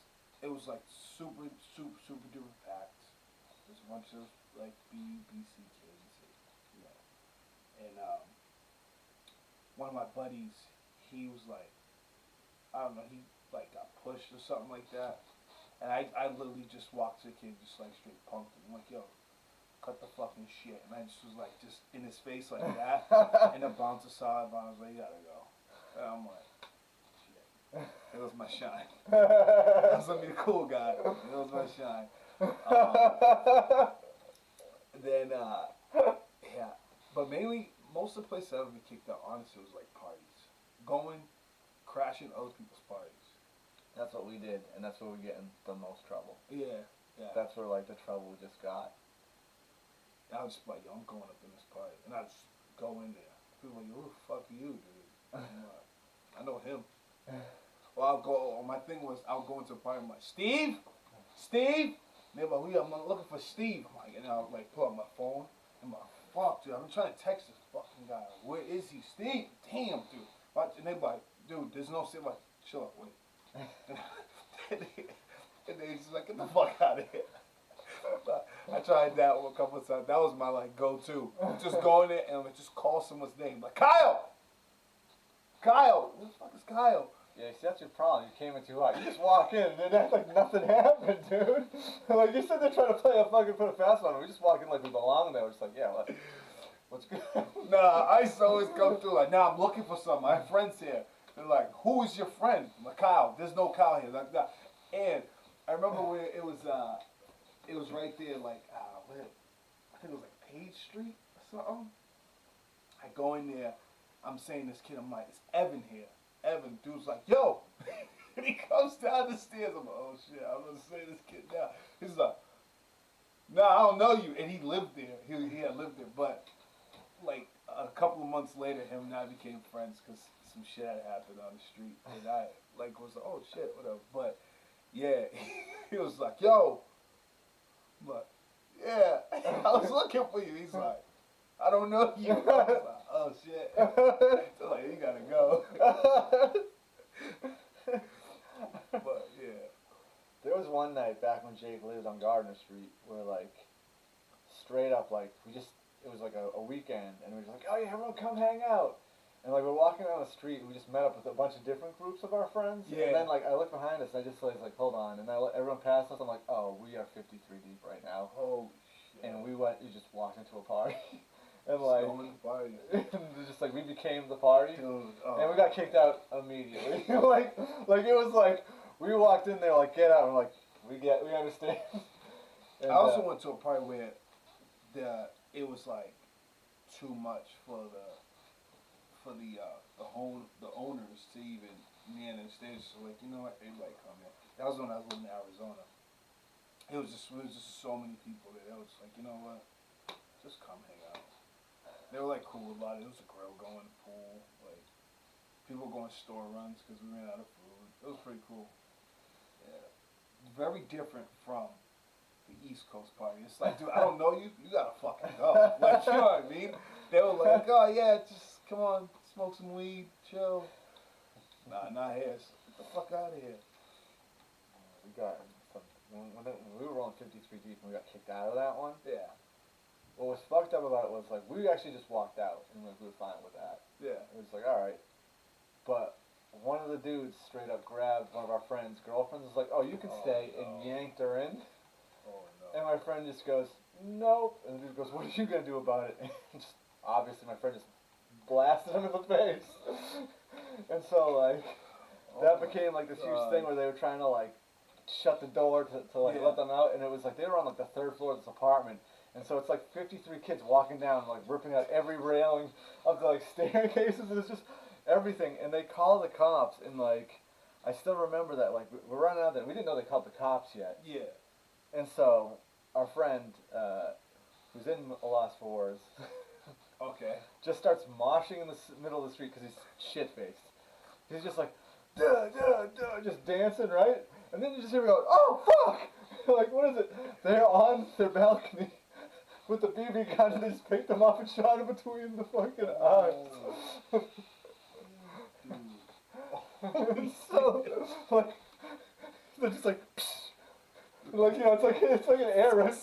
it was super duper packed. There's a bunch of BC kids, you know. And one of my buddies, he was I don't know, he got pushed or something like that. And I literally just walked to the kid, just straight punked him. I'm like, yo, cut the fucking shit. And I just was just in his face like that. And the bouncer saw it, and I was like, you gotta go. And I'm like, shit. It was my shine. I was gonna be the cool guy. It was my shine. Then, yeah. But mainly, most of the places I ever been kicked out, honestly, was like parties. Going, crashing other people's parties. That's what we did, and that's where we get in the most trouble. Yeah, yeah. That's where like the trouble we just got. I was just like, yo, I'm going up in this party. And I just go in there. People are like, who the fuck are you, dude? I'm like, I know him. Well, I'll go, my thing was, I'll go into a party, I'm like, Steve? Steve? And they're like, I'm looking for Steve. I'm like, and I'll like pull out my phone. I'm like, fuck, dude, I've been trying to text this fucking guy. Where is he? Steve? Damn, dude. And they're like, dude, there's no Steve. I'm like, chill out, wait. And they just like, get the fuck out of here. I tried that one a couple of times. That was my like go-to. Just go in there and like, just call someone's name. Like, Kyle! Kyle! Who the fuck is Kyle? Yeah, see, that's your problem. You came in too hot. You just walk in and act like nothing happened, dude. Like, you said they're trying to play a fucking put a fast one. We just walk in like we belong there. We're just like, yeah, what's good? Nah, I used to always come through like, nah, I'm looking for something. I have friends here. They're like, who is your friend? I'm like, Kyle. There's no Kyle here. Like that. And I remember when it was right there, like, where, I think it was like Page Street or something. I go in there, I'm saying this kid, I'm like, is Evan here? Evan, dude's like, yo! And he comes down the stairs, I'm like, oh shit, I'm gonna say this kid now. He's like, nah, I don't know you. And he lived there, he had lived there, but like a couple of months later, him and I became friends because some shit had happened on the street. And I like was like, oh shit, whatever. But yeah, he was like, yo! But yeah, I was looking for you. He's like, I don't know you. I was like, oh shit. So like, you gotta go. But yeah. There was one night back when Jake lived on Gardner Street where like straight up like it was like a weekend and we were just like, oh yeah, everyone come hang out. And like we're walking down the street, we just met up with a bunch of different groups of our friends. Yeah. And then like I look behind us and I just was like, hold on. And I let everyone pass us. I'm like, oh, we are 53 deep right now. Holy shit. And we just walked into a party. And like, and just like we became the party. Dude, and we got kicked out immediately. like it was like, we walked in there like, get out. And we're like, we understand. And, I also went to a party where it was like too much for the owners to even manage. They just like, you know what, everybody come here. That was when I was living in Arizona. It was just so many people there. It was like, you know what, just come hang out. They were like cool about it. It was a grill going, pool, like people were going store runs because we ran out of food. It was pretty cool. Yeah, very different from the East Coast party. It's like, dude, I don't know you. You gotta fucking go. Like, you know what I mean? They were like, oh yeah, just come on, smoke some weed, chill. Nah, not here. Get the fuck out of here. We got when we were rolling 53 deep and we got kicked out of that one. Yeah. What was fucked up about it was like we actually just walked out and like we were fine with that. Yeah. It was like, all right. But one of the dudes straight up grabbed one of our friends' girlfriends. Was like, oh, you can stay, and yanked her in. Oh no. And my friend just goes, nope. And the dude goes, what are you gonna do about it? And just obviously my friend just blasted him in the face. And so like that became like this huge thing where they were trying to like shut the door to like let them out, and it was like they were on like the third floor of this apartment. And so it's like 53 kids walking down, like ripping out every railing of the like staircases, and it's just everything. And they call the cops, and like I still remember that like we're running out there. We didn't know they called the cops yet. Yeah. And so our friend, who's in Lost for Wars, okay, just starts moshing in the middle of the street because he's shit faced. He's just like, duh, duh, duh, just dancing, right? And then you just hear me go, oh fuck! Like what is it? They're on their balcony with the BB gun, and they just picked them up and shot him between the fucking eyes. And so, like, they're just like, like, you know, it's like an air raid.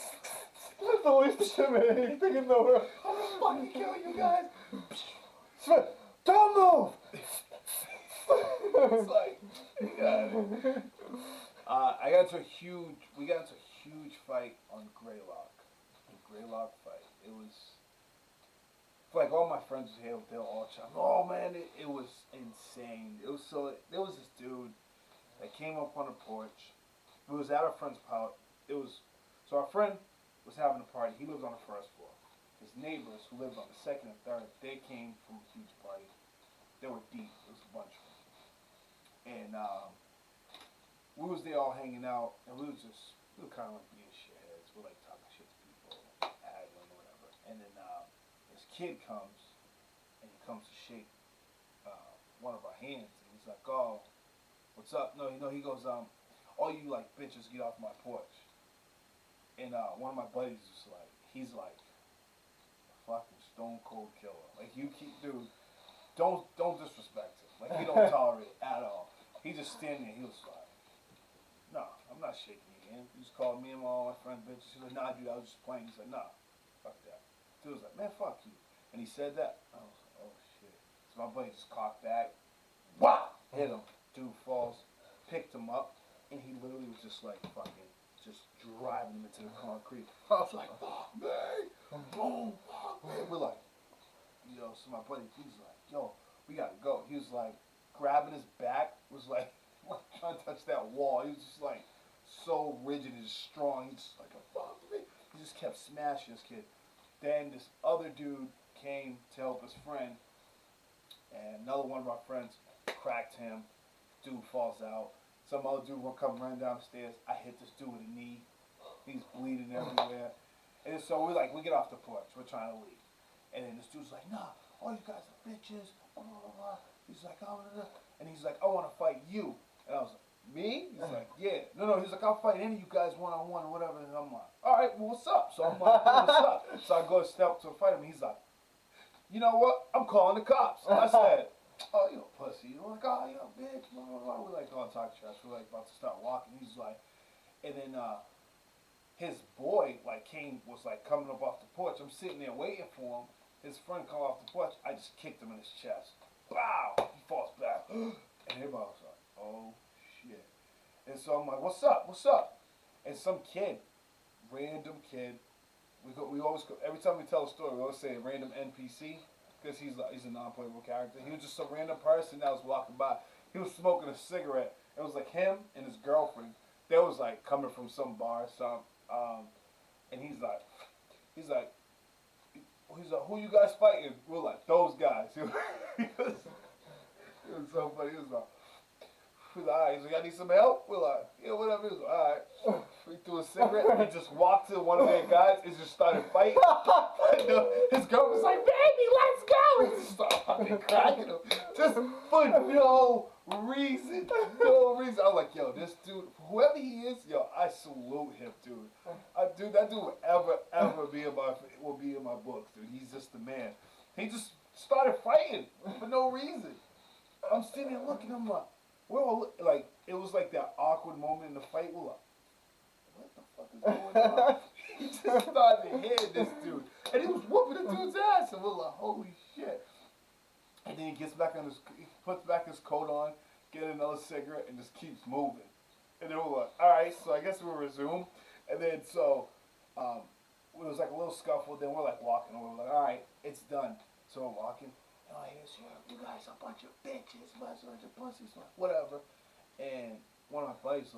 That's the least intimidating thing in the world. I'll fucking kill you guys. Don't move. It's like, yeah. We got into a huge fight on Greylock. The Greylock fight. It was, like all my friends was here, they were all chatting. Oh man, it was insane. It was so. There was this dude that came up on the porch. It was at our friend's house. It was so our friend was having a party. He lives on the first floor. His neighbors who lived on the second and third, they came from a huge party. They were deep. It was a bunch of them, and we was there all hanging out, and we were kind of like being shitheads. We're like talking shit to people, haggling or whatever. And then this kid comes, and he comes to shake one of our hands, and he's like, "Oh, what's up?" No, he goes, "All you like bitches, get off my porch." And one of my buddies is like, he's like, a fucking stone cold killer. Like you keep, dude, don't disrespect him. Like he don't tolerate it at all. He just standing there. He was like, "No, I'm not shaking your hand. You just called me and all my friends bitches." He was like, "Nah, dude, I was just playing." He's like, "Nah, fuck that." Dude was like, "Man, fuck you." And he said that. I was like, "Oh shit." So my buddy just cocked back, wow, hit him. Dude falls, picked him up, and he literally was just like fucking, just driving him into the concrete. I was like, "Fuck me, boom, fuck me." We're like, so my buddy, he's like, "Yo, we gotta go." He was like, grabbing his back, was like trying to touch that wall. He was just like so rigid and strong. He's just like, "Fuck me." He just kept smashing this kid. Then this other dude came to help his friend, and another one of our friends cracked him. Dude falls out. Some other dude will come running down the stairs. I hit this dude with a knee. He's bleeding everywhere. And so we get off the porch. We're trying to leave. And then this dude's like, "Nah, all you guys are bitches, blah, blah, blah, blah." He's like, "Oh, blah, blah." And he's like, "I want to fight you." And I was like, "Me?" He's like, "Yeah." No, he's like, "I'll fight any of you guys one-on-one or whatever." And I'm like, "All right, well, what's up?" So I'm like, "What's up?" So I go step to fight him. He's like, "You know what? I'm calling the cops." And I said, "Oh, you a pussy." We're like, "Oh, you a bitch, blah, blah, blah." We're like, all talk trash. We're like about to start walking. He's like, and then his boy was coming up off the porch. I'm sitting there waiting for him. His friend come off the porch. I just kicked him in his chest. Bow! He falls back. And everybody was like, "Oh shit." And so I'm like, "What's up? What's up?" And some kid, random kid, we always go, every time we tell a story, we always say a random NPC because he's a non-playable character. He was just some random person that was walking by. He was smoking a cigarette. It was like him and his girlfriend. They was like coming from some bar or something. And he's like, "Who you guys fighting?" We're like, "Those guys." It was so funny. He was like, "All right." He's like, "I need some help." We're like, "Yeah, whatever." He was like, "All right." He threw a cigarette. He just walked to one of their guys and just started fighting. His girl was like, "Baby, let's go!" And he just started fucking cracking him. Just for no reason. No reason. I was like, "Yo, this dude, whoever he is, yo, I salute him, dude. That dude will ever be in my books, dude. He's just the man." He just started fighting for no reason. I'm sitting there looking, I'm like, we're all like, it was like that awkward moment in the fight. We're like, what the fuck is going on? He just started hitting this dude. And he was whooping the dude's ass. And we're like, holy shit. And then he puts back his coat on, gets another cigarette, and just keeps moving. And then we're like, all right, so I guess we'll resume. And then it was like a little scuffle. Then we're like walking over. We're like, all right, it's done. So we're walking. And I hear, "You guys are a bunch of bitches, a bunch of pussies," whatever. And one of my buddies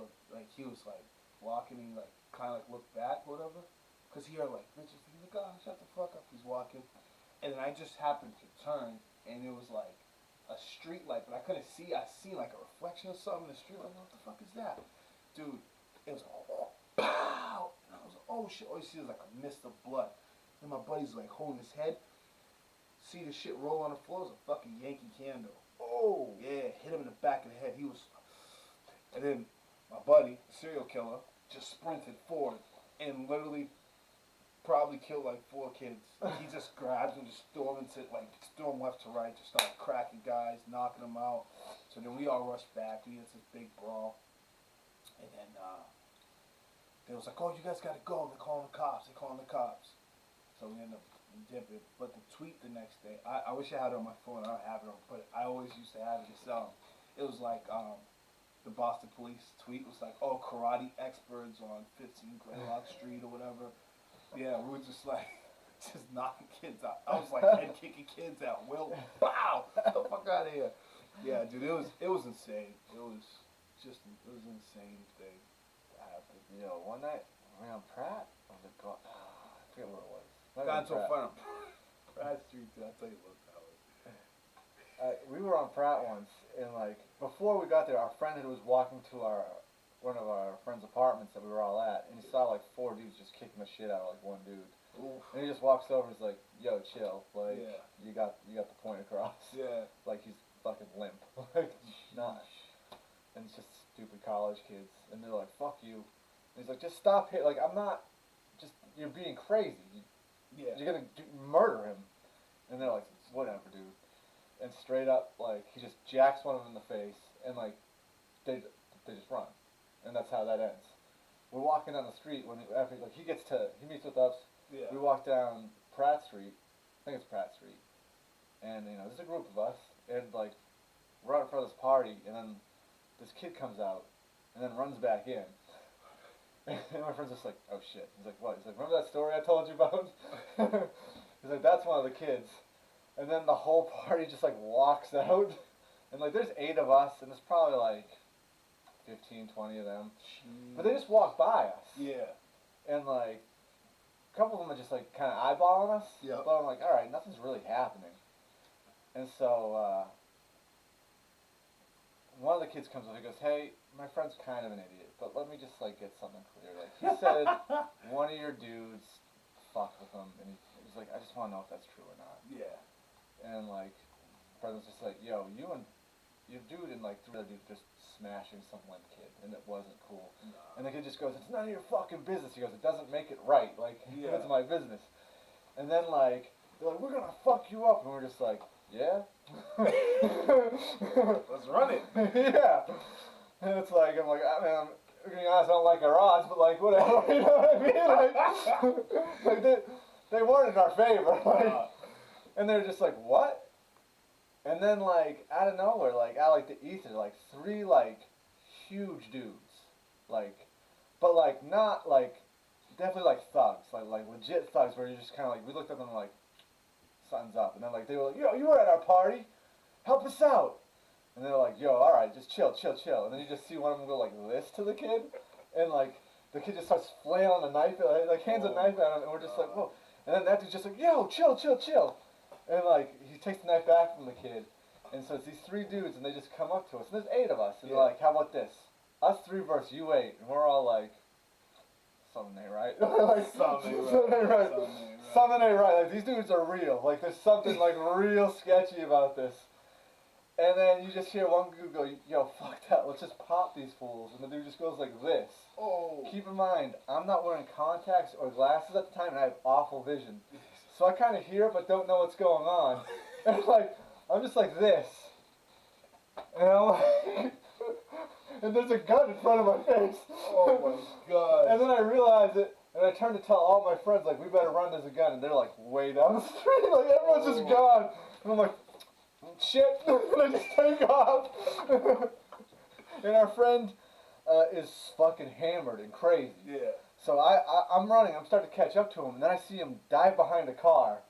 he was like walking, and he kind of looked back, whatever, because he heard bitches. He's like, "Oh, shut the fuck up." He's walking, and then I just happened to turn, and it was like a street light, but I couldn't see. I seen like a reflection of something in the street. Like, what the fuck is that, dude? It was like, pow, and I was like, "Oh shit!" All you see is like a mist of blood. And my buddy's like holding his head. See the shit roll on the floor. It was a fucking Yankee Candle. Oh yeah, hit him in the back of the head. And then my buddy, the serial killer, just sprinted forward and literally probably killed like 4 kids. He just grabbed them, just stormed left to right, just started cracking guys, knocking them out. So then we all rushed back. We had this big brawl, and then they was like, "Oh, you guys gotta go. They're calling the cops. They're calling the cops." So we ended up dipping. But the tweet the next day, I wish I had it on my phone. I don't have it on, but I always used to have it. It was like the Boston police tweet was like, "Oh, karate experts on 15 Greylock Street or whatever." Yeah, we were just like, just knocking kids out. I was like head kicking kids out. Will, bow, get the fuck out of here. Yeah, dude, it was insane. It was an insane thing that happened. One night we were on Pratt. I was like, I forget where it was. Got into a fight on Pratt Street, dude. I'll tell you what that was. We were on Pratt once, and like before we got there, our friend was walking to one of our friends' apartments that we were all at, and he saw like 4 dudes just kicking the shit out of like one dude. Oof. And he just walks over and is like, "Yo, chill. Like, Yeah. you got the point across." Yeah. Like he's fucking limp. Like, not. And it's just stupid college kids, and they're like, "Fuck you." And he's like, "Just stop hit. Like, I'm not. Just you're being crazy. Yeah. You're gonna murder him." And they're like, "Whatever, dude." And straight up, like, he just jacks one of them in the face, and like, they just run, and that's how that ends. We're walking down the street after like he meets with us. Yeah. We walk down Pratt Street. I think it's Pratt Street, and there's a group of us, and like, we're out in front of this party, and then this kid comes out, and then runs back in. And my friend's just like, "Oh shit." He's like, "What?" He's like, "Remember that story I told you about?" He's like, "That's one of the kids." And then the whole party just like walks out, and like there's 8 of us, and there's probably like 15, 20 of them. Jeez. But they just walk by us. Yeah. And like a couple of them are just like kind of eyeballing us. Yep. But I'm like, all right, nothing's really happening. And so one of the kids comes up and goes, "Hey, my friend's kind of an idiot, but let me just like get something clear. Like he said one of your dudes fucked with him, and he's like, I just want to know if that's true or not." Yeah. And like, Fred was just like, "Yo, you and your dude and like 3 other dudes just smashing some limp kid, and it wasn't cool." No. And the kid just goes, "It's none of your fucking business." He goes, "It doesn't make it right. Like, Yeah. it's my business." And then like, they're like, "We're gonna fuck you up," and we're just like, "Yeah." Let's run it. Yeah. And it's like, I'm like, I mean, I'm being honest, I don't like our odds, but like, whatever, you know what I mean? Like they weren't in our favor. Like, and they're just like, "What?" And then like out of nowhere, like out like the ether, like 3 like huge dudes, like, but like not like definitely like thugs, like legit thugs, where you just kind of like we looked at them like, "Something's up," and then like they were like, "Yo, you were at our party, help us out," and they're like, "Yo, all right, just chill," and then you just see one of them go like this to the kid, and like the kid just starts flailing a knife, like hands a knife at him, and we're just like, "Whoa," and then that dude's just like, "Yo, chill. And like he takes the knife back from the kid, and so it's these 3 dudes, and they just come up to us, and there's 8 of us, and they're like, "How about this? Us 3 versus you 8," and we're all like, "Something ain't right." Like, something ain't right. Something ain't right. Like these dudes are real. Like there's something like real sketchy about this. And then you just hear one dude go, "Yo, fuck that. Let's just pop these fools." And the dude just goes like this. Oh. Keep in mind, I'm not wearing contacts or glasses at the time, and I have awful vision. So I kind of hear but don't know what's going on. And like, I'm just like this. And I'm like, and there's a gun in front of my face. Oh my god. And then I realize it, and I turn to tell all my friends, like, "We better run, there's a gun." And they're like way down the street, like everyone's just gone. And I'm like, "Shit." And I just take off. And our friend is fucking hammered and crazy. Yeah. So I'm running, I'm starting to catch up to him, and then I see him dive behind a car,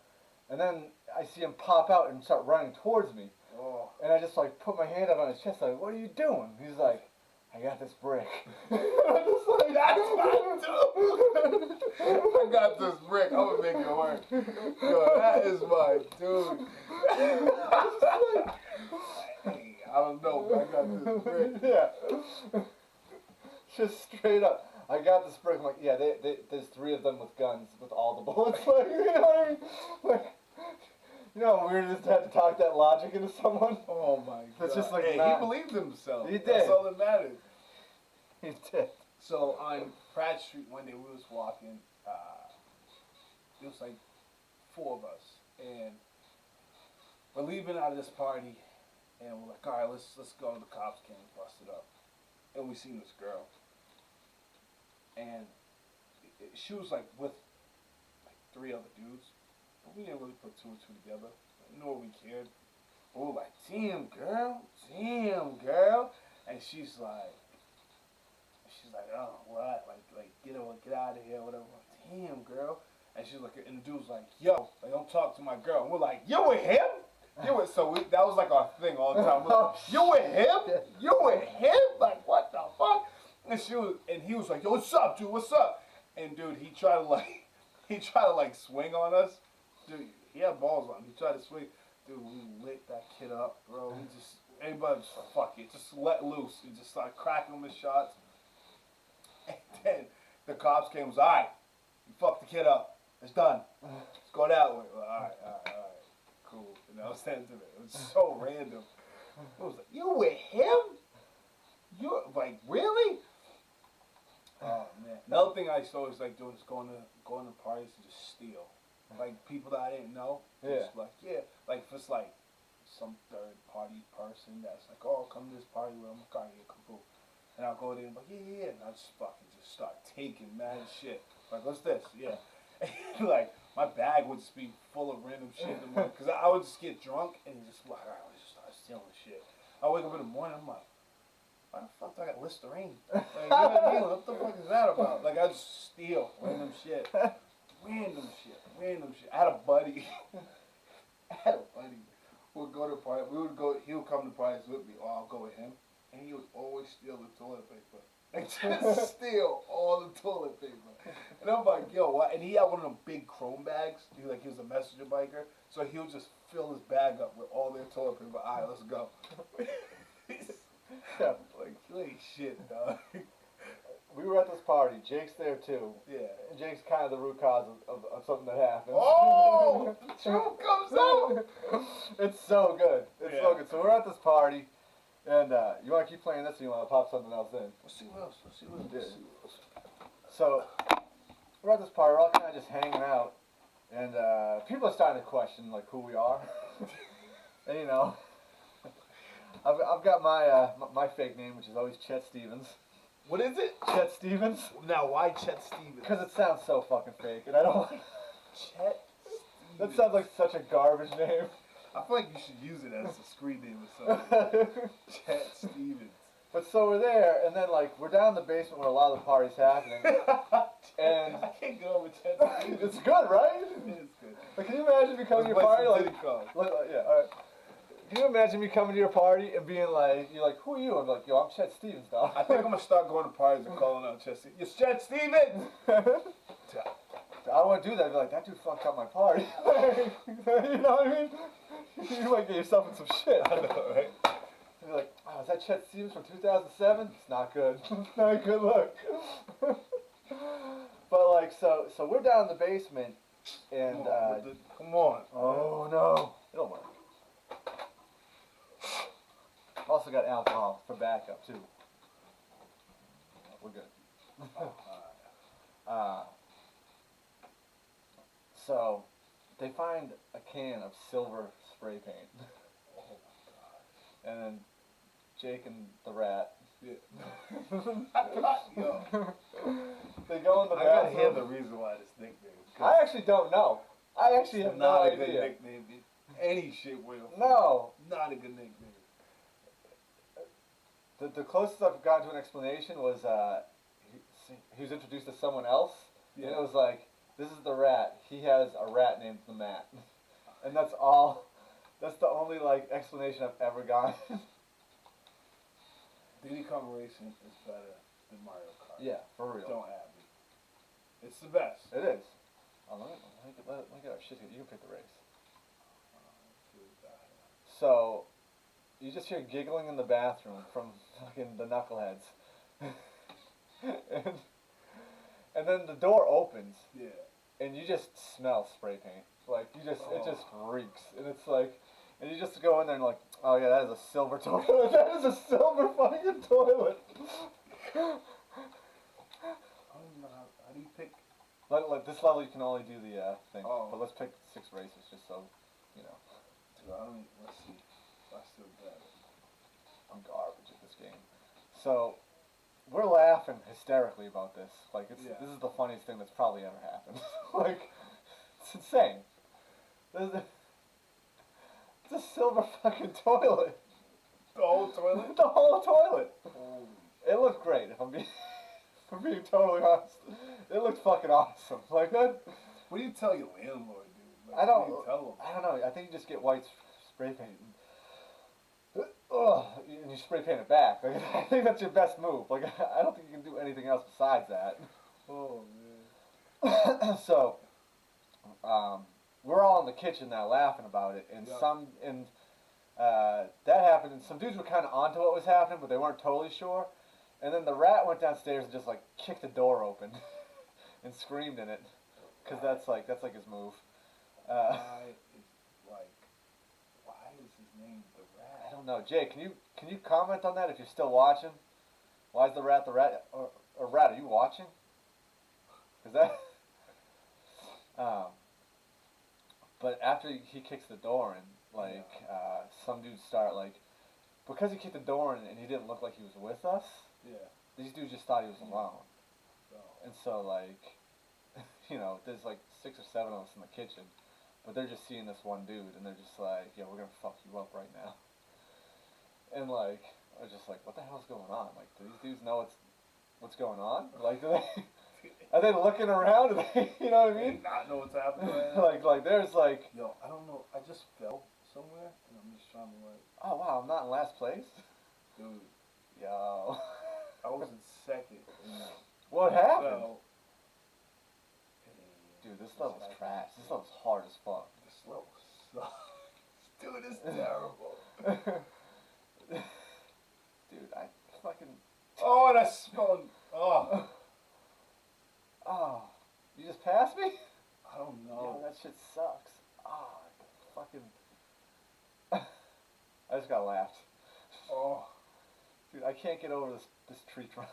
and then I see him pop out and start running towards me. Oh. And I just like put my hand up on his chest, like, "What are you doing?" He's like, "I got this brick." I'm just like, "That's my dude. I got this brick. I'm gonna make it work." Yo, that is my dude. Hey, I don't know, but I got this brick. Yeah. Just straight up. "I got this brick." I'm like, "Yeah, there's 3 of them with guns with all the bullets." Like, you know what I mean? Like, you know how weird it is to have to talk that logic into someone? Oh my god. It's just like, hey, nah. he believed in himself. He did. That's all that mattered. He did. So on Pratt Street one day we was walking, it was like 4 of us, and we're leaving out of this party, and we're like, "All right, let's go." The cops came and busted up, and we seen this girl, and she was like with like 3 other dudes, but we didn't really put 2 and 2 together. Nor we cared. But we were like, damn girl," and she's like, "Oh, what? Like, get out of here, whatever." Like, "Damn, girl." And she's like, and the dude's like, yo, like, don't talk to my girl. And we're like, you with him? That was like our thing all the time. We're like, you with him? You with him? Like, what the fuck? And he was like, yo, what's up, dude? What's up? And dude, he tried to like swing on us. Dude, he had balls on him. He tried to swing. Dude, we lit that kid up, bro. Anybody just fuck it. Just let loose. He just started cracking him with shots. And then the cops came and was, all right, you fucked the kid up. It's done. Let's go that way. Well, all right. Cool. And I was sent to it. It was so random. It was like, you with him? You like, really? Oh man. Another thing I used to always like doing is going to parties and just steal. Like people that I didn't know. Just like, yeah. Like if it's like some third party person that's like, oh, come to this party with them, okay, yeah, cool. And I'll go there and be like, yeah. And I just fucking just start taking mad shit. Like, what's this? Yeah. And like my bag would just be full of random shit in the morning. Cause I would just get drunk and just like, all right, let's just start stealing shit. I wake up in the morning, I'm like, why the fuck do I got Listerine? Like, you know what I mean? What the fuck is that about? Like, I just steal random shit. Random shit. I had a buddy. We'd go to a party. He would come to parties with me, or I'll go with him. And he would always steal the toilet paper. Like, just steal all the toilet paper. And I'm like, yo, what? And he had one of them big chrome bags. He was a messenger biker. So he would just fill his bag up with all their toilet paper. All right, let's go. Yeah. Like, holy shit, dog. We were at this party. Jake's there too. Yeah. And Jake's kind of the root cause of something that happened. Oh! The truth comes out! It's so good. It's so good. So we're at this party, and you want to keep playing this, or you want to pop something else in? Let's see what else. So we're at this party. We're all kind of just hanging out, and people are starting to question like who we are. And you know, I've got my fake name, which is always Chet Stevens. What is it? Chet Stevens. Now, why Chet Stevens? Because it sounds so fucking fake, and I don't like. Chet Stevens. That sounds like such a garbage name. I feel like you should use it as a screen name or something. Chet Stevens. But so we're there, and then like we're down in the basement where a lot of the party's happening, and I can't go with Chet Stevens. it's good, right? It is good. Like, can you imagine me coming to your party like, yeah, all right. Can you imagine me coming to your party and being like, you're like, who are you? I'm like, yo, I'm Chet Stevens, dog. I think I'm gonna start going to parties and calling out Chet Stevens. It's Chet Stevens. I don't want to do that. I'd be like, that dude fucked up my party. You know what I mean? You might get yourself in some shit. I know, right? You're like, oh, is that Chet Stevens from 2007? It's not good. It's not a good look. But like, so we're down in the basement, and come on. Oh no, it'll work. Also got alcohol for backup too. We're good. So they find a can of silver spray paint. Oh my god. And then Jake and the rat. Yeah. Yo. They go in the bathroom. I gotta hear the reason why this nickname. I actually don't know. I actually have no idea. Not a good nickname. Any shit will. No. Not a good nickname. The closest I've gotten to an explanation was he was introduced to someone else, and it was like, this is the rat. He has a rat named the Matt, and that's all. That's the only like explanation I've ever gotten. Diddy Kong Racing is better than Mario Kart. Yeah, for real. Don't have me. It's the best. It is. Oh, let me get our shit here. You can pick the race. So, you just hear giggling in the bathroom from fucking the knuckleheads. and then the door opens. Yeah. And you just smell spray paint. Like, it just reeks. And it's like, and you just go in there and like, oh yeah, that is a silver toilet. That is a silver fucking toilet. I don't know how do you pick? Like this level you can only do the thing. Oh. But let's pick 6 races just so, you know. Dude, let's see. I still got it. I'm garbage at this game. So, we're laughing hysterically about this. Like, this is the funniest thing that's probably ever happened. Like, it's insane. It's a silver fucking toilet. The whole toilet? The whole toilet. Holy. It looked great, if I'm being totally honest. It looked fucking awesome. Like, that, What do you tell your landlord, dude? Like, I don't. What do you tell him? I don't know. I think you just get white spray paint. Ugh, and you spray paint it back. Like, I think that's your best move. Like, I don't think you can do anything else besides that. Oh man. So, we're all in the kitchen now laughing about it, and Yeah. that happened, and some dudes were kind of onto what was happening, but they weren't totally sure. And then the rat went downstairs and just like kicked the door open, and screamed in it, because that's like his move. Why is like, why is his name the I rat? don't know, Jay. Can you comment on that if you're still watching? Why is the rat or rat? Are you watching? Is that? Um, but after he kicks the door in, like some dudes start like because he kicked the door in and he didn't look like he was with us. Yeah. These dudes just thought he was alone, Oh. and so like, there's like 6 or 7 of us in the kitchen, but they're just seeing this one dude and they're just like, yeah, we're gonna fuck you up right now. And like, I was just like, what the hell's going on? Like, do these dudes know what's going on? Like, are they looking around? Are they, you know what I mean? Not know what's happening. like there's like, Yo, I don't know. I just fell somewhere, and I'm just trying to like. oh wow, I'm not in last place. Dude, Yo. I was in second. What happened? So, Dude, this level's trash. This level's hard as fuck. This level sucks. Dude, it's terrible. Dude, I fucking. Oh, and I spun. Oh. Oh, you just passed me? I don't Yo, know. that shit sucks. Oh, fucking. I just got laughed. Oh. Dude, I can't get over this tree trunk.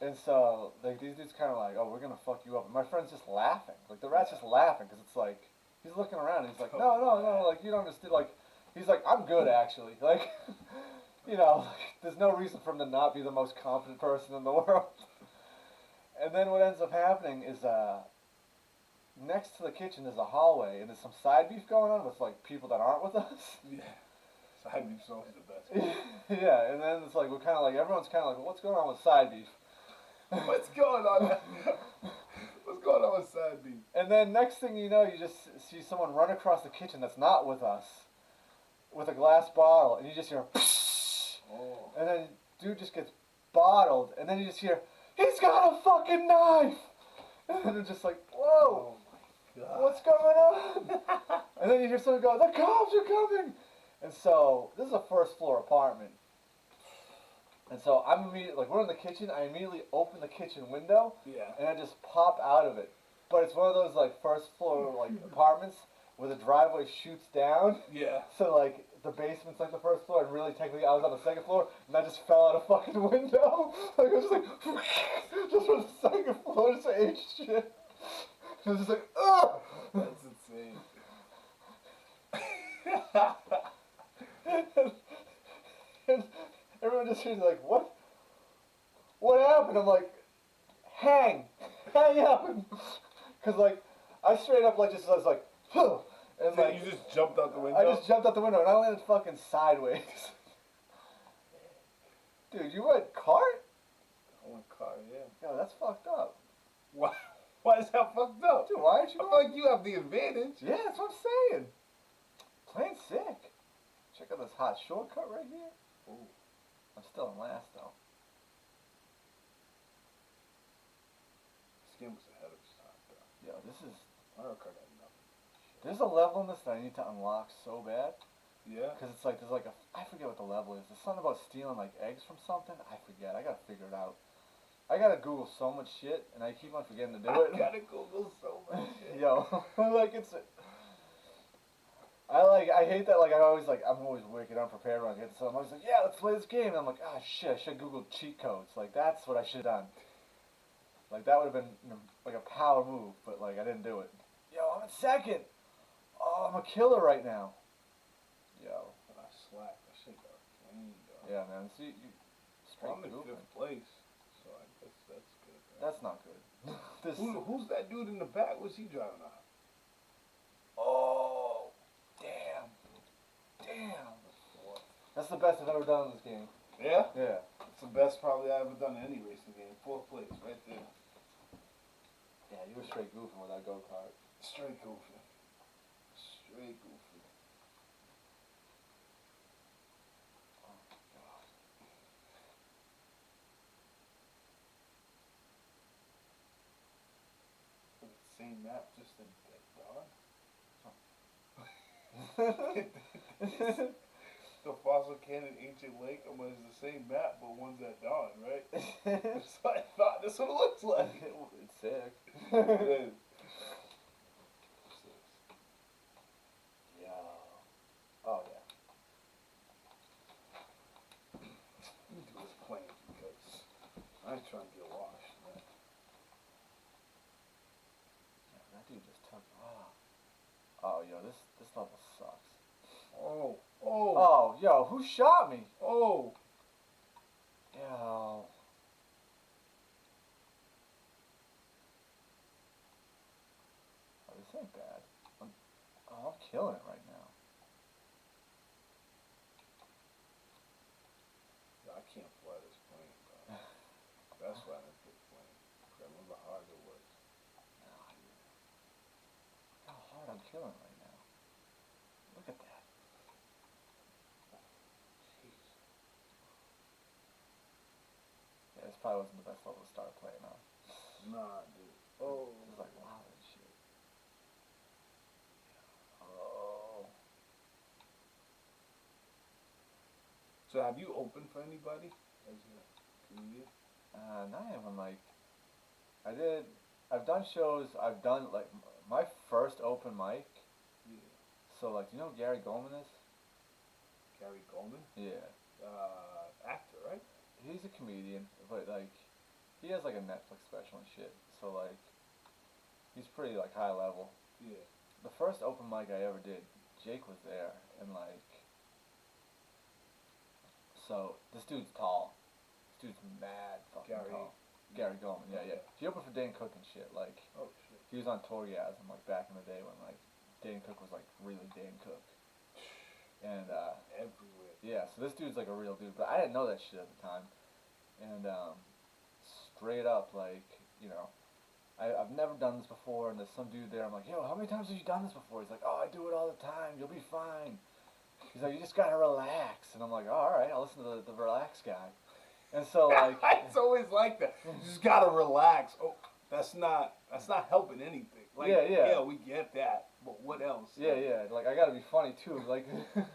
And so, like, these dudes kind of like, oh, we're gonna fuck you up. And my friend's just laughing. Like, the rat's just laughing because it's like, he's looking around and he's like, no, like, you don't understand. Like, he's like, I'm good actually. Like, like, there's no reason for him to not be the most confident person in the world. And then what ends up happening is, next to the kitchen is a hallway and there's some side beef going on with, like, people that aren't with us. Yeah. Side beef's always the best. Yeah, and then it's like, we're kind of like, everyone's kind of like, well, what's going on with side beef? What's going on? What's going on with side beef? And then next thing you know, you just see someone run across the kitchen that's not with us with a glass bottle, and you just hear, Oh. and then dude just gets bottled, and then you just hear, he's got a fucking knife! And it's just like, whoa, Oh my god. what's going on? And then you hear someone go, the cops are coming! And so, this is a first floor apartment. And so I'm immediately, like, we're in the kitchen, I immediately open the kitchen window, Yeah. and I just pop out of it. But it's one of those, like, first floor, like, apartments where the driveway shoots down. Yeah. So, like, the basement's, like, the first floor, and really, technically, I was on the second floor, and I just fell out a fucking window. Like, I was just like, just from the second floor, just ate shit. I was just like, ugh! That's insane. And everyone just hears like, what? What happened? I'm like, hang up. Because, like, I straight up, like, just was like, huh. And, So like, you just jumped out the window? I just jumped out the window and I landed fucking sideways. Dude, you went cart? I went car, yeah. Yo, that's fucked up. Why is that fucked up? Dude, why aren't you I feel going? like you have the advantage. Yeah, that's what I'm saying. Plain sick. Check out this hot shortcut right here. Ooh. I'm still in last, though. Skin was ahead of his time, though. Yo, this is... Mario Kart had nothing. There's a level in this that I need to unlock so bad. Yeah? Because it's like, there's like a, I forget what the level is. There's something about stealing like eggs from something. I forget. I gotta figure it out. I gotta Google so much shit, and I keep on forgetting to do it. I gotta Google so much shit. Yo, like it's, I hate that, like I'm always wicked unprepared when I get to something. I'm always like, yeah, let's play this game. And I'm like, ah, shit, I should Google cheat codes. Like, that's what I should have done. Like, that would have been, like a power move, but like, I didn't do it. Yo, I'm in second. Oh, I'm a killer right now. Yo. I slacked. That shit got clean, dog. Yeah, man. See, you straight I'm in goofing. 5th place, so I guess that's good. Right? That's not good. This. Who's that dude in the back? What's he driving on? Oh, damn. That's the best I've ever done in this game. Yeah? Yeah. It's the best probably I've ever done in any racing game. 4th place, right there. Yeah, Yeah, you were straight goofing with that go-kart. Straight goofy. Straight goofy. Oh my god. Same map, just in Dawn. The Fossil Canyon Ancient Lake, I mean, it's the same map, but one's at dawn, right? So I thought this what it looks like. It's sick. It is. Yeah. Oh yeah. Let me do this plane because I ain't trying to get washed, man. Yeah, that dude just took. Oh, yo, this level sucks. Oh, oh, Oh, yo, who shot me? oh. Yo. Oh, this ain't bad. I'm killing it right now. I can't fly this plane, bro. That's why I didn't pick plane. I remember how hard it was. Oh, yeah. Look how hard I'm killing right now. Look at that. Jeez. Yeah, this probably wasn't the best level to start playing on. Nah, dude. Oh. This is like lava and shit. Oh. So have you opened for anybody as a comedian? Not even like. I've done shows, I've done like my first open mic. Yeah. So like, do you know who Gary Goldman is? Gary Goldman? Yeah. Actor, right? He's a comedian, but like, he has like a Netflix special and shit. So like, he's pretty like high level. Yeah. The first open mic I ever did, Jake was there, and like, so this dude's tall. This dude's mad fucking tall. Gary Goldman, yeah. He opened for Dane Cook and shit. Like, Oh shit. he was on Toryasm like back in the day when like Dane Cook was like really Dane Cook. And everywhere. yeah, so this dude's like a real dude, but I didn't know that shit at the time. And straight up, like, you know, I've never done this before, and there's some dude there. I'm like, yo, how many times have you done this before? He's like, oh, I do it all the time. You'll be fine. He's like, you just gotta relax. And I'm like, oh, all right, I'll listen to the relax guy. And so like, it's always like that. You just gotta relax. Oh, that's not helping anything. Like, yeah, we get that, but what else? Yeah, like I gotta be funny too. Like, you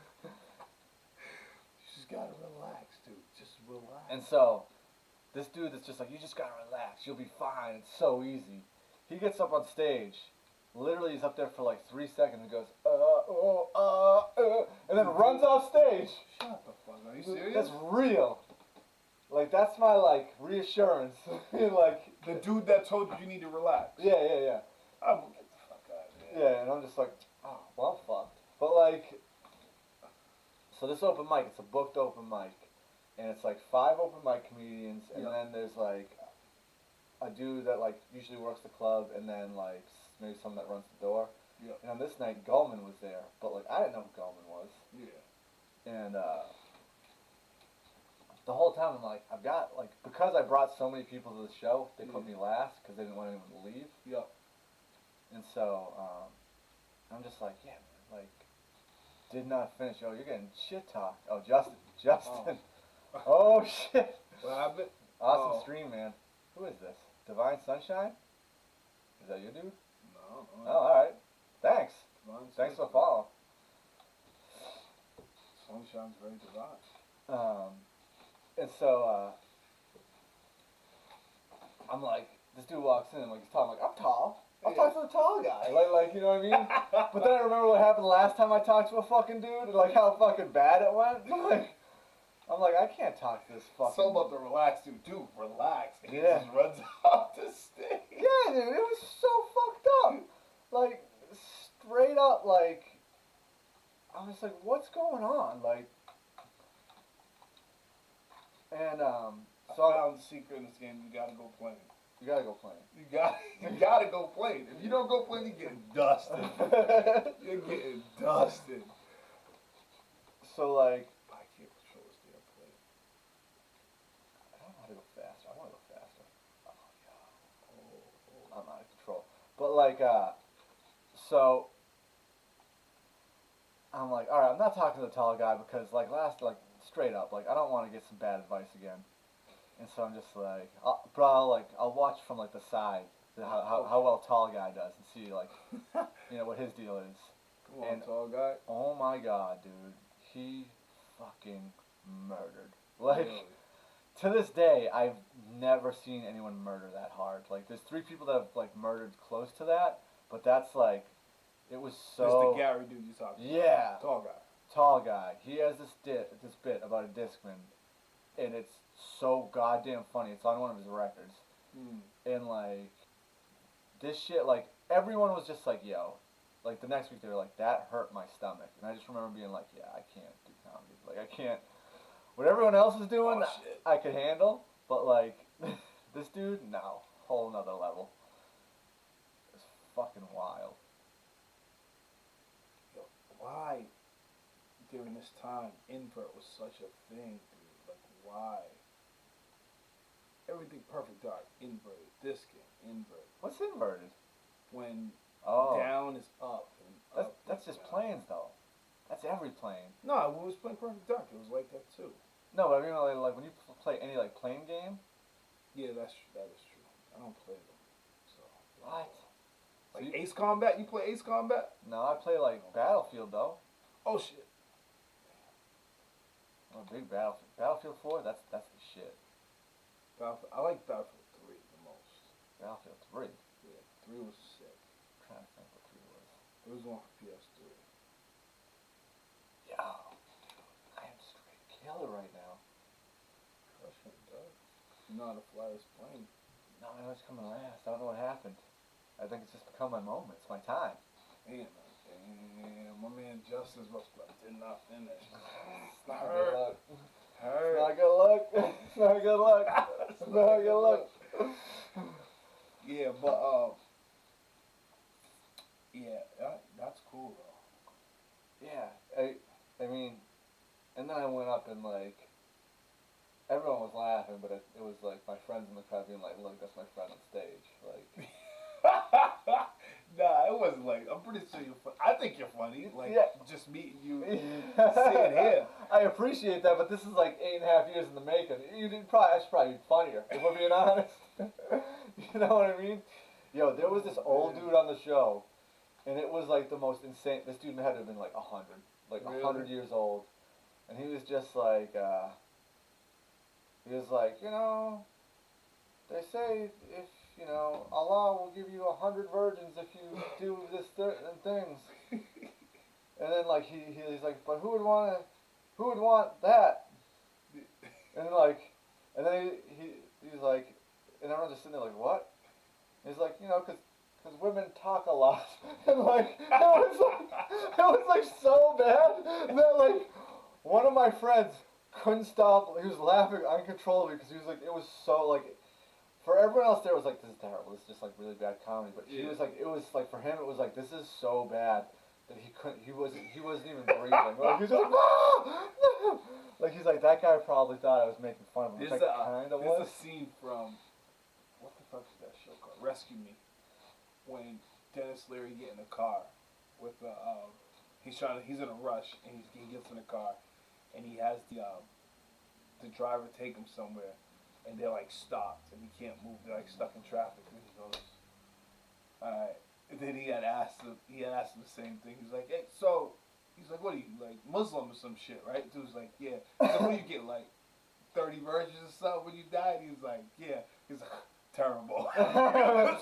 just gotta relax, dude. Just relax. And so, this dude that's just like, you just gotta relax. You'll be fine. It's so easy. He gets up on stage. Literally, he's up there for like 3 seconds and goes, and then runs off stage. Shut the fuck up. Are you serious? That's real. Like, that's my, like, reassurance. Like, the dude that told you need to relax. Yeah. I'm gonna get the fuck out of here. Yeah, and I'm just like, oh, well, I'm fucked. But, like, so this open mic, it's a booked open mic. And it's, like, 5 open mic comedians. And then there's, like, a dude that, like, usually works the club. And then, like, maybe someone that runs the door. Yeah. And on this night, Goldman was there. But, like, I didn't know who Goldman was. Yeah. And, the whole time I'm like, I've got, like, because I brought so many people to the show, they put me last because they didn't want anyone to leave. Yep. And so, I'm just like, yeah, man, like, did not finish. Oh, you're getting shit talked. Oh, Justin. Oh, shit. What happened? Awesome stream, man. Who is this? Divine Sunshine? Is that your dude? No. Oh, alright. Thanks. Thanks for the follow. Sunshine's very divine. And so, I'm like, this dude walks in, like, he's talking, like, I'm tall. I'll talk to the tall guy. Like, you know what I mean? But then I remember what happened the last time I talked to a fucking dude, and, like, how fucking bad it went. Like, I'm like, I can't talk to this fucking... So about the relax, dude. Dude, relax. And yeah. He just runs off the stage. Yeah, dude, it was so fucked up. Like, straight up, like, I was like, what's going on? Like, and, so I found the secret in this game. You gotta go play. You gotta go play. You gotta go play. If you don't go play, you're getting dusted. You're getting dusted. So, like, I can't control this damn plane. I don't know how to go faster. I want to go faster. Oh, yeah. Oh. I'm out of control. But like, so I'm like, all right, I'm not talking to the tall guy because like straight up, like I don't want to get some bad advice again. And so I'm just like, I'll watch from like the side how well tall guy does and see like, what his deal is. Come on, tall guy. Oh my god, dude, he fucking murdered. Like, really? To this day, I've never seen anyone murder that hard. Like, there's 3 people that have like murdered close to that, but that's like, it was so. It's the Gary dude you talking about. Yeah. Tall guy. Tall guy. He has this bit about a discman, and it's so goddamn funny. It's on one of his records, and like, this shit, like everyone was just like, yo. Like the next week they were like, that hurt my stomach, and I just remember being like, yeah, I can't do comedy. Like I can't. What everyone else is doing, I could handle, but like this dude, no, whole nother level. It's fucking wild. Yo, why during this time invert was such a thing, dude? Like why? Everything perfect dark, inverted, discing, invert. What's inverted? When Oh. down is up. And That's just planes though. That's every plane. No, when we was playing Perfect Dark, it was like that too. No, but I mean like when you play any like plane game. Yeah, that is true. I don't play them. So. What? Like Ace Combat? You play Ace Combat? No, I play like Battlefield though. Oh shit. I'm a big Battlefield. Battlefield 4, that's the shit. I like Battlefield 3 the most. Battlefield 3. Yeah, 3 was sick. I'm trying to think what 3 was. It was one for PS3. Yo, dude, I am straight killer right now. Crushing Dark. You know how to fly this plane. No, I know it's coming last. I don't know what happened. I think it's just become my moment. It's my time. Damn, my man Justice was like, did not finish. It's not good luck. Hurt. It's not good luck. It's not good luck. It's not good luck. Yeah, but yeah, that's cool though. Yeah, I mean, and then I went up and like, everyone was laughing, but it was like my friends in the crowd being like, look, that's my friend on stage. Like, nah, it wasn't like, I'm pretty sure you're funny. I think you're funny. Like, yeah. Just meeting you, sitting here. I appreciate that, but this is like 8.5 years in the making. I should probably be funnier, if we're being honest. You know what I mean? Yo, there was this old dude on the show, and it was like the most insane. This dude had to have been like 100, like 100 years old, and he was just like, they say if Allah will give you 100 virgins if you do this certain things, and then like he's like, but who would want that? And then he's like, and everyone's just sitting there like, what? And he's like, because women talk a lot. And like, it was like so bad that like, one of my friends couldn't stop. He was laughing uncontrollably because he was like, it was so like, for everyone else there it was like, this is terrible. This is just like really bad comedy. But he was like, it was like, for him it was like, this is so bad that he wasn't even breathing. Like, he was just like, ah! Like he's like, that guy probably thought I was making fun of him. There's a scene from, what the fuck is that show called? Rescue Me. When Dennis Leary get in a car with he's in a rush and he gets in a car and he has the driver take him somewhere and they're like stopped and he can't move. They're like stuck in traffic and he goes, alright. And then he had asked him the same thing. He's like, hey, so he's like, what are you, like Muslim or some shit, right? Dude's like, yeah. He's like, what do you get, like 30 virgins or something when you die? And he's like, yeah. He's like, terrible. The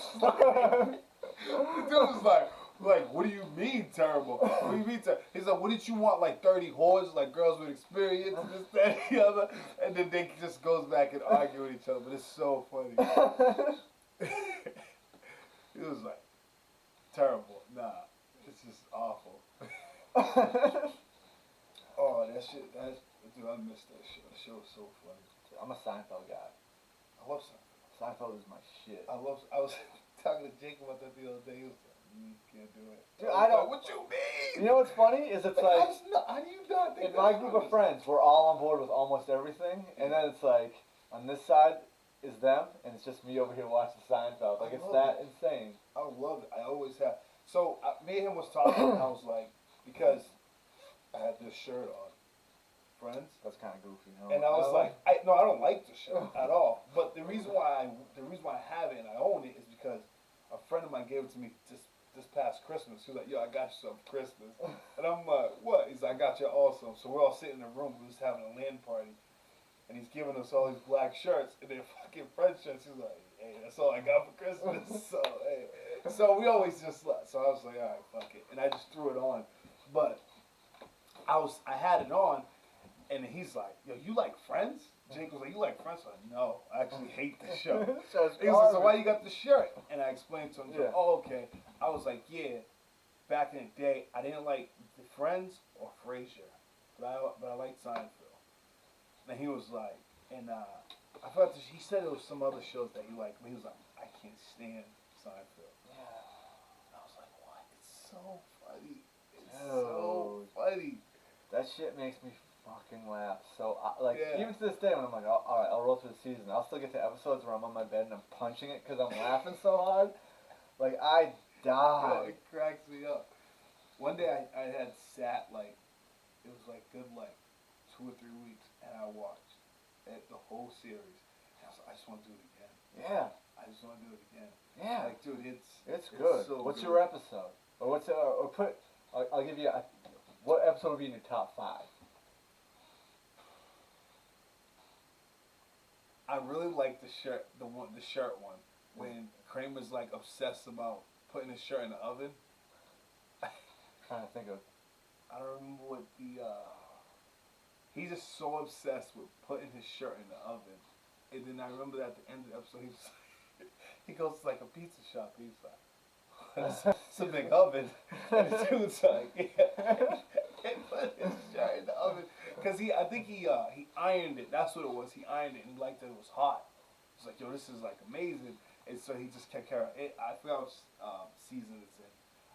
dude was like, what do you mean terrible? What do you mean terrible? He's like, what did you want, like 30 whores, like girls with experience, and this, that, and the other? And then they just goes back and argue with each other, but it's so funny. It was like, terrible. Nah, it's just awful. Oh, that shit, dude, I missed that show. That show was so funny. I'm a Seinfeld guy. I love Seinfeld. Seinfeld is my shit. I was talking to Jake about that the other day. He was like, can't do it. Dude, I don't. What you mean? You know what's funny is it's like, how do you not think in my group of friends, we're all on board with almost everything, and then it's like on this side, is them, and it's just me over here watching Seinfeld. Like, it's that insane. I love it. I always have. So me and him was talking, and I was like, because I had this shirt on, Friends. That's kind of goofy. And I was like, I don't like the shirt at all. But the reason why I have it and I own it is because a friend of mine gave it to me this past Christmas. He was like, yo, I got you something for Christmas. And I'm like, what? He's like, I got you also. So we're all sitting in a room. We was having a LAN party. And he's giving us all these black shirts. And they're fucking French shirts. He's like, hey, that's all I got for Christmas. So, hey. So we always just, so I was like, all right, fuck it. And I just threw it on. But I had it on. And he's like, yo, you like Friends? Jake was like, you like Friends? I was like, no, I actually hate the show. He was like, so why you got the shirt? And I explained to him, yeah. Oh, okay. I was like, yeah, back in the day, I didn't like the Friends or Frasier, but I liked Seinfeld. And he was like, and I thought he said there was some other shows that he liked, but he was like, I can't stand Seinfeld. Yeah. And I was like, what? It's so funny. It's so funny. That shit makes me fucking laugh. So, even to this day, when I'm like, all right, I'll roll through the season, I'll still get to episodes where I'm on my bed and I'm punching it because I'm laughing so hard. Like, I die. It cracks me up. One day I had sat, like, it was like good, like, 2 or 3 weeks, and I watched the whole series. And I was like, I just want to do it again. Yeah. I just want to do it again. Yeah. Like, dude, it's good. So what's good. your episode? Or I'll give you what episode would be in your top 5? I really like the shirt one when Kramer's like obsessed about putting his shirt in the oven. Trying to think of. I don't remember what he's just so obsessed with putting his shirt in the oven, and then I remember that at the end of the episode he goes to like a pizza shop. He's like, it's a big oven, and the dude's like, yeah. And put his shirt in the oven. Because I think he ironed it. That's what it was. He ironed it and he liked that it was hot. He's like, yo, this is like amazing. And so he just kept carrying it. I forgot what season it's in.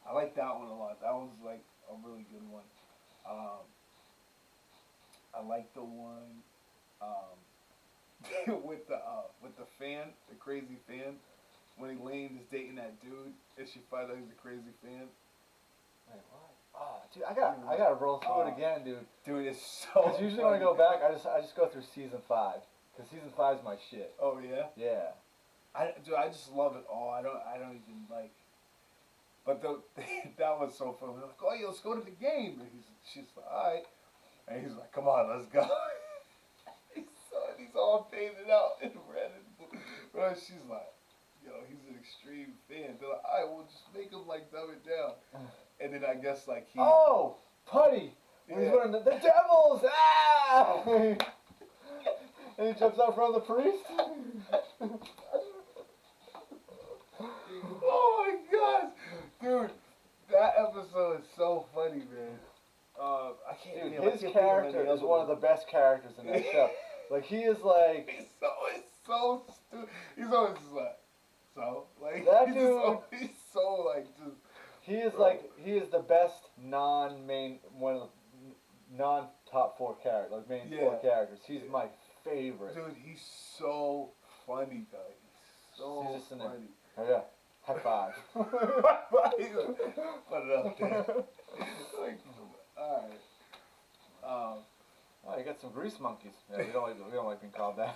I like that one a lot. That was like a really good one. I like the one with the fan, the crazy fan. When Elaine is dating that dude and she finds out he's a crazy fan. Wait, what? Oh, dude, I gotta roll through it again, dude. Dude, it's so. Because usually when I go back, I just go through season 5. Because season 5 is my shit. Oh yeah. Yeah. I just love it all. I don't even like. But that was so fun. We're like, oh, yeah, let's go to the game. And she's like, all right. And he's like, come on, let's go. He's all painted out in red and blue. But she's like, yo, he's an extreme fan. They're like, all right, we'll just make him like dumb it down. And then I guess like he. Oh, Putty. When he's wearing the Devils. Ah! And he jumps out in front of the priest. Oh my gosh, dude, that episode is so funny, man. I can't. Dude, his character is one of the best characters in that show. Like he is like. He's so stupid. He's always just like that he's dude. He's so like just. He is the best one of the non-top 4 characters, like main 4 characters. He's my favorite. Dude, he's so funny, guy. He's so he's just funny. Oh yeah, high 5. Put it up there. Like, all right. Oh, you got some grease monkeys. Yeah, we don't like being called that.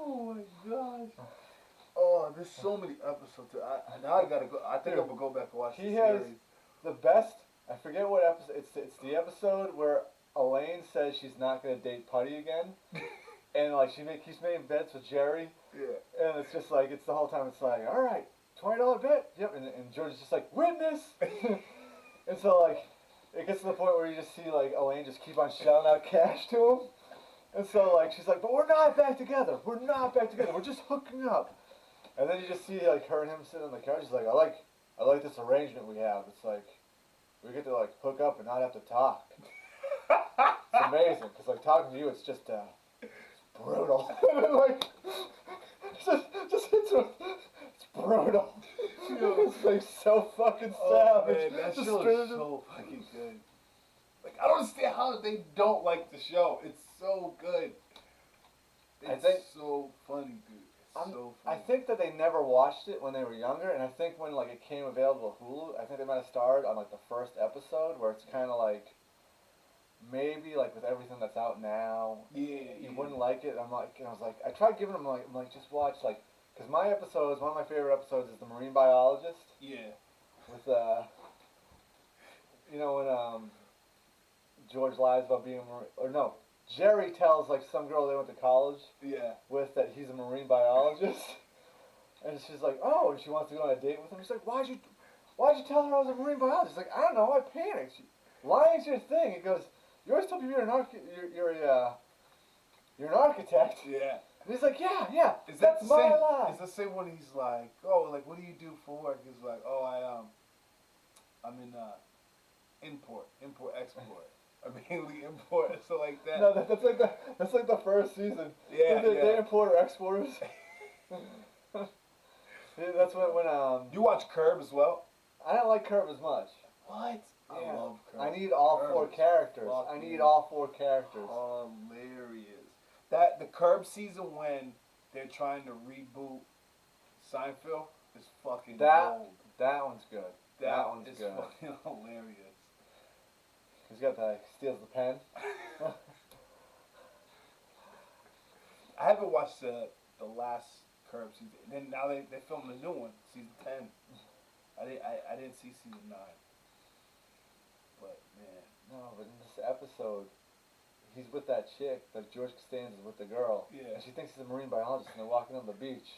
Oh my gosh. Oh, there's so many episodes. Now I gotta go. I think I'm gonna go back and watch the series. He has the best. I forget what episode. It's the episode where Elaine says she's not gonna date Putty again, and like keeps making bets with Jerry. Yeah. And it's just like it's the whole time. It's like, all right, $20 bet. Yep. And George is just like, witness. And so like it gets to the point where you just see like Elaine just keep on shelling out cash to him. And so like she's like, but we're not back together. We're not back together. We're just hooking up. And then you just see like her and him sitting on the couch. She's like, I like this arrangement we have. It's like we get to like hook up and not have to talk. It's amazing because like talking to you, it's just it's brutal. Like just hits her. It's brutal. It's like so fucking savage. Man, that show is so fucking good. Like, I don't understand how they don't like the show. It's so good. It's so funny, dude. It's so I funny. think that they never watched it when they were younger, and I think when like it came available to Hulu, I think they might have started on like the first episode where it's kind of like maybe like with everything that's out now, you wouldn't like it. And I was like, I tried giving them like, I'm like just watch like, because my episodes, one of my favorite episodes is the marine biologist. Yeah. With you know when George lies about being a marine, or no, Jerry tells like some girl they went to college Yeah. with that he's a marine biologist, and she's like, oh, and she wants to go on a date with him. He's like, why'd you tell her I was a marine biologist? She's like, I don't know, I panicked. Lying's your thing. He goes, you always tell people you're an architect. Yeah. And he's like, yeah, Is that that's the my same? lie. Is the same when he's like, oh, like what do you do for work? He's like, oh, I'm in import, export. I mainly import, so like that. No, that's like the first season. Yeah, they import or exporters. Yeah, that's when You watch Curb as well? I don't like Curb as much. What? Yeah. I love Curb. I need all four characters. I need all four characters. Hilarious. That the Curb season when they're trying to reboot Seinfeld is fucking gold. That one's good. That one's is good. Fucking hilarious. He's got the steals the pen. I haven't watched the last Curb season. And then now they filmed a new one, season 10. I didn't see season 9. But man, No, but in this episode, he's with that chick, that George Costanza is with the girl. Yeah. And she thinks he's a marine biologist, and they're walking on the beach.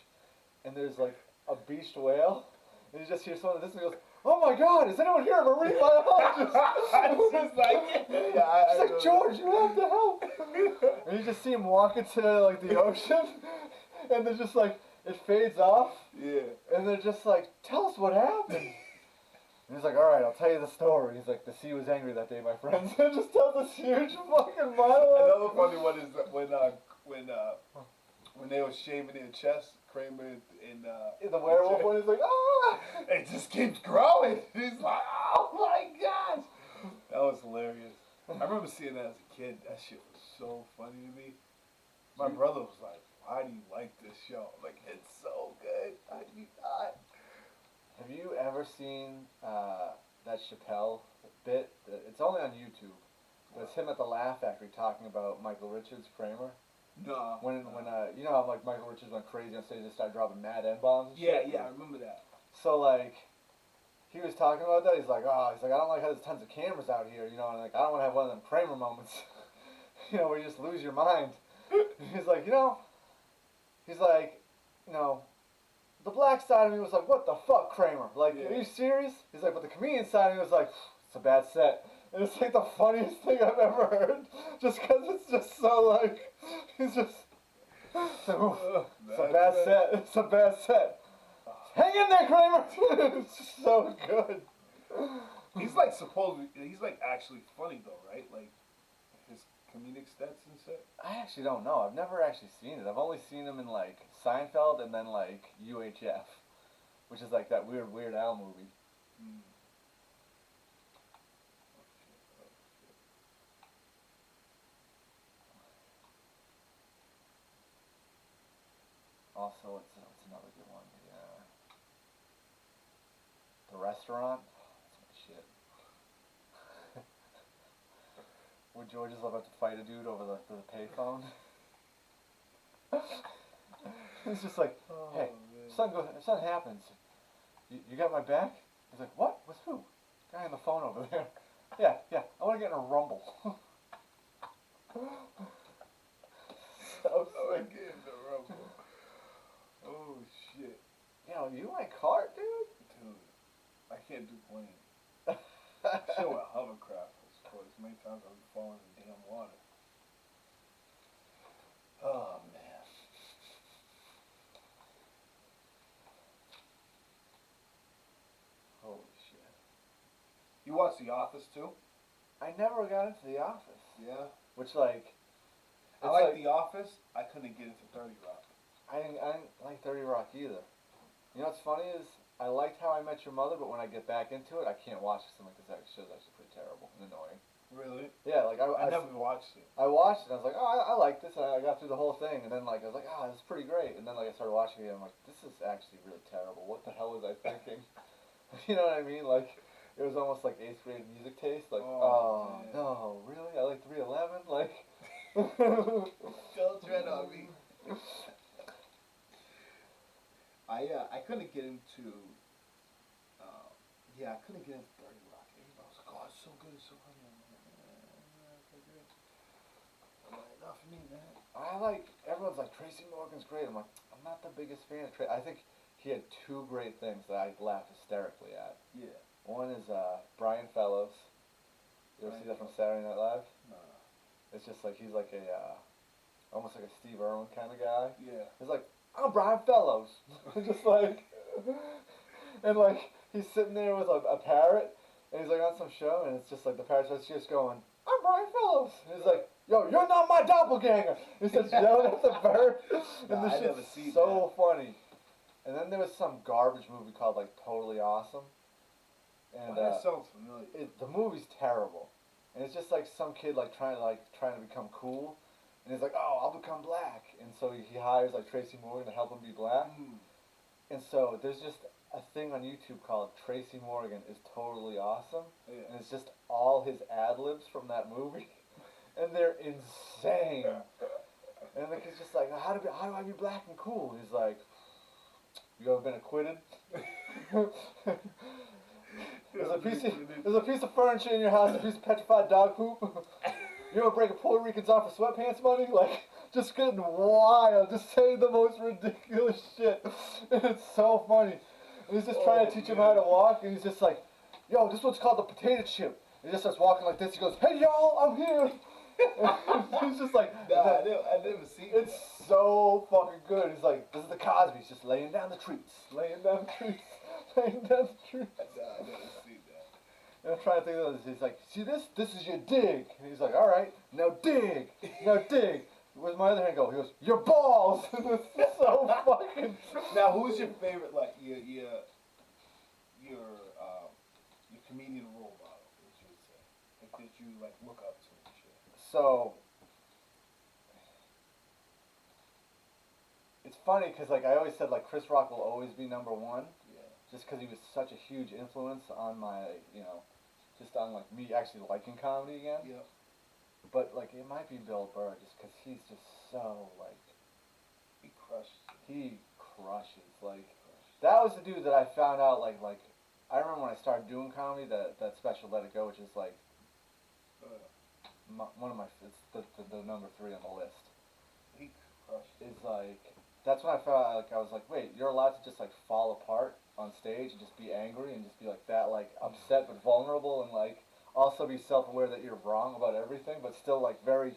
And there's like a beached whale, and you just hear someone at this and he goes, oh my god, is anyone here a marine biologist? It's like, she's like, George, you have to help. And you just see him walk into like the ocean, and they're just like, it fades off. Yeah. And they're just like, tell us what happened. And he's like, all right, I'll tell you the story. He's like, the sea was angry that day, my friends. And just tells this huge fucking monologue. Another funny one is that when they were shaving their chest, Kramer in the werewolf one, he's like, ah! It just keeps growing. He's like, oh my gosh. That was hilarious. I remember seeing that as a kid. That shit was so funny to me. My brother was like, why do you like this show? I'm like, it's so good. How do you not? Have you ever seen that Chappelle bit? It's only on YouTube. But it's him at the Laugh Factory talking about Michael Richards, Kramer. No. When you know how like Michael Richards went crazy on stage and started dropping mad N-bombs and Yeah, shit? yeah, I remember that. So like, he was talking about that. He's like, I don't like how there's tons of cameras out here, you know, and like I don't want to have one of them Kramer moments, you know, where you just lose your mind. He's like, the black side of me was like, what the fuck, Kramer? Like, are you serious? He's like, but the comedian side of me was like, it's a bad set. And it's like the funniest thing I've ever heard. Just because it's just so like, he's just, it's like, it's a bad set. It's a bad set. Hang in there, Kramer. It's just so good. He's like he's like actually funny though, right? Like his comedic stats and shit. I actually don't know. I've never actually seen it. I've only seen him in like Seinfeld and then like UHF, which is like that Weird Al movie. Mm. Also, what's another good one? The restaurant. That's my shit. Where George is about to fight a dude over the payphone. He's just like, hey, something happens. You got my back? He's like, what? With who? Guy on the phone over there. Yeah. I want to get in a rumble. So sick. Get in the rumble. Oh shit. Yo, you like cart, dude? Dude, I can't do plane. Shit with hovercraft for as many times I've fallen in damn water. Oh man. Holy shit. You watch The Office too? I never got into The Office. Yeah. Which like, I like The Office. I couldn't get into 30 Rock. I didn't like 30 Rock either. You know what's funny is I liked How I Met Your Mother, but when I get back into it, I can't watch it because I'm like, this show's actually pretty terrible and annoying. Really? Yeah, like I never watched it. I watched it and I was like, oh, I like this, and I got through the whole thing, and then like I was like, oh, this is pretty great, and then like I started watching it, and I'm like, this is actually really terrible. What the hell was I thinking? You know what I mean? Like, it was almost like 8th grade music taste. Like, oh no, really? I like 311. Like, don't tread on me. I couldn't get into. I couldn't get into 30 Rock. Everybody was like, oh, it's so good, it's so funny. I'm like, not for me, man. everyone's like, Tracy Morgan's great. I'm like, I'm not the biggest fan of Tracy. I think he had 2 great things that I laughed hysterically at. Yeah. One is Brian Fellows. You ever see that from Saturday Night Live? No. It's just like, he's like a, almost like a Steve Irwin kind of guy. Yeah. He's like, I'm Brian Fellows. Just like, and like, he's sitting there with a parrot, and he's like on some show, and it's just like the parrot's just going, I'm Brian Fellows. And he's like, yo, you're not my doppelganger. He starts yelling at the bird, and this shit's so funny. And then there was some garbage movie called like Totally Awesome. And that sounds familiar. The movie's terrible, and it's just like some kid like trying to become cool, and he's like, oh, I'll become black, and so he hires like Tracy Morgan to help him be black. And so there's just a thing on YouTube called Tracy Morgan is Totally Awesome, and it's just all his ad-libs from that movie, and they're insane. And the kid's just like, how do I be black and cool? He's like, you ever been acquitted? There's a piece of furniture in your house, a piece of petrified dog poop. You ever break a Puerto Rican's arm for sweatpants money? Like, just getting wild, just saying the most ridiculous shit. And it's so funny. And he's just trying to teach him how to walk, and he's just like, yo, this one's called the potato chip. And he just starts walking like this. He goes, hey y'all, I'm here. He's just like, nah, I never seen it. It's so fucking good. He's like, this is the Cosby's, just laying down the treats, laying down the treats, laying down the treats. Nah, I never seen that. And I'm trying to think of this. He's like, see this? This is your dig. And he's like, all right, now dig, now dig. Where's my other hand go? He goes, your balls. It's so fucking. Now, who's your favorite, like your comedian role model? What you would say, like that you like look up to and shit? So it's funny because like I always said, like Chris Rock will always be number 1. Yeah. Just because he was such a huge influence on my, just on like me actually liking comedy again. Yeah. But like it might be Bill Burr just because he's just so like. He crushes. He crushes. Like that was the dude that I found out like I remember when I started doing comedy that special Let It Go, which is like one of my it's the number 3 on the list. He crushes. Is like that's when I found out, like I was like, wait, you're allowed to just like fall apart on stage and just be angry and just be like that, like upset but vulnerable, and like also be self-aware that you're wrong about everything, but still like very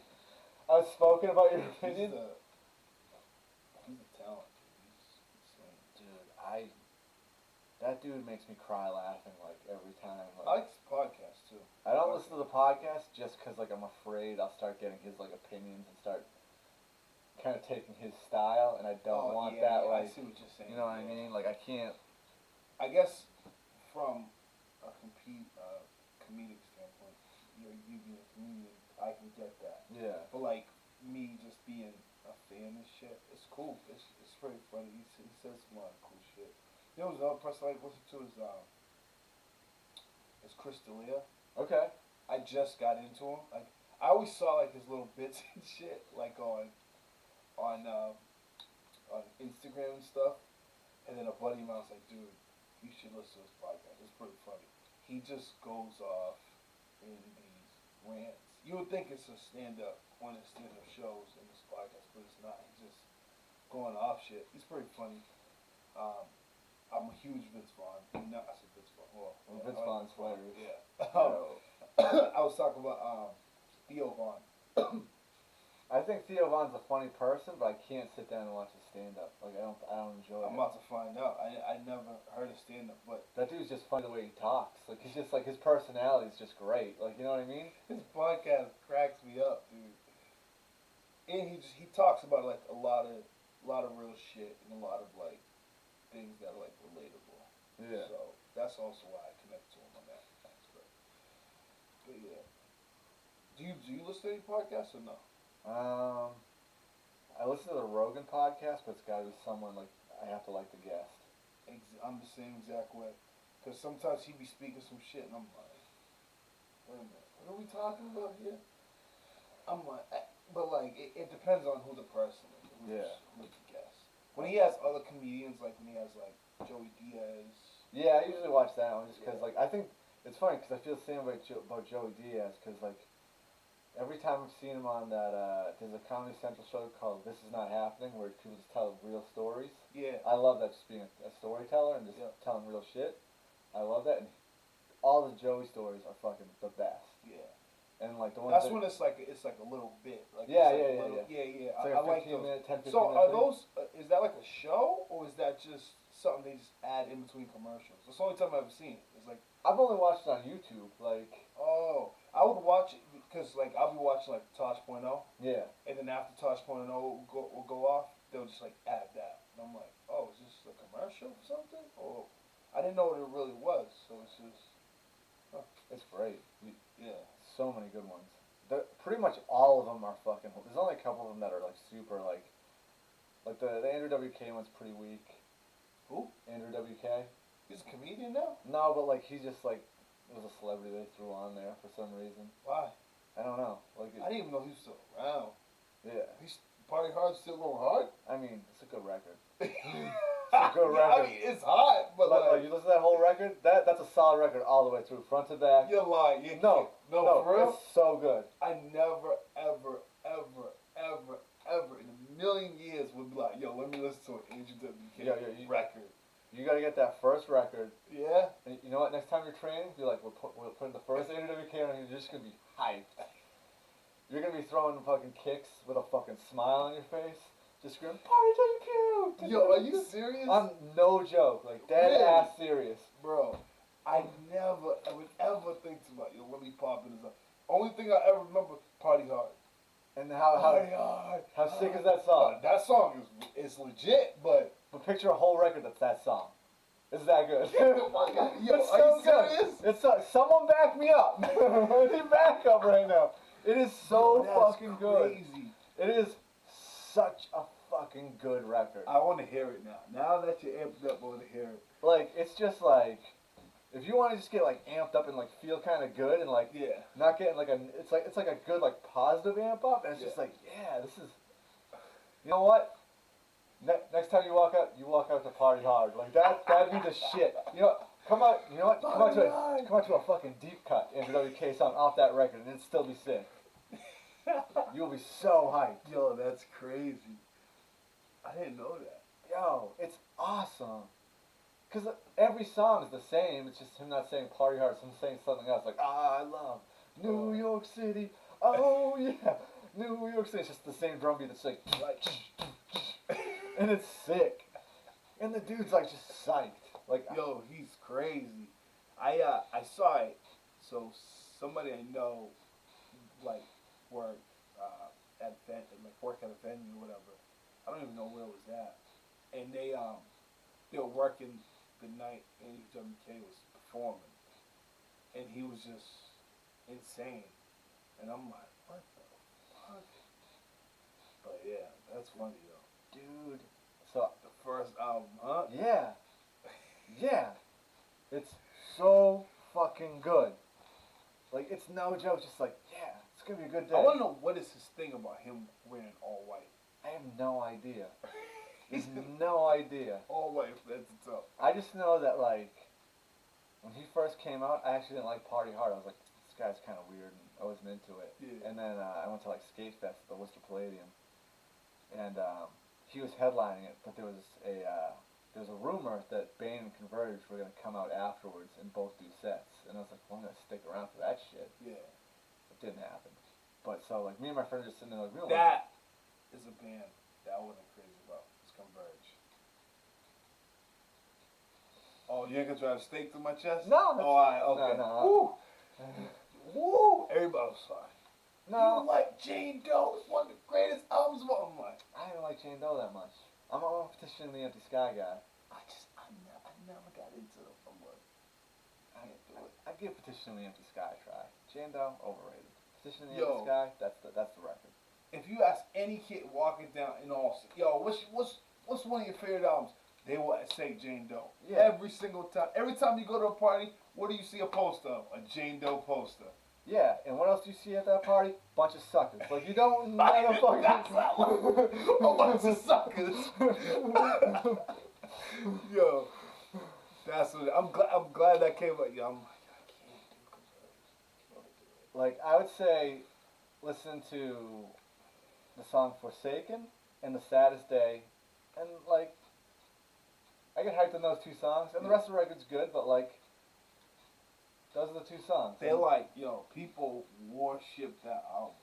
outspoken about your opinion. He's a talent. He's insane. Dude, that dude makes me cry laughing like every time. Like, I like his podcast too. I don't listen to the podcast just because like I'm afraid I'll start getting his like opinions and start kind of taking his style, and I don't want that. Yeah, like, I see what you're saying. You know what I mean? Like I can't. I guess from a comedic standpoint, you being a comedian, I can get that. Yeah. But like me just being a fan and shit, it's cool. It's pretty funny. He says some lot of cool shit. You know, another person I listen to is Chris D'Elia. Okay. I just got into him. Like I always saw like his little bits and shit, like on Instagram and stuff. And then a buddy of mine was like, dude, you should listen to this podcast. It's pretty funny. He just goes off in these rants. You would think it's a stand-up, one of the stand-up shows in this podcast, but it's not. He's just going off shit. He's pretty funny. I'm a huge Vince Vaughn. No, I said Vince Vaughn. Well, Vince Vaughn's hilarious. Yeah. I was talking about Theo Vaughn. I think Theo Vaughn's a funny person, but I can't sit down and watch his stand-up. Like I don't enjoy it. I'm about to find out. I never heard of stand-up, but that dude's just funny the way he talks. Like he's just like his personality is just great. Like you know what I mean? His podcast cracks me up, dude. And he talks about like a lot of real shit and a lot of like things that are like relatable. Yeah. So that's also why I connect to him on that aspect. But yeah. Do you listen to any podcasts or no? I listen to the Rogan podcast, but it's got to be someone like I have to like the guest. I'm the same exact way. Because sometimes he be speaking some shit, and I'm like, wait a minute, what are we talking about here? I'm like, but like, it depends on who the person is, who's the guest. When he has other comedians, like when he has like Joey Diaz. Yeah, I usually watch that one just because, like, I think it's funny because I feel the same way about Joey Diaz because, like, every time I've seen him on that, there's a Comedy Central show called This Is Not Happening where people just tell real stories. Yeah. I love that, just being a storyteller and just telling real shit. I love that, and all the Joey stories are fucking the best. Yeah. And like the ones that's when it's like a little bit. Like yeah. It's like I like 15 those. minute, 10, 15 so minute are thing. those? Is that like a show or is that just something they just add in between commercials? That's the only time I've ever seen it. It's like I've only watched it on YouTube. Like I would watch it because like I'll be watching like Tosh.0. Yeah. And then after Tosh.0 will go off, they'll just like add that, and I'm like, oh, is this a commercial or something? Or I didn't know what it really was, so it's just. It's great. Yeah. So many good ones. Pretty much all of them are fucking. There's only a couple of them that are like super like the Andrew WK one's pretty weak. Who? Andrew WK. He's a comedian now? No, but like he's just like it was a celebrity they threw on there for some reason. Why? I don't know. Like I didn't even know he was still around. Yeah. He's Party Hard still going hard? I mean, it's a good record. It's a good record. I mean, it's hot, but like you listen to that whole record. That's a solid record all the way through, front to back. You're lying. No, for real? It's so good. I never, ever in a million years would be like, yo, let me listen to an Andrew WK record. You gotta get that first record. Yeah. And you know what? Next time you're training, you're like, we'll put the first Andrew WK on, and you're just gonna be hyped. You're gonna be throwing fucking kicks with a fucking smile on your face, just screaming, "Party WQ!" Yo, are you serious? I'm no joke, like dead ass serious, bro. I would ever think to myself, yo, let me pop in this. Only thing I ever remember, Party Hard. And Party Hard. How sick is that song? That song is legit, but picture a whole record that's that song. It's that good. Yo, it's are you serious? It's someone back me up. I need backup right now. It is so fucking good. Crazy. It is such a fucking good record. I want to hear it now. Now that you're amped up, I want to hear it. Like, it's just like, if you want to just get like amped up and like feel kind of good and like not getting like it's like a good like positive amp up, and it's just like, yeah, this is, you know what? Next time you walk out to Party Hard. Like that'd be the shit. You know, come out to a fucking deep cut Andrew WK song off that record, and it'd still be sick. You'll be so hyped. Yo, that's crazy. I didn't know that. Yo, it's awesome. Cause every song is the same. It's just him not saying Party Hard, him saying something else like I love New York City. Oh yeah, New York City. It's just the same drum beat. That's like. And it's sick. And the dude's like just psyched. Like yo, he's crazy. I saw it. So somebody I know like work at a venue or whatever. I don't even know where it was at. And they were working the night WK was performing. And he was just insane. And I'm like, what the fuck? But yeah, that's funny though. Dude, so the first album, huh? Yeah, it's so fucking good. Like it's no joke. Just like it's gonna be a good day. I want to know what is his thing about him wearing all white. I have no idea. There's no idea. All white. That's tough. I just know that like when he first came out, I actually didn't like Party Hard. I was like, this guy's kind of weird, and I wasn't into it. Yeah. And then I went to like Skate Fest at the Worcester Palladium, and he was headlining it, but there was a rumor that Bane and Converge were gonna come out afterwards and both do sets, and I was like, well, I'm gonna stick around for that shit. Yeah. It didn't happen. But so like me and my friend are just sitting there like, we don't that is a band that I wasn't crazy about. It's Converge. Oh, you ain't gonna try to stake through my chest? No. Oh, alright, okay. No. Woo. Woo. Everybody was fine. No. You like Jane Doe? It's one of the greatest albums of all. I'm like, I don't like Jane Doe that much. I'm a Petition in the Empty Sky guy. I never got into it. I'm like, I can't do it. I'd give Petition in the Empty Sky a try. Jane Doe, overrated. Petition in the Yo. Empty Sky, that's the record. If you ask any kid walking down in Austin, yo, what's one of your favorite albums? They will say Jane Doe. Yeah. Every single time. Every time you go to a party, what do you see a poster of? A Jane Doe poster. Yeah, and what else do you see at that party? Bunch of suckers. Like, you don't never fucking... A bunch of suckers. Yo, that's what I'm glad that came up. Yo, I'm like, I can't do Converge. Like, I would say, listen to the song Forsaken and The Saddest Day, and, like, I get hyped on those two songs, and the rest of the record's good, but, like, those are the two songs. They're like, yo, people worship that album.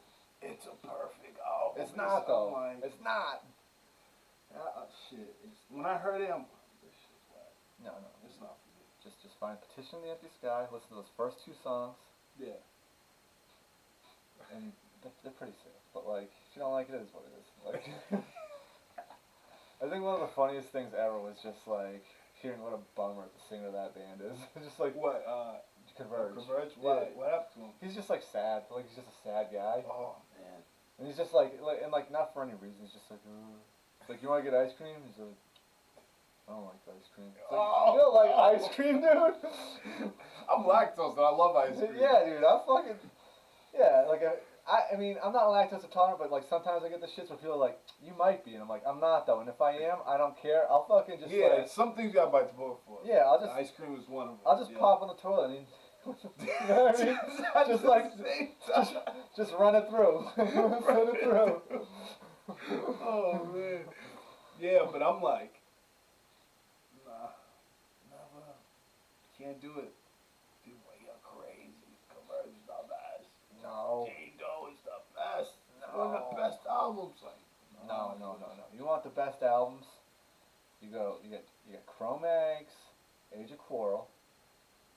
It's a perfect album. It's not, though. Like, It's not. Shit. When I heard it, I'm like, this shit's whack. No. It's not for me. Just find Petition in the Empty Sky, listen to those first two songs, Yeah. and they're pretty sick. But, like, if you don't like it, it is what it is. Like, I think one of the funniest things ever was just, like, hearing what a bummer the singer of that band is. Just like, What? Converge. Converge? Yeah. What happened to him? He's just, like, sad. Like, he's just a sad guy. Oh, man. And he's just, like, and, like, not for any reason. He's just like, It's like, you want to get ice cream? He's like, I don't like ice cream. It's like, you don't like ice cream, dude? I'm lactose, and I love ice cream. Yeah, dude, I'm fucking, yeah, like, I mean, I'm not lactose intolerant, but, like, sometimes I get the shits where people are like, you might be, and I'm like, I'm not, though, and if I am, I don't care. I'll fucking just, Yeah, like, some things you gotta bite the bullet for. yeah, I'll just, Ice cream is one of them. I'll just pop on the toilet, and you know what I mean? Just, like, just run it through. Run it through. Oh, man. Yeah, but I'm like, nah, never. Can't do it. Dude, like, you're crazy. Converge is the best. No. Jane Doe is the best. No. One of the best albums. Like, No. You want the best albums? You get Chrome Eggs, Age of Quarrel,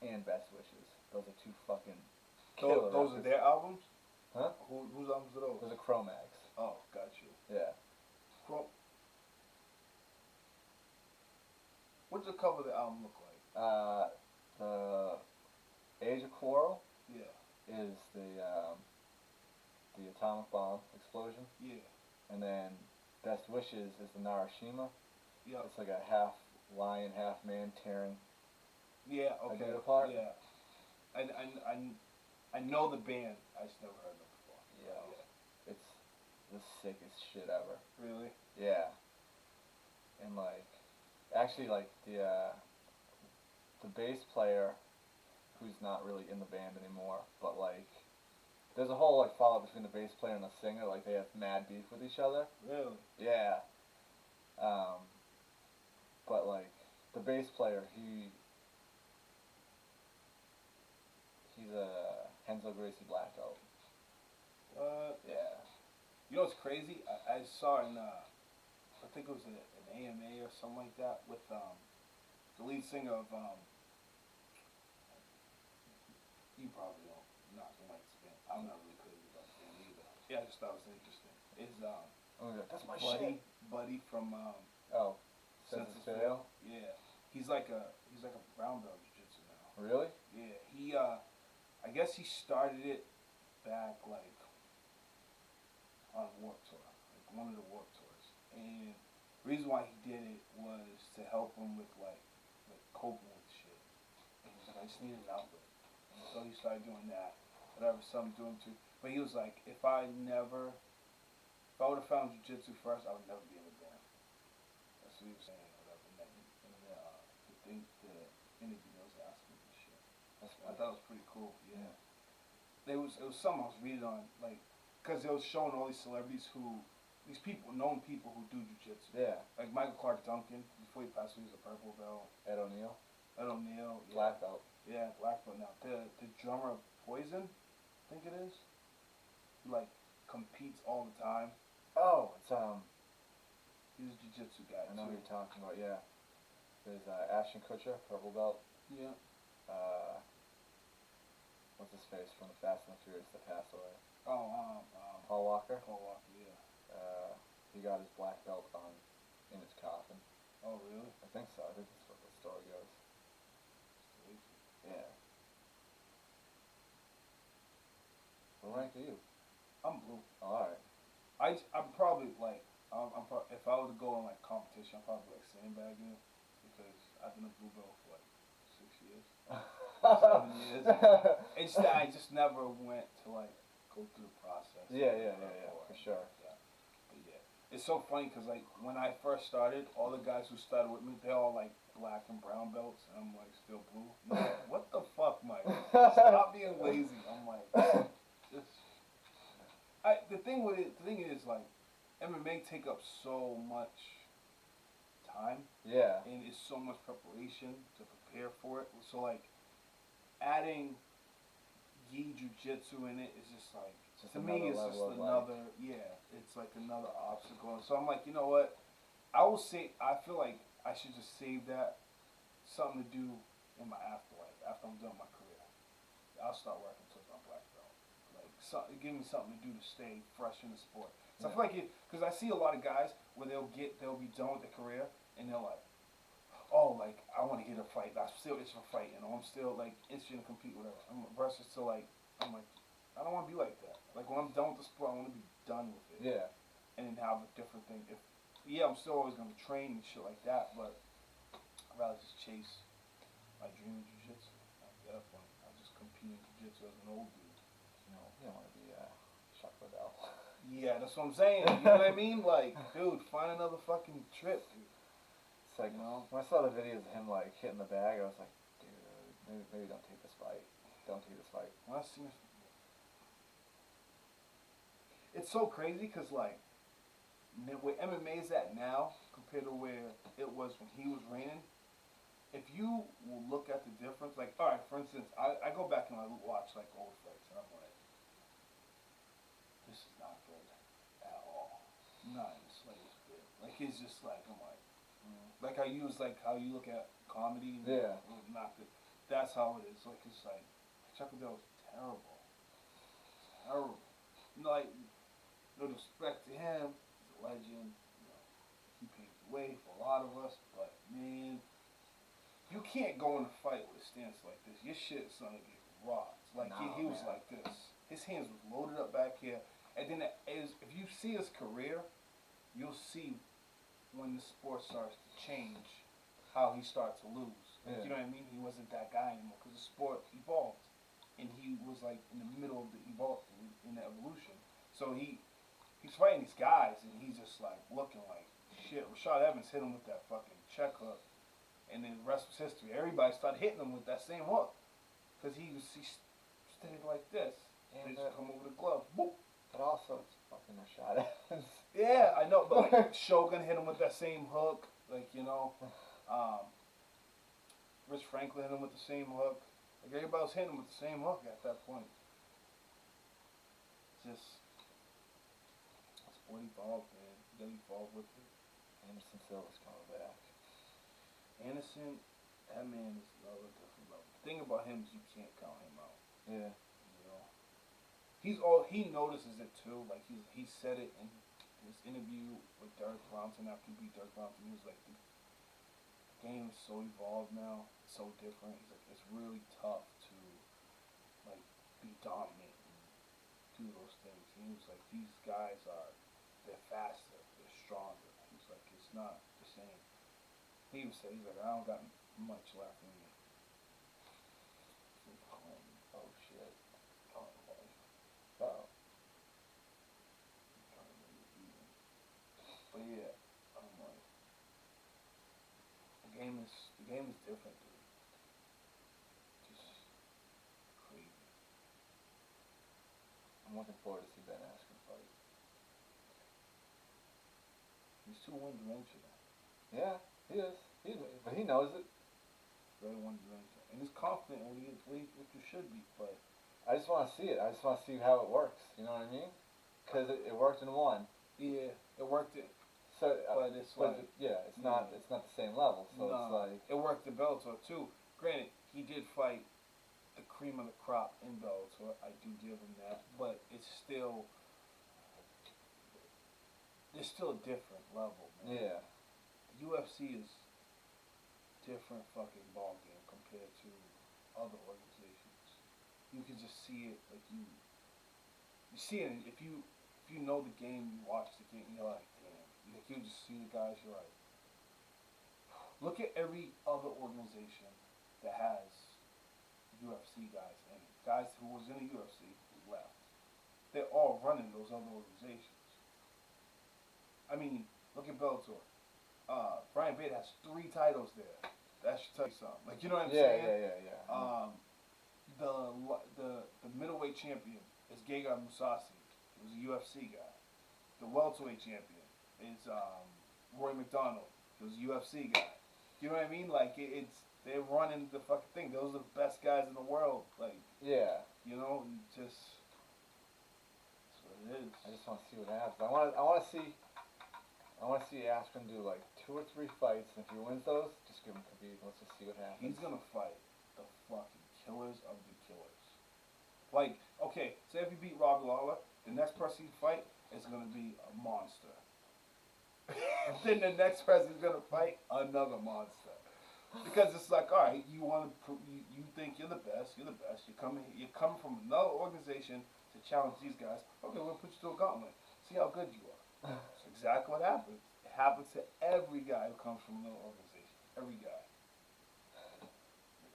and Best Wishes. Those are two fucking killer Those are records. their albums? Huh? Whose albums are those? Those are Chrome Eggs. Oh, got you. Yeah. What does the cover of the album look like? The Age of Quarrel Yeah. is the atomic bomb explosion, Yeah. and then Best Wishes is the Narashima. Yeah. It's like a half lion, half man tearing. Yeah, okay. dude apart. Yeah. I know the band. I just never heard them before. Yeah. It's the sickest shit ever. Really? Yeah. And like, actually, like the bass player, who's not really in the band anymore, but like, there's a whole like fallout between the bass player and the singer. Like they have mad beef with each other. Really? Yeah. But like the bass player, he's a Hensel Gracie black belt. What? Yeah. You know what's crazy? I saw in I think it was an AMA or something like that with the lead singer of you probably don't not like this band. I'm not really crazy about the band either. Yeah, I just thought it was interesting. Is Oh yeah, that's my Buddy shit. Buddy from Oh, Census Fail. Fail? Yeah. He's like a brown belt jiu-jitsu now. Really? Yeah. He I guess he started it back like on Warped Tour, like one of the Warped Tours. And the reason why he did it was to help him with like coping with shit. And he was like, I just needed an outlet. And so he started doing that. Whatever, something to him too. But he was like, if I would have found jiu-jitsu first, I would never be in the band. That's what he was saying, or whatever. And then the interview that was asking and shit. I thought it was pretty cool. Yeah. It was something I was reading on, like, because it was showing all these celebrities these people, known people who do jiu-jitsu. Yeah. Like Michael Clark Duncan, before he passed away, he was a purple belt. Ed O'Neill. Yeah. Black belt. Yeah, black belt now. The drummer of Poison, I think it is, who like competes all the time. Oh, it's He's a jiu-jitsu guy I know too. who you're talking about. Yeah. There's Ashton Kutcher, purple belt. Yeah. What's his face from the Fast and the Furious that passed away? Oh, Paul Walker. Paul Walker, yeah. He got his black belt in his coffin. Oh, really? I think so. I think that's what the story goes. Yeah. What rank are you? I'm probably like if I were to go in like competition, I'm probably like sandbagging it because I've been a blue belt for like 6 years, 7 years. It's that I just never went to like go through the process. Yeah, for sure. But yeah, it's so funny because like when I first started, all the guys who started with me, they're all like black and brown belts, and I'm like still blue. I'm like, what the fuck, Mike? Stop being lazy. I'm like, just. The thing with it, the thing is like, MMA take up so much time. Yeah. And it's so much preparation to prepare for it. So like, adding gi jujitsu in it is just like to me it's just another it's like another obstacle. And so I'm like, you know what? I feel like I should just save that something to do in my afterlife after I'm done with my career. I'll start working towards my black belt. Like give me something to do to stay fresh in the sport. So I feel like it because I see a lot of guys where they'll be done with their career and they're like, oh, like I want to get a fight. I'm still itching for fight. I'm still like itching to compete, whatever. Versus to like I'm like I don't want to be like that. Like when I'm done with the sport, I want to be done with it. Yeah. And then have a different thing. I'm still always gonna train and shit like that, but I'd rather just chase my dream of jiu-jitsu. At that point, I just compete in jiu-jitsu as an old dude. You don't want to be Chuck Liddell. Yeah, that's what I'm saying. You know what I mean? Like, dude, find another fucking trip, dude. It's like, when I saw the videos of him like hitting the bag, I was like, dude, maybe don't take this fight. Don't take this fight. When I seen it, it's so crazy because like where MMA's at now compared to where it was when he was reigning, if you will look at the difference, like, all right, for instance, I go back and I watch like old fights and I'm like, this is not good at all. Not in the slightest bit. Like it's just like I'm like I use like how you look at comedy. Yeah. Not good. That's how it is. Like it's like Chuck Liddell was terrible. Terrible. Like no disrespect to him, he's a legend. You know, he paved the way for a lot of us. But man, you can't go in a fight with a stance like this. Your shit's gonna get rocked. Like he was like this. His hands was loaded up back here. And then if you see his career, you'll see when the sport starts to change, how he starts to lose. Like, you know what I mean? He wasn't that guy anymore because the sport evolved, and he was like in the middle of the evolution. So he's fighting these guys, and he's just like looking like shit. Rashad Evans hit him with that fucking check hook, and then the rest was history. Everybody started hitting him with that same hook because he stayed like this, and they just come over the glove. Boop. But also, it's fucking Rashad Evans. Yeah, I know, but like Shogun hit him with that same hook, like Rich Franklin hit him with the same hook. Like everybody was hitting him with the same hook at that point. Just sport evolved, man. You gotta evolve with it. Anderson Silva's coming back. Anderson, that man is another different level. The thing about him is you can't count him out. Yeah. He notices it too. Like he said it in his interview with Derek Bronson after he beat Derek Bronson. He was like, the game is so evolved now, it's so different. He's like, it's really tough to like be dominant and do those things. And he was like, these guys they're faster, they're stronger. He's like, it's not the same. He even said, he's like, I don't got much left in me. Oh shit. Uh-oh. But yeah, I'm like, the game is different, dude. Just crazy. I'm looking forward to see Ben Askren fight. He's too one-dimensional. Yeah, he is. But he knows it. Very one-dimensional, and he's confident what you should be. But I just want to see it. I just want to see how it works. You know what I mean? Because it worked in one. Yeah, it worked in. So, but it's like it's not the same level. So it's like it worked in Bellator too. Granted, he did fight the cream of the crop in Bellator. I do give him that, but it's still there's still a different level, man. Yeah. The UFC is different fucking ball game compared to other organizations. You can just see it like you see it if you if you know the game, you watch the game, you're like, damn. Like you just see the guys, you're like, look at every other organization that has UFC guys in it. Guys who was in the UFC who left. They're all running those other organizations. I mean, look at Bellator. Brian Bader has 3 titles there. That should tell you something. Like, you know what I'm saying? Yeah. The middleweight champion is Gegard Mousasi. He was a UFC guy. The welterweight champion is Roy McDonald. He was a UFC guy. You know what I mean? Like they're running the fucking thing. Those are the best guys in the world. Like Yeah. you know, and just that's what it is. I just want to see what happens. I want to see Askren do like 2 or 3 fights, and if he wins those, just give him Khabib. Let's just see what happens. He's gonna fight the fucking killers of the killers. Like, okay, say if he beat Rob Lawler, the next person he fight is gonna be a monster. Then the next person is gonna fight another monster. Because it's like, all right, you want to prove, you think you're the best. You're coming from another organization to challenge these guys. Okay, we'll put you to a gauntlet. See how good you are. That's exactly what happens. It happens to every guy who comes from another organization. Every guy.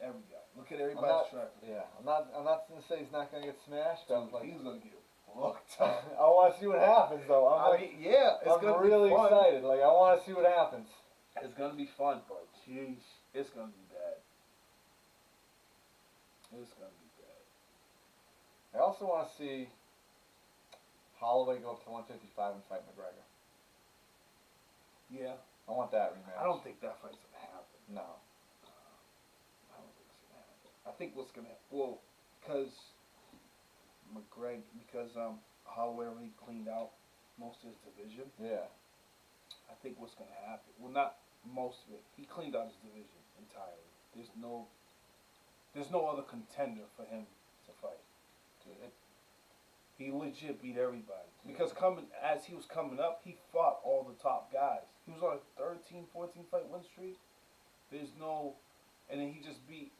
Every guy. Look at everybody's track record. Yeah, I'm not gonna say he's not gonna get smashed. But Dude, he's gonna get fucked up. I want to see what happens though. I'm really excited. Like I want to see what happens. It's gonna be fun, but jeez, it's gonna be bad. It's gonna be bad. I also want to see Holloway go up to 155 and fight McGregor. Yeah. I want that rematch. I don't think that fight's gonna happen. No. I don't think it's gonna happen. I think what's gonna happen, well, because Holloway already cleaned out most of his division. Yeah. I think what's gonna happen, well, not most of it. He cleaned out his division entirely. There's no other contender for him to fight. He legit beat everybody. Because as he was coming up, he fought all the top guys. He was on a 13, 14 fight win streak. And then he just beat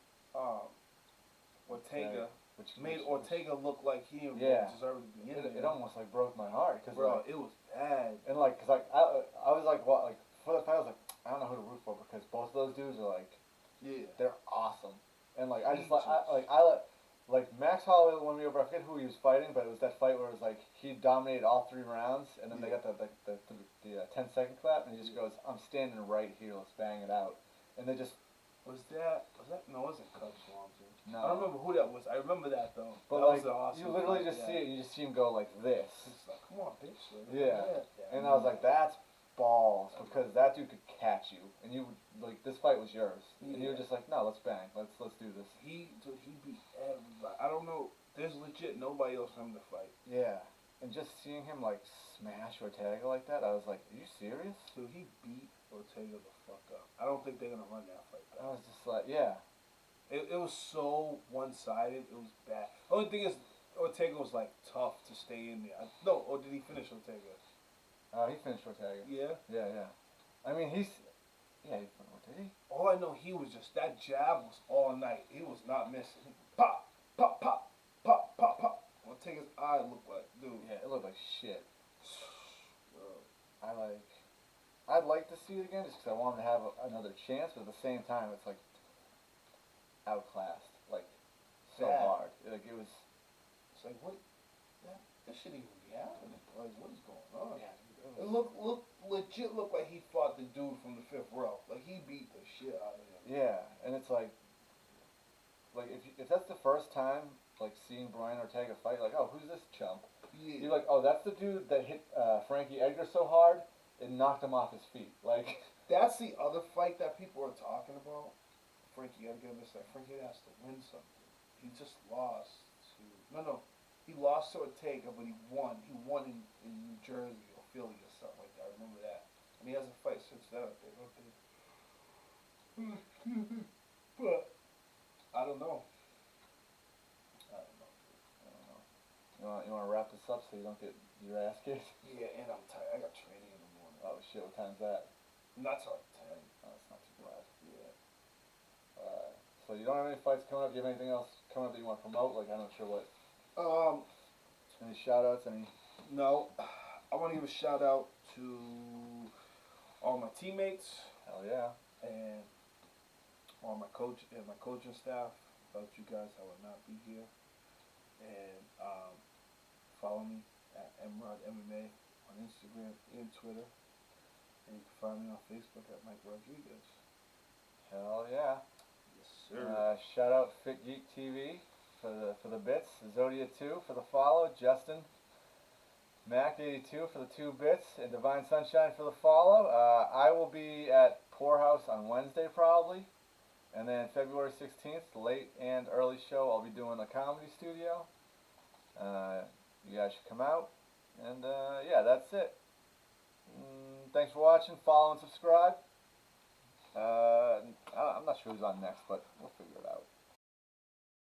Ortega. Which made Ortega look like he didn't deserve to be in there. It almost like broke my heart. Cause bro, it was bad. And like, cause like, I was like, what, like, for the fight, I was like, I don't know who to root for because both of those dudes are like, they're awesome. And like, I just like Max Holloway won me over. I forget who he was fighting, but it was that fight where it was like he dominated all 3 rounds, and then they got the 10-second clap, and he just goes, "I'm standing right here. Let's bang it out." And they just was that no, it wasn't Cub Swanson. No, I don't remember who that was. I remember that though. But that like, was awesome you literally just see it. You just see him go like this. It's like, come on, bitch. And I was like, that's balls, because that dude could catch you, and you would, like, this fight was yours, and you were just like, no, let's bang, let's do this. He beat everybody. I don't know. There's legit nobody else for him to fight. Yeah, and just seeing him like smash Ortega like that, I was like, are you serious? So he beat Ortega the fuck up. I don't think they're gonna run that fight back. I was just like, yeah. It was so one-sided. It was bad. The only thing is, Ortega was like tough to stay in there. Or did he finish Ortega? He finished Ortega. Yeah? Yeah. I mean, he finished Ortega. All I know, he was just, that jab was all night. He was not missing. Pop, pop, pop, pop, pop, pop. Ortega's eye looked like, dude. Yeah, it looked like shit. I'd like to see it again just because I want him to have another chance, but at the same time, it's like outclassed, like so hard. Like it was. It's like what? This shouldn't even be happening. Like what is going on? Yeah. It legit looked like he fought the dude from the 5th row. Like he beat the shit out of him. Yeah, and it's like if that's the first time like seeing Brian Ortega fight, like, oh, who's this chump? Yeah. You're like, oh, that's the dude that hit Frankie Edgar so hard it knocked him off his feet. Like that's the other fight that people are talking about. Frankie Edgar, Frankie has to win something. He just lost to he lost to Ortega, but he won. He won in New Jersey or Philly or something like that. I remember that. And he hasn't fight since then, I think. But I don't know. You want to wrap this up so you don't get your ass kicked? Yeah, and I'm tired. I got training in the morning. Oh shit! What time's that? Not till like 10. Oh, it's not too bad. Yeah. So you don't have any fights coming up? Do you have anything else coming up that you want to promote? Like, I'm not sure what. Any shout outs? Any? No, I want to give a shout out to all my teammates Hell yeah. and all my coaching staff. Without you guys, I would not be here. And follow me at Emrod MMA on Instagram and Twitter. And you can find me on Facebook at Mike Rodriguez. Hell yeah. Yes, sir. Shout out Fit Geek TV for the bits. Zodia 2 for the follow. Justin Mac 82 for the 2 bits, and Divine Sunshine for the follow. I will be at Poorhouse on Wednesday probably. And then February 16th, late and early show, I'll be doing a comedy studio. You guys should come out. And yeah, that's it. Thanks for watching. Follow and subscribe. I'm not sure who's on next, but we'll figure it out.